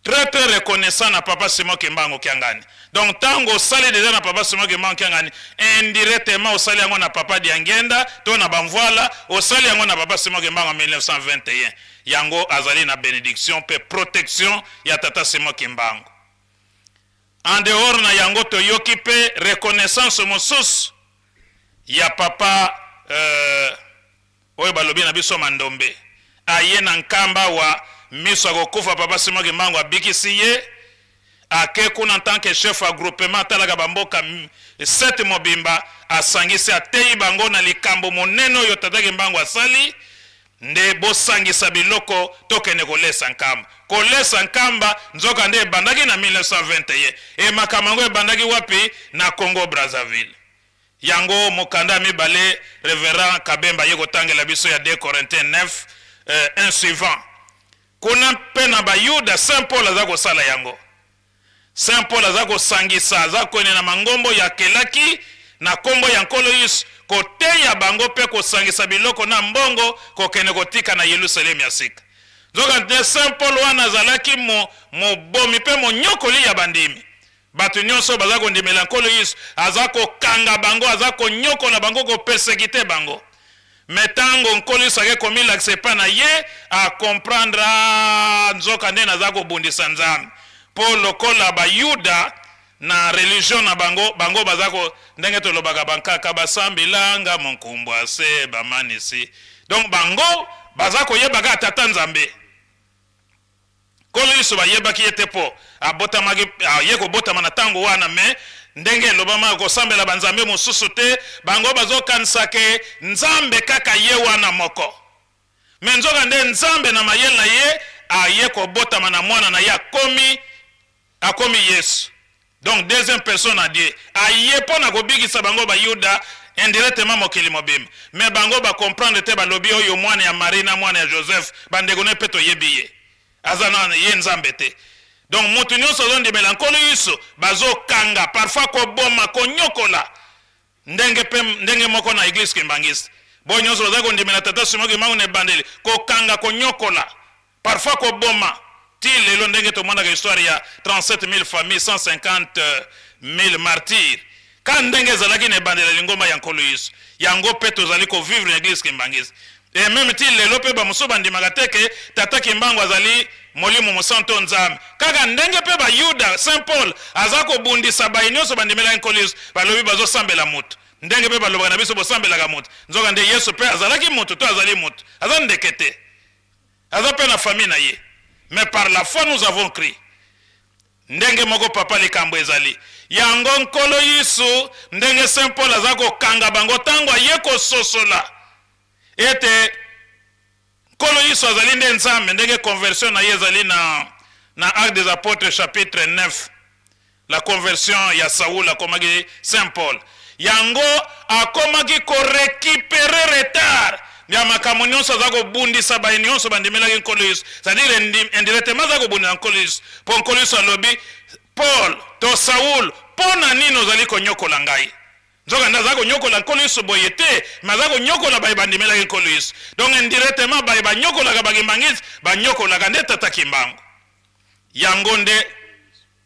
très reconnaissant na papa Simon Kimbangu Kiangani donc tango osali déjà na papa Simon Kimbangu Kiangani indirectement osali yango na papa Diangenda to na bamvoila osali yango na papa Simon Kimbangu en 1921 yango azali na bénédiction pe protection ya tata Simon Kimbangu en dehors na yango toyoki pe reconnaissance mosusu ya papa oyo balobi na biso Mandombe aye na nkamba wa miso akokufa papa Simon Kimbangu abikisi ye ake kuna en tant que chef à groupement atalaka bamboka 7 mobimba asangisi ateyi bango na likambo monene oyo tata Kimbangu asali nde bosangisa biloko tokende kolesa nkamba nzoka nde ebandaki na 1921 e makambo yango ebandaki wapi na Congo Brazzaville yango mokanda mibale révérend Kabemba ye kotangela biso ya 2 Corinthiens 9 un suivant kuna mpe na bayuda Saint Paul aza kosala yango Saint Paul aza kosangisa aza koene na mangombo ya kelaki na kombo ya nkolo Yesu koteya bango mpe kosangisa biloko na mbongo kokende kotika na Yerusalemu ya sika nzoka nde Saint Paul wana azalaki mobomi mpe monyokoli ya bandimi bato nyonso baza kondimela nkolo Yesu aza kokanga bango aza konyokola bango kopersekite bango metango nkolo Yesu ake komilakisa epa na ye akomprendre nzoka nde naza kobundisa Nzambe mpo lokola bayuda na religion na bango bazako ndenge tolobaka bankaka basambilanga monkumbu ase bamanisi donc bango bazako yebaka tata Nzambe nkolo Yesu bayebaki ye te po abotamaki ye kobotama na ntango wana me ndenge elobama kosambela banzambe mosusu te bango bazokanisa ke Nzambe kaka ye wana moko me nzoka nde Nzambe na mayele na ye aye kobotama na mwana na ye akomi Yesu donc deuxième personne à Dieu aye pona kobikisa bango bayuda indirectement mokili mobimba mais bango comprendre te balobi oyo mwana ya Marie na mwana ya Joseph bandeko ne peto yebiye azana ye nzambe te. Donc mutu nyonso azondimela nkolo Yesu bazokanga parfois koboma konyokola ndenge moko na église kimbangisi bo nyonso bazakondimela tata Simon Kimbangu ne bandeli kokanga konyokola parfois koboma ti lelo ndenge tomondaka histoire ya 37 000 familles 150 000 martyrs ka ndenge ezalaki na ebandela lingomba ya nkolo Yesu yango mpe tozali kovivre na église kimbangisi et même ti lelo mpe bamosusu bandimaka teke tata Kimbangu azali molimo mosanto nzambe kaka ndenge mpe bayuda Saint Paul aza kobundisa bayi nyonso bandimela nkolo Yesu balobi bazosambela moto ndenge mpe balobaka na biso bosambelaka moto nzoka nde Yesu mpe azalaki moto to azali moto aza ndeke te aza mpe na famille na ye mais par la foi nous avons crié ndenge moko papa likambo ezali yango nkolo Yesu ndenge Saint Paul aza kokanga bango tango aye kososola ete nkolo Yesu azali nde nzambe ndenge conversion na ye ezali na Actes des Apôtres chapitre 9 la conversion ya Saul akomaki Saint Paul yango akomaki korekipere retard ya makambo nyonso aza kobundisa bayi nyonso bandimelaki nkolo Yesu c'est-à-dire indirectement aza kobundisa nkolo Yesu mpo nkolo Yesu alobi Paul to Saul mpona nini ozali konyokola ngai nzoka nde aza konyokola nkolo Yesu boye te me aza konyokola bayi bandimelaki nkolo Yesu donc indirectement bayi banyokolaka bakimbangisi banyokolaka nde tata Kimbangu yango nde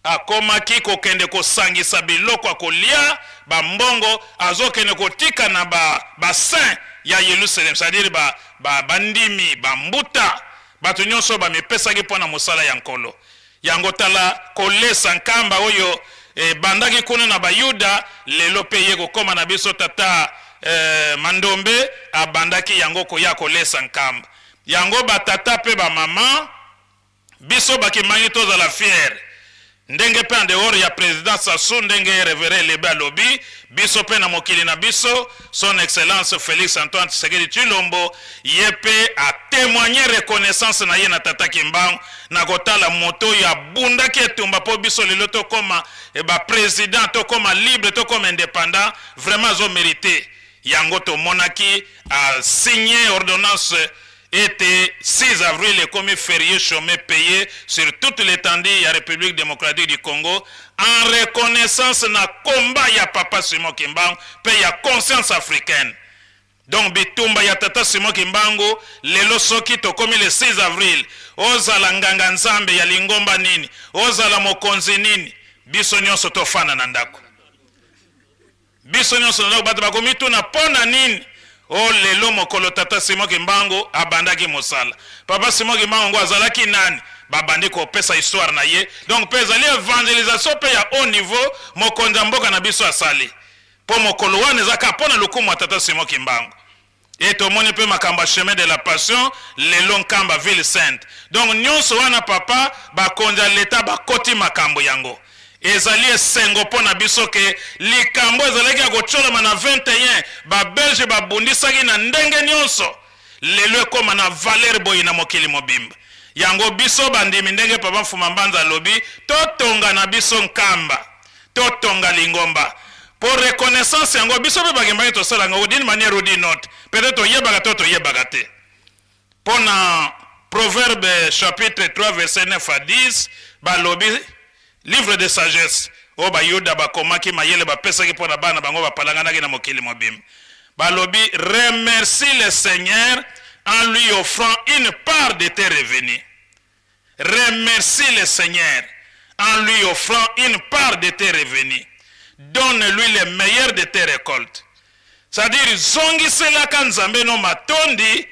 akomaki kokende kosangisa biloko akolia bambongo azokende kotika na basaint ya Yerusalem c'est-à-dire bandimi bambuta bato nyonso bamipesaki mpona mosala ya nkolo yango tala kolesa nkamba oyo bandaki kuna na bayuda lelo mpe ye kokoma na biso tata Mandombe abandaki yango koya kolesa nkamba yango batata mpe bamama biso bakimangi tozala fiere ndenge pe en dehors ya président Sassou ndenge révérend Lebe alobi biso pe na mokili na biso son excellence Félix Antoine Tshisekedi Tshilombo ye pe a témoigner reconnaissance na ye na tata Kimbangu na kotala moto ya bunda ki etumba po biso lelo to koma ba président to koma libre to koma indépendant vraiment zo mérité yango to monaki a signé ordonnance était 6 avril comme férié chômé payé sur toute l'étendue de la République démocratique du Congo en reconnaissance na combat ya papa Simon Kimbangu pe ya conscience africaine. Donc bitumba ya tata Simon Kimbangu lelo soki to komi le 6 avril ozala nganga nzambe ya lingomba nini ozala mokonzi nini biso nyonso tofana na ndako biso nyonso na ndako bato bakomi tuna pona nini o lelo mokolo tata Simon Kimbangu abandaki mosala papa Simon Kimbangu azalaki nani babandi kopesa histoire na ye donc pe ezali evangelisation pe ya haut niveau mokonza mboka na biso asali po mokolo wana ezaka mpona lokumu ya tata Simon Kimbangu et tomoni pe makamba chemin de la passion lelo nkamba ville sainte donc nyonso wana papa bakonza leta bakoti makambo yango ezali esengo mpona biso ke likambo ezalaki ya kotsolama na 21 babelge babundisaki na ndenge nyonso lelo ekoma na valeur boye na mokili mobimba yango biso bandimi ndenge papa Mfuma Mbanza alobi totonga na biso nkamba totonga lingomba pour reconnaissance yango biso pe bakembaki tosala ngo d'une manière ou d'une autre peut-être oyebaka to toyebaka te mpona Proverbe chapitre 3 verset 9 à 10 balobi livre de sagesse o bayuda bakomaki mayele bapesaki mpona bana bango bapalanganaki na mokili mobimba balobi remercie le Seigneur en lui offrant une part de tes revenus. Remercie le Seigneur en lui offrant une part de tes revenus. Donne-lui le meilleur de tes récoltes. C'est-à-dire zongiselaka nzambe no matondi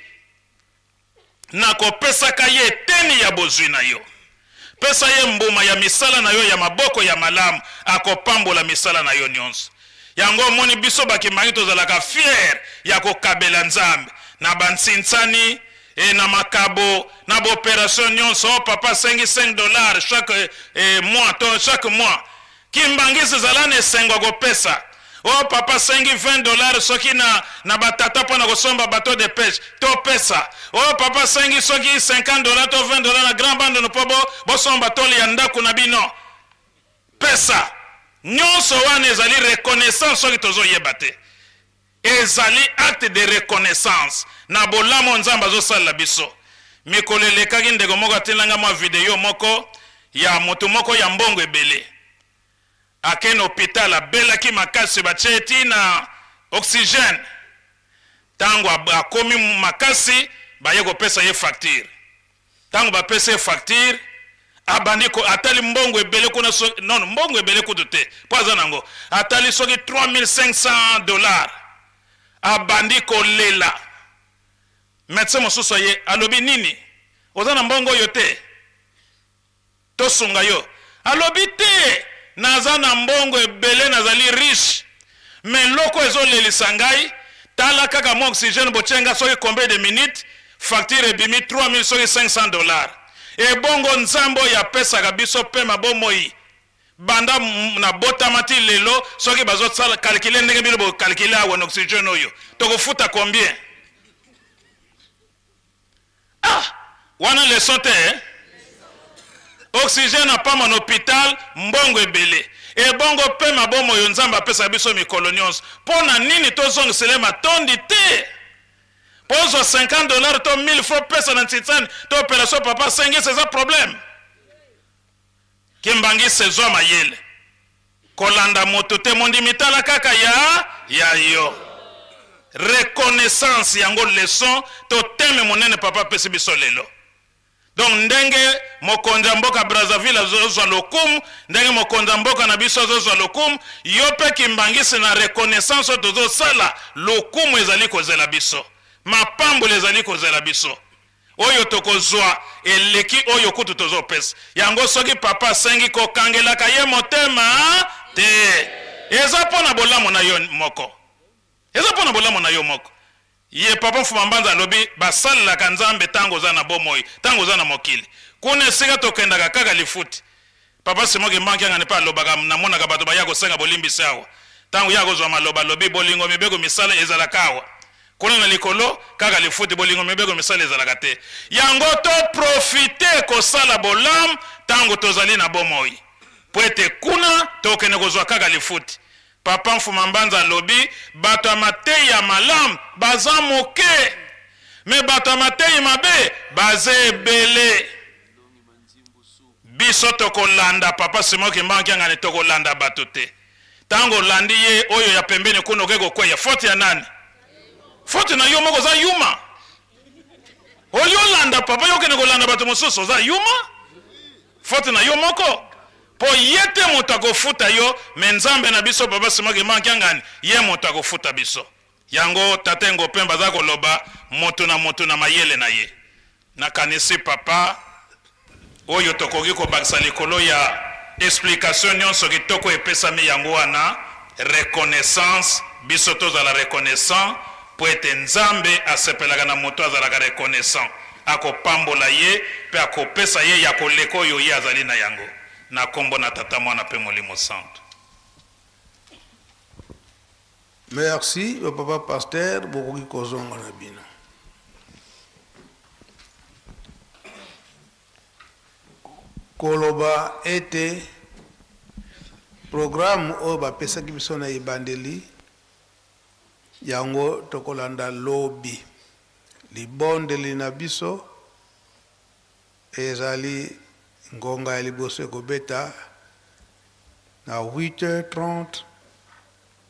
na kopesaka ye teni ya bozwi na yo. Pesa ye mbuma ya misala na yo ya maboko ya malamu akopambola misala na yo nyonso. Yango moni biso bakimangi tozalaka fier ya kokabela nzambe na bansinsani na makabo na opération nyonso papa $5 chaque mois chaque mois kimbangisi zalane sengo kopesa o papa $20 soki na batata pona kosomba bateau de pêche to pesa o papa soki $50 to $20 na grand bande no pobo bosomba toli ya ndako na bino pesa nyonso wana ezali reconnaissance soki tozoyeba te ezali acte de reconnaissance na bolamu nzambe azosalela biso. Mikolo elekaki ndeko moko atelanga mwa video moko ya moto moko ya mbongo ebele ake na hôpital abelaki makasi batie ti na oxygène. Tango akomi makasi baye kopesa ye facture. Tango bapesa ye facture abandi ko atali mbongo ebele kuna non mbongo ebele kutu te po aza nango atali soki $3500 abandi kolela. Médecin mosusu ye alobi nini oza na mbongo oyo te tosunga yo alobi te naza na mbongo ebele nazali riche mais loko ezolelisa ngai tala kaka mo oxygène bochenga soki combien de minutes facture ebimi $3500 ebongo nzambe oyo apesaka biso mpe mabomoi banda na botamati lelo soki bazosala calcule ndenge bino bocalcule awa na oxygène oyo tokofuta combien? Wana leçon te oxygène apama en hôpital mbongo ebele ebongo mpe mabomo oyo nzambe apesa biso mikolo nyonso mpo na nini tozongisele matondi te mpo ozwa $50 to 1000 francs pesa na ntitani to opération papa sengisi eza problème kimbangisi ezwa mayele kolanda moto te mondimi tala kaka ya yo reconnaissance yango leçon to teme monene papa pesi biso lelo. Donc ndenge mokonzi mboka Brazzaville azozwa lokumu ndenge mokonzi mboka na biso azozwa lokumu yo pe kimbangisi na reconnaissance tozosala lokumu ezali kozela biso mapambo ezali kozela biso oyo tokozwa eleki oyo kutu tozopesa yango soki papa sengi kokangelaka ye motema te eza pona bolamu na yo moko eza pona bolamu na yo moko ye papa Mfuma Mbanza alobi basalelaka nzambe tango oza na bomoi tango oza na mokili kuna esika tokendaka kaka lifuti papa Simoki Mbanki anga nepa alobaka namonaka bato baya kosenga bolimbisi awa tango ya kozwa maloba lobi bolingo mibeko misala ezalaka awa kuna na likolo kaka lifuti bolingo mibeko misala ezalaka te yango to profite kosala bolamu tango tozali na bomoi po ete kuna tokende kozwa kaka lifuti. Papa Mfuma Mbanza lobi bato amatei ya malamu baza moke me bato amatei mabe baza ebele biso tokolanda papa Simoki Mbanki anga ne tokolanda bato te tango landi ye oyo ya pembeni kuna okeko kweya faute ya nani? Faute na yo moko za yuma olio landa papa yo kene kolanda bato mosusu za yuma faute na yo moko po yete moto akofuta yo me nzambe na biso papa Simoki Mbanki angani ye moto akofuta biso yango tatengo pemba za koloba moto na mayele na ye nakanisi papa oyo tokoki kobakisa likolo ya explication nyonso kitoko epesami yango wana reconnaissance biso tozala reconnaissant po ete nzambe asepelaka na moto azalaka reconnaissant akopambola ye mpe akopesa ye ya koleka oyo ye azali na yango na kombo na tata mwana mpe molimo santo. Merci au papa pasteur bokoki kozonga na bino. Koloba ete programme oyo bapesaki biso na ebandeli yango tokolanda lobi libondeli na biso ezali ngonga ya liboso ekobeta na 8h30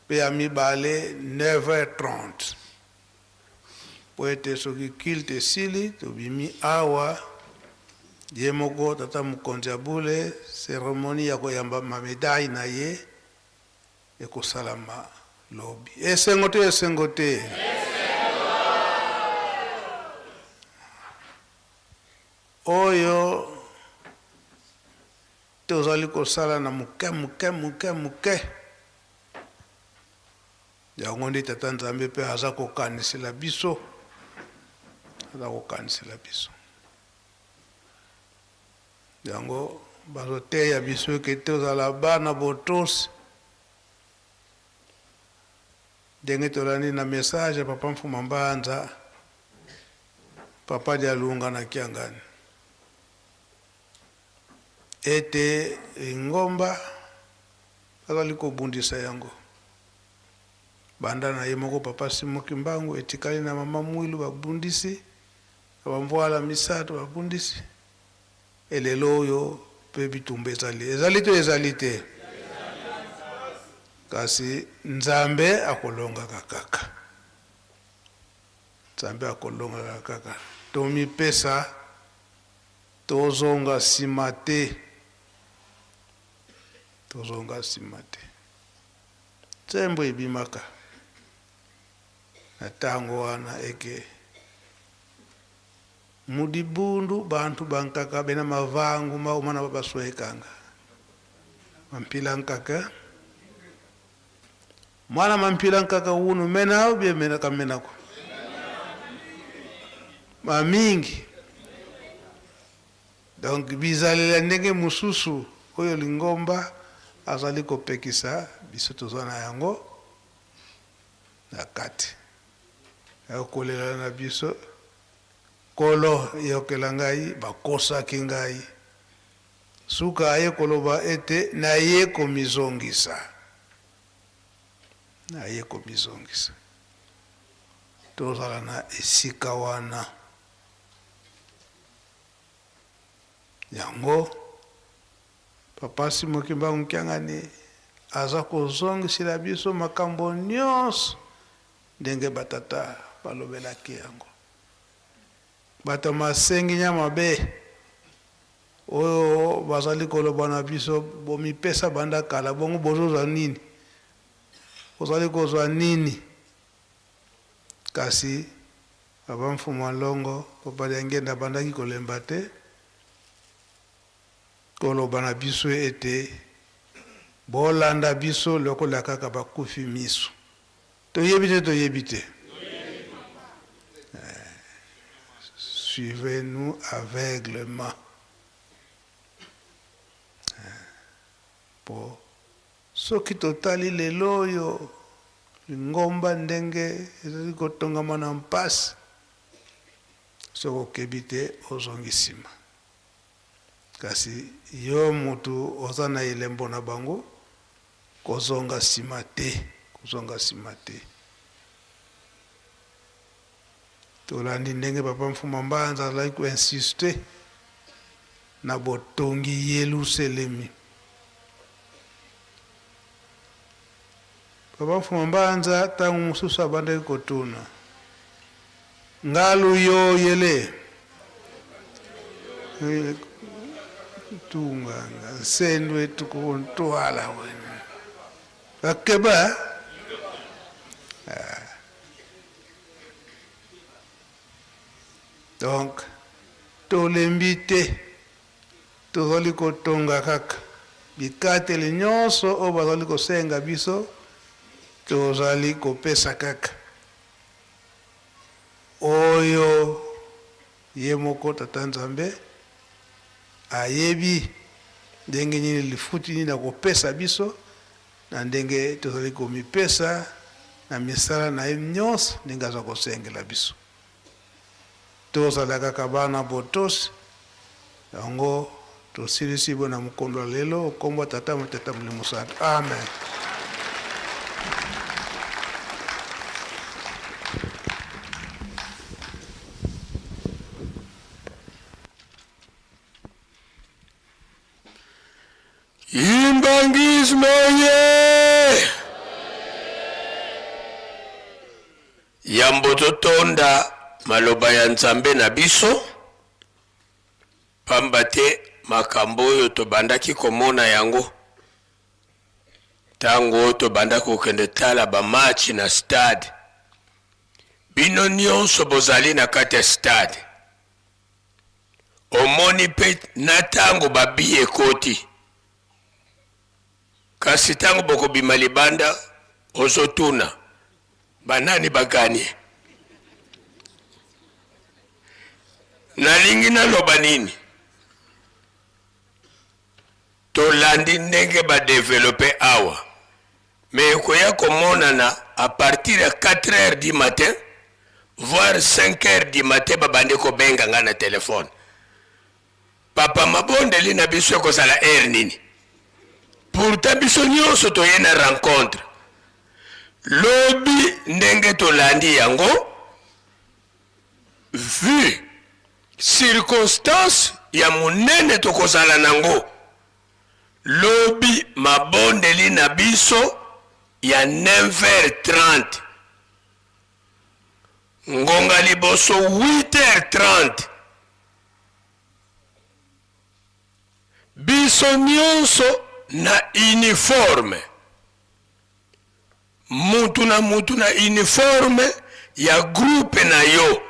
pe ya mibale 9h30 po ete soki kilte esili tobimi awa ye moko tata mokonzi abule seremoni ya koyamba mamedai na ye ekosalama lobi esengo te oyo tozali kosala na muke yango nde tata nzambe mpe aza kokanisela biso yango bazoteya biso eke tozala bana botosi ndenge tolandi na message ya papa Mfuma Mbanza papa Dialunga na Kiangani ete ngomba azali kobundisa yango banda na ye moko papa Simo Kimbangu etikali na mama Mwilu babundisi abamvoala misato babundisi elelo oyo pe bitumba ezali te kasi nzambe akolonga kaka tomipesa tozonga nsima te tsembo ebimaka na ntango wana eke mudibundu bantu bankaka bena mavangu maumana babaswekanga mampila nkaka mwana mampila nkaka unu menao bie mena kamenako mamingi donc bizalela ndenge mususu oyo lingomba azali kopekisa biso tozwana yango na kati akolela na biso kolo yokela ngai bakosaki ngai suka aye koloba ete naye komizongisa tozala na esika wana yango papa Simo Kimbangu Nkiangani aza kozongisila biso makambo nyonso ndenge batata balobelaki yango bato masengi nya mabe oyo bazali koloba na biso bomipesa banda kala bongo bozozwa nini ozali kozwa nini kasi baba Mfumu Alongo papa Liangenda bandaki kolemba te koloba na biso ete bolanda biso lokola kaka bakufi miso toyebi te suivez-nous aveuglement po soki totali lelo oyo ngomba ndenge ezali kotongama na mpasi soko okebi te ozongi nsima kasi yo mutu oza na elembo na bango kozonga nsima te tolandi ndenge papa Mfumu Mbanza azalaki koinsiste na botongi Yelusalemi. Papa Mfumu Mbanza tangu mususu abandaki kotuna ngalu yo yele tunganga nsendwe tukuntwala wena akeba donc tolembi te tozali kotonga kaka bikateli nyonso oyo bazali kosenga biso tozali kopesa kaka oyo ye moko tata Nzambe ayebi ndenge nini lifuti nini akopesa biso na ndenge tozali komipesa na misala na ye nyonso ndenge aza kosengela biso tozala kaka bana botosi yango tosilisi bo na mkondo lelo okombo tata Matata Molimo Santu amen. Imbangismo ye yamboto tonda maloba ya Nzambe na biso pamba te makambo oyo tobandaki komona yango tango tobandaki kokende tala bamatch na stade bino nyonso bozali na kati ya stade omoni pe na tango babi ekoti kasi tango bokobima libanda ozotuna banani baganye nalingi naloba nini tolandi ndenge badevelope awa me koya komonana à partir ya 4 heures du matin voire 5 heures du matin babande kobenga nga na telefone papa mabondeli na biso ekozala heure nini pourtant biso nyonso toye na rencontre lobi ndenge tolandi yango vu circonstance ya monene tokozala nango lobi mabondeli na biso ya 9h30 ngonga liboso 8h30 biso nyonso na uniforme mutu na uniforme ya groupe na yo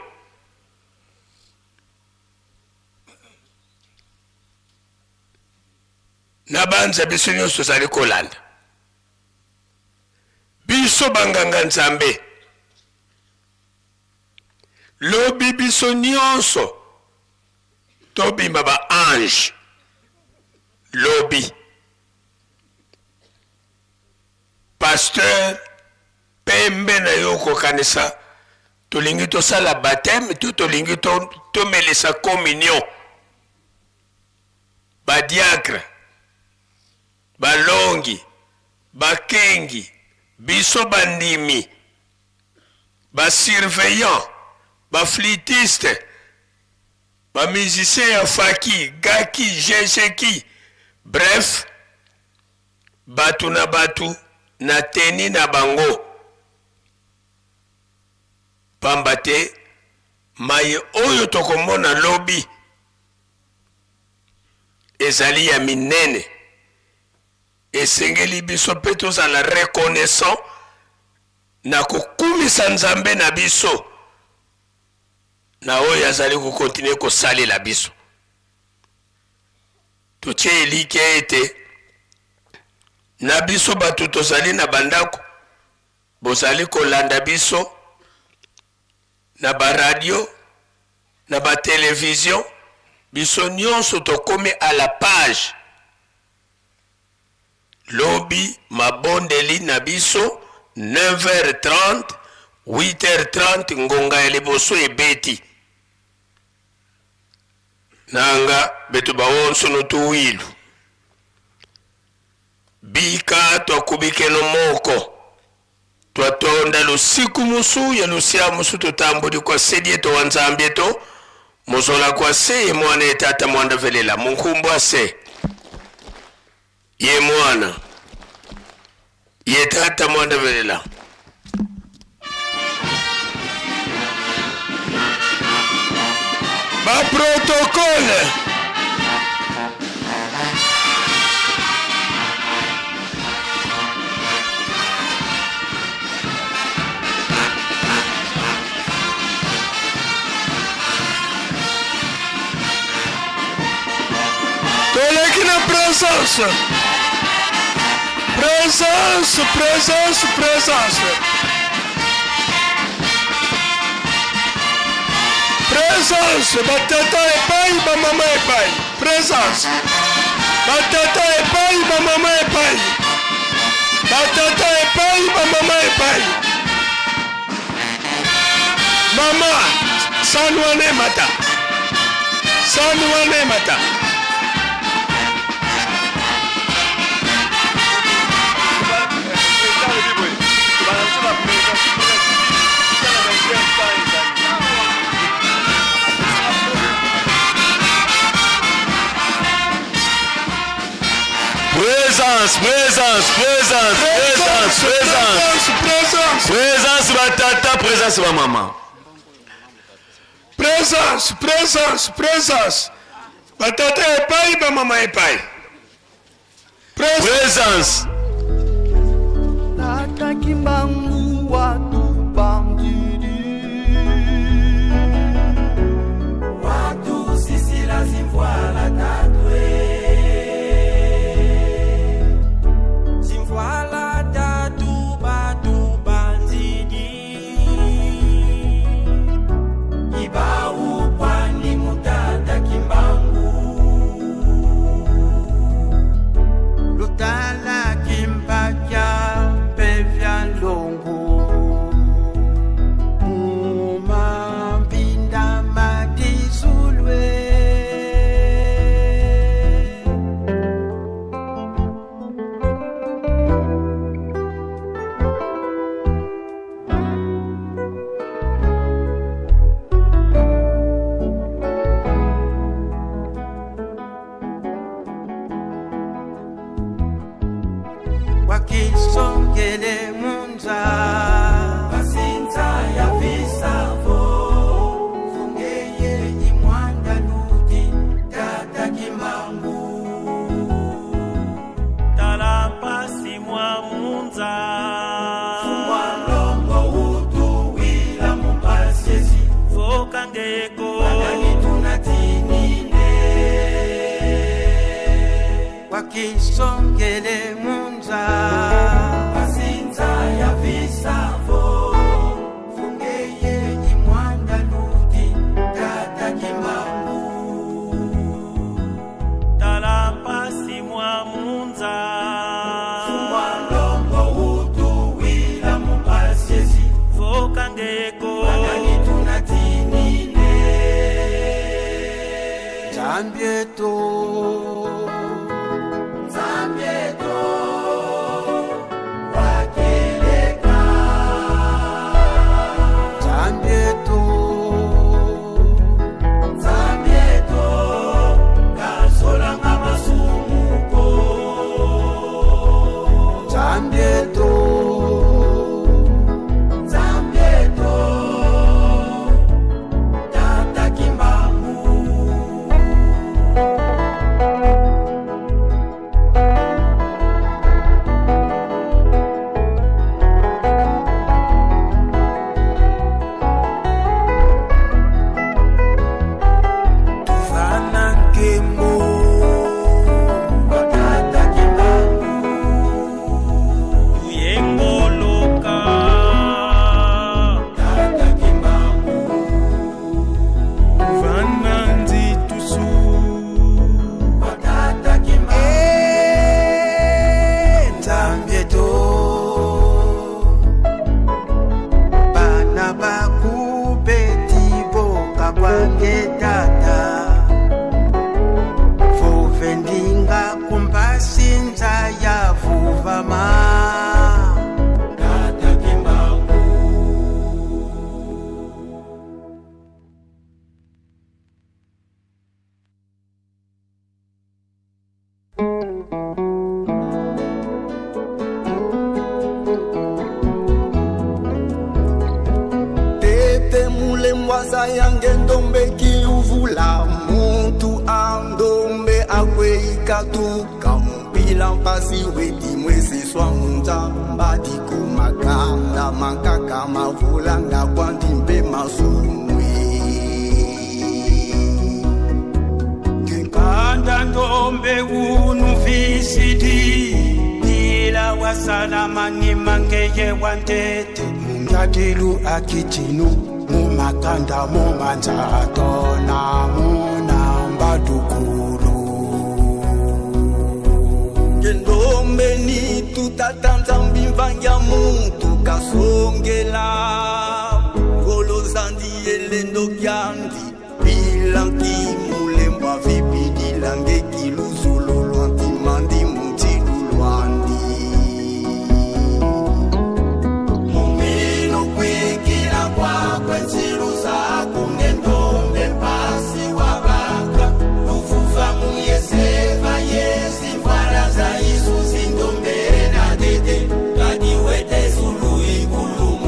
na banza biso nyonso tozali kolanda biso banganga nzambe lobi biso nyonso tobima ba ange lobi pasteur pembe na yo kokanisa tolingi tosala baptême tolingi tomelisa communion badiacre balongi bakengi biso bandimi basurveillant baflitiste bamusicien ya faki gaki jejeki bref batu na batu na teni na bango pamba te maye oyo tokomona lobi ezali ya minene esengeli biso mpe tozala reconnaissant na kokumisa nzambe na biso na oyo azali kokontinue kosalela biso totie elike ete na biso bato tozali na bandako bozali kolanda biso na baradio na batelevizio biso nyonso tokomi à la page lobi mabondeli na biso 9h30 8h30 ngonga ya liboso ebeti nanga betu bawonso no tuwilu bika twakubikeno moko twatonda lusiku musu ya lusia musu tutambudi kwa sedi eto wanzambi eto muzola kwa se ye mwana etata mwanda velela munkumbwa se ye mwana ye tata mwanda velela ba protocole toleki na présence batata epai bamama epai présence batata epai bamama epai batata epai bamama epai mama sanwane mata Présence batata, présence ba maman. Présence batata epai ba mama epai Présence. Tata kimbangu watu bandidi watu sisi lazim voilà tatwe simvoila tatu batu bandidi ibau kwani mutata kimbangu lutala kimbakya pevya longo kisongele munza asinza ya visavo fungeye imwanda ludi tata kimbangu talapasi mwa munza fumalongo utu wila mubasiesi vokangeko wakani tunatinine Zambieto Mwaza yange ndombe kiuvula muntu andombe akwe ikatu kamumpila mpasi weti mwesi swa munza mbadiko makanda makaka mavula ngakwandi mpe masumwe kanda ndombe unu visidi pila wasalama ni mangeye wantete mungadilu akitinu mumakanda mumanza tona munamba dukulu kendombe ni tutatanza mbimvanya muntu kasongela golozandi elendo kyandi pilanki mulemba vipidilange kiluzulu antimandi mutilu lwandi mumino kwikila kwa kwenzilu zako ngendombe pasi wabaka lufufa muyeseva yezi mfara za isu zindombere na dede kadiwete zulu ikulumu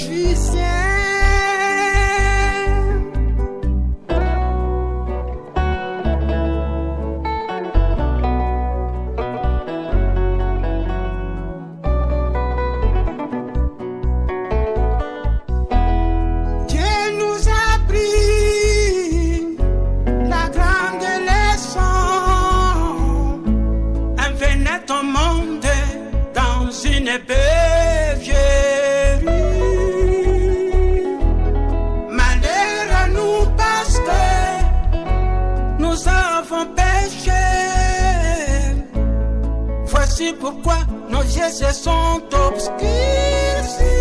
magicien. Malheur à nous parce que nous avons péché. Voici pourquoi nos yeux se sont obscurcis.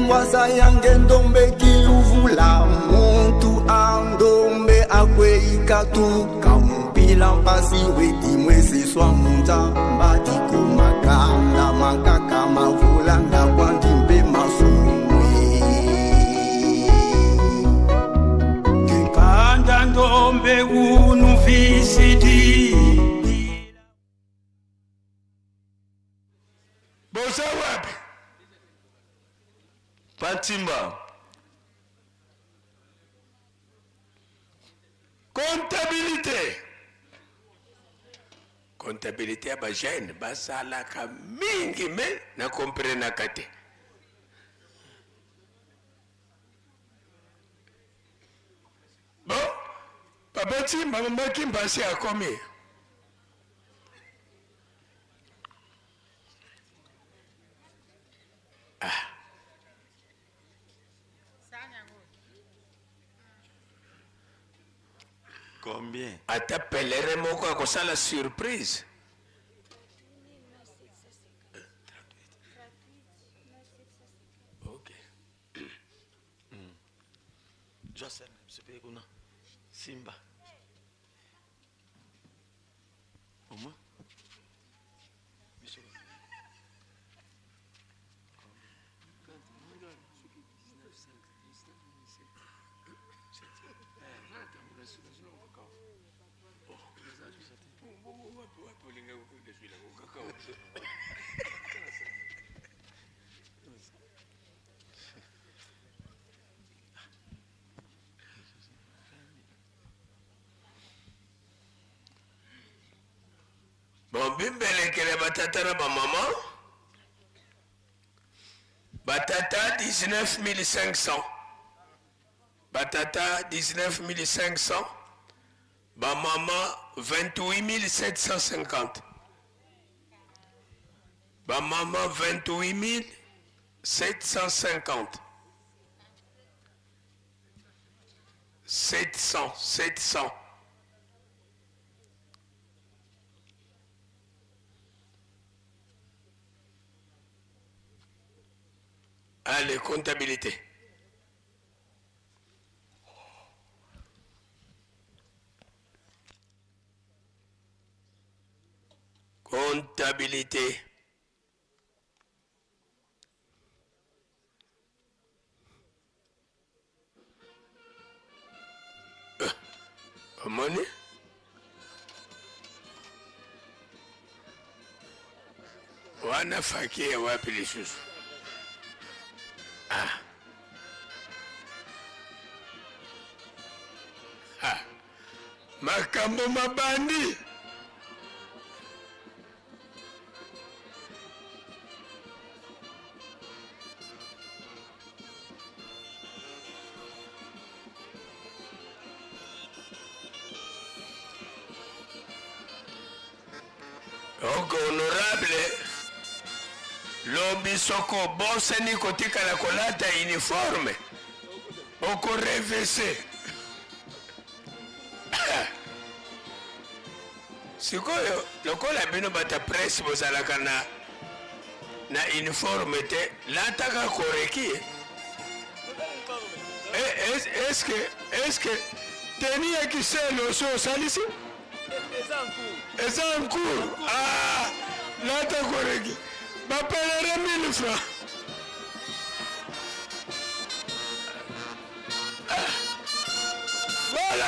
mwasa yange ndombe kiluvula muntu andombe akwe ikatu kampila mpasi weti mwesi swa munza mbati kumakanda makaka mavula ndabwandi mbe masumwe kanda ndombe unu Katimba. Comptabilité. Comptabilité ba jeune basalaka mingi me na comprendre kate. Bon, papa ti maman qui passé à combien? Ah. Combien? Ata pelere moko akosala surprise. Ok. Joseph, c'est kuna Simba. Au moins. Bon, bimbelekele batata na ba maman. Batata 19 500. Batata 19 500. Ba maman 28 750. Ba maman 28 750. 700. Allez, comptabilité. Comptabilité. Money? Wana fakia wapi lisusu? Ah. Ha. Makambo mabandi. Donc honorable lobi soko boseni kotika la kolata uniforme oko revese sikoyo lokola bino bata presse bozalaka na uniforme te lataka koreki est-ce que teni ya kiselo so salisi eza en cours. Ah, lata koreki bapelere 1000 francs. Voilà.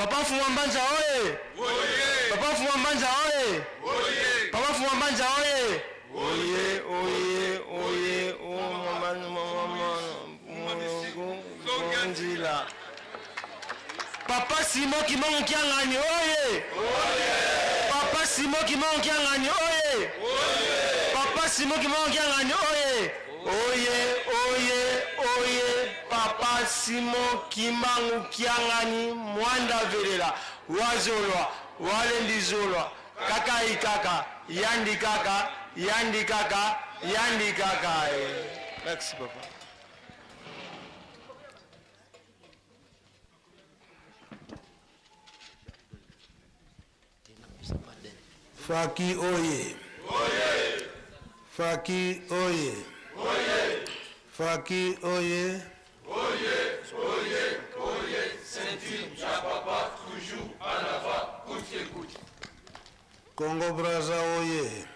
Papa Fumambanja oye! Papa Fumambanja oye! Papa Fumambanja oye! Oye, oye, oye, oh maman, Papa Simon Kimon Kiangani oye! Papa Simon Kimon Kiangani oye! Papa Simon Kimon Kiangani oye! Oye, oye, oye, Papa Simon Kimangu Kiangani Mwanda Velela Wazolwa Walendi Zolwa Kaka Ikaka Yandi Kaka Yandi Kaka Yandi Kaka. Merci papa. Faki oye! Faki oye! Faki oye! Saint-Île, papa, toujours en avant, coûte que coûte. Congo Brazza oye!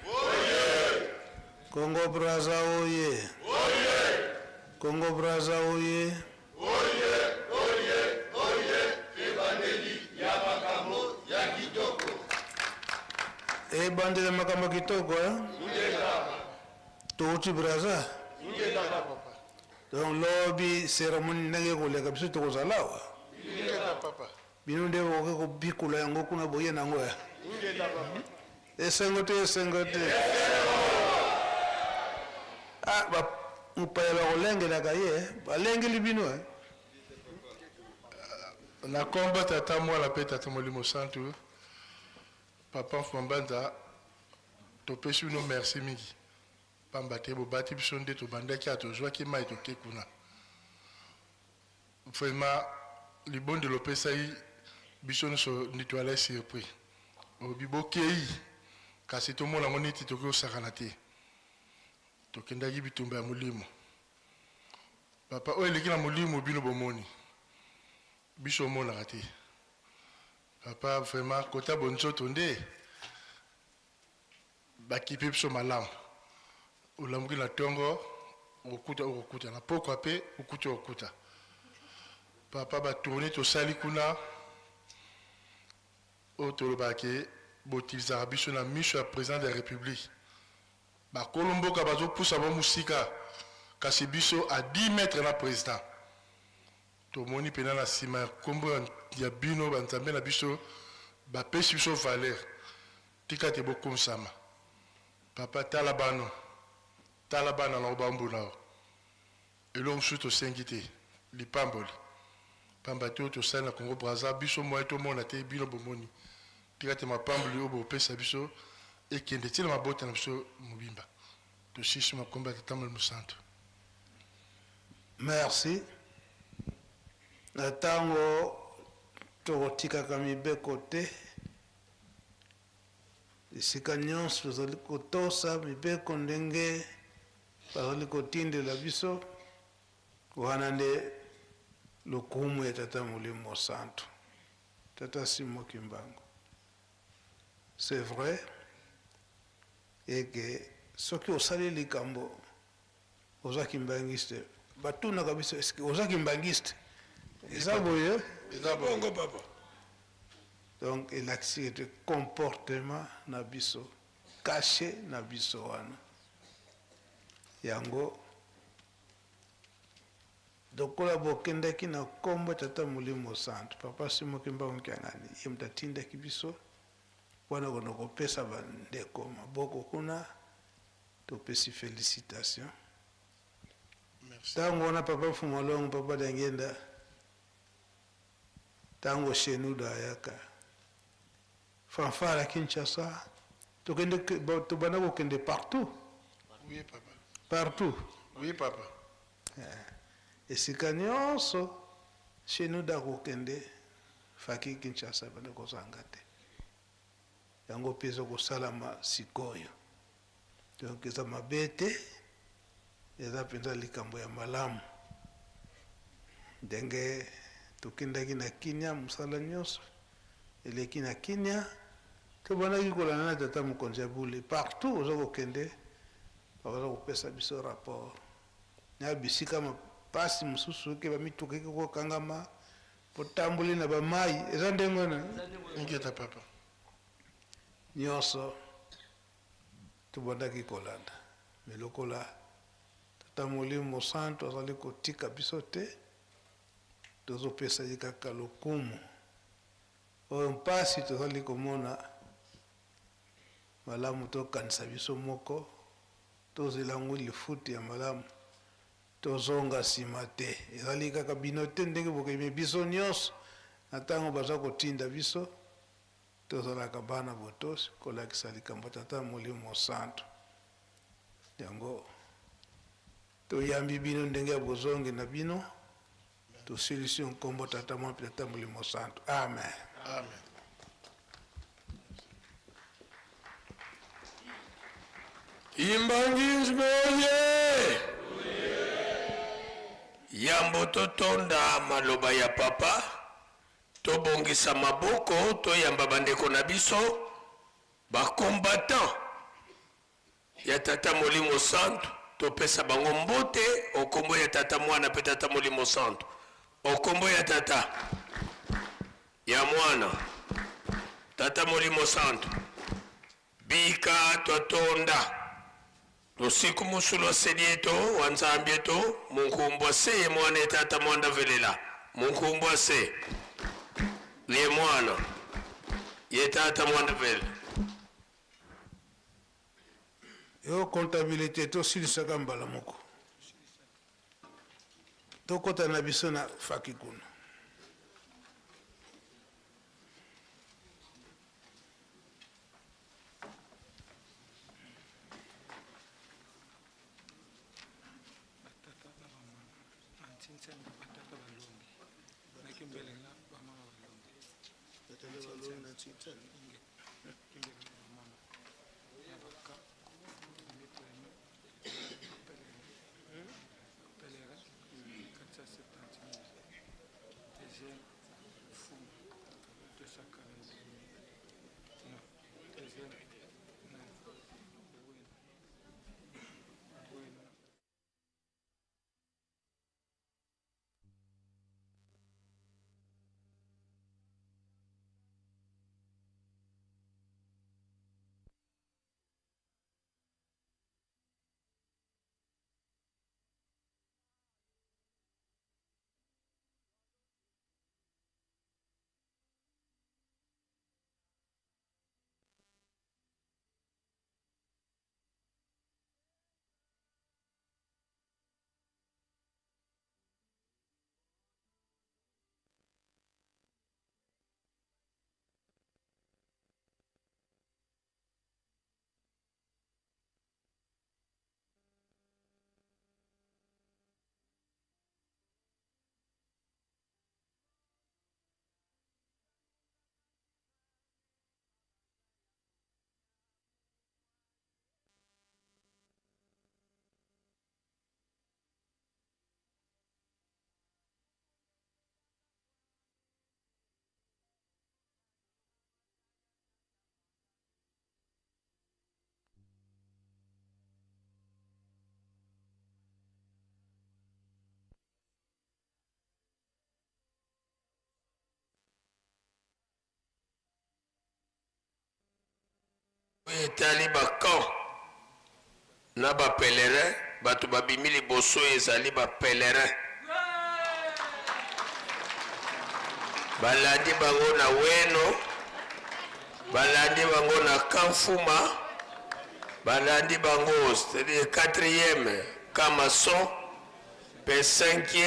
Congo Brazza oye! Congo Brazza oye! Evangeli, ya makambo, ya kitoko. Ebandele makambo kitoko, Touti Brazza. Donc lobby cérémonie nage ko lega biso to zalawa. Bino nde ko bikula yango kuna boye nango ya. Esengote. Ah ba mpayela ko lengela kaye, ba lengeli bino Na combat tata moi la paix tata molimo santu. Papa Fumambanja to pesu no merci mingi. Pambate bo bati biso nde to bandaki ato joa ki mai to kekuna. Vraiment libon de l'opesai biso no so nitoile surpris. O bibokei kasi to mona moniti to ko sakanate. To kendagi bitumba mulimo. Papa o eleki na mulimo bino bomoni. Biso mona kati. Papa vraiment kota bonso tonde. Bakipe biso malamu. Ulamuki na tongo ukuta na poko ape ukuta. Papa ba tourner to sali kuna otolobake botilisa biso na miso ya président de la République. Ba kolomboka bazo poussa ba musika kasi biso à 10 mètres na président. To moni pena na sima kombo ya bino banzambe na biso ba pesi biso valeur. Tika te bokum sama. Papa talabano talabana na obambu nao elong suto sengite lipamboli pambato to sana Congo Brazza biso moeto mona te bino bomoni tika te mapamboli obo pesa biso ekende tila mabota na biso mubimba to sisi makomba tatamol musanto. Merci. Na tango to tika kamibe kote isika nyonso tozali kotosa mibeko ndenge bazali kotindela biso wana nde lokumu ya tata molimo santo tata Simon Kimbangu. C'est vrai et que soki osali likambo oza kimbangiste batuna kabisa eske oza kimbangiste eza boye eza bongo papa. Donc il a de comportement na biso caché na biso wana yango dokola bokendaki na kombo tata molimo santo papa Simon Kimbangu Kiangani ye mtatindaki biso wana kono kopesa bandeko maboko kuna topesi félicitation. Tango wana papa Fumalongo papa Dangenda tango shenuda yaka fanfare à Kinshasa, tu vas kende partout. Oui, papa. Partout. Oui, papa. Et si kanyonso, chez nous d'ako kende, faki Kinshasa bana kozangate. Yango peso ko salama sikoyo. Donc eza mabete, eza penza likambo ya malamu. Denge tukindaki na Kinya musala nyonso. Eleki na Kinya to bana yikola na tata mokonzi ya bule partout ozo kende ozo kopesa biso rapport na bisika ma pasi mususu ke ba mituke ko kangama potambuli na bamai eza ndenge na Inquiète papa. nyonso tobandaki kolanda me lokola tata molimo santo azali kotika biso te tozopesa ye kaka lokumu oyo mpasi tozali komona malamu tokanisa biso moko tozela ngwi lifuti ya malamu tozonga nsima te ezali kaka bino te ndenge bokemi biso nyonso na ntango baza kotinda biso tozalaka bana botosi kolakisa likambo tata molimo santo yango toyambi bino ndenge ya bozongi na bino tosilisi nkombo tata mwa mpe tata molimo santo amen. Amen. Imbangi nzimoye yambo totonda maloba ya papa tobongisa maboko toyamba bandeko na biso bakombatant ya tata molimo santo topesa bango mbote okombo ya tata mwana pe tata molimo santo okombo ya tata ya mwana tata molimo santo bika totonda tosiku musulu asedi eto wanzambi eto munkumbu ase ye mwana etata mwanda velela munkumbu ase ye mwana ye tata mwanda velela yo comptabilité tosilisaka mbala moko tokota na biso na faki kuna etali bakamp na bapelerin bato babimi liboso ezali bapelerin balandi bango na weno balandi bango na kamfuma balandi bango c'est-à-dire 4e kamason pe 5e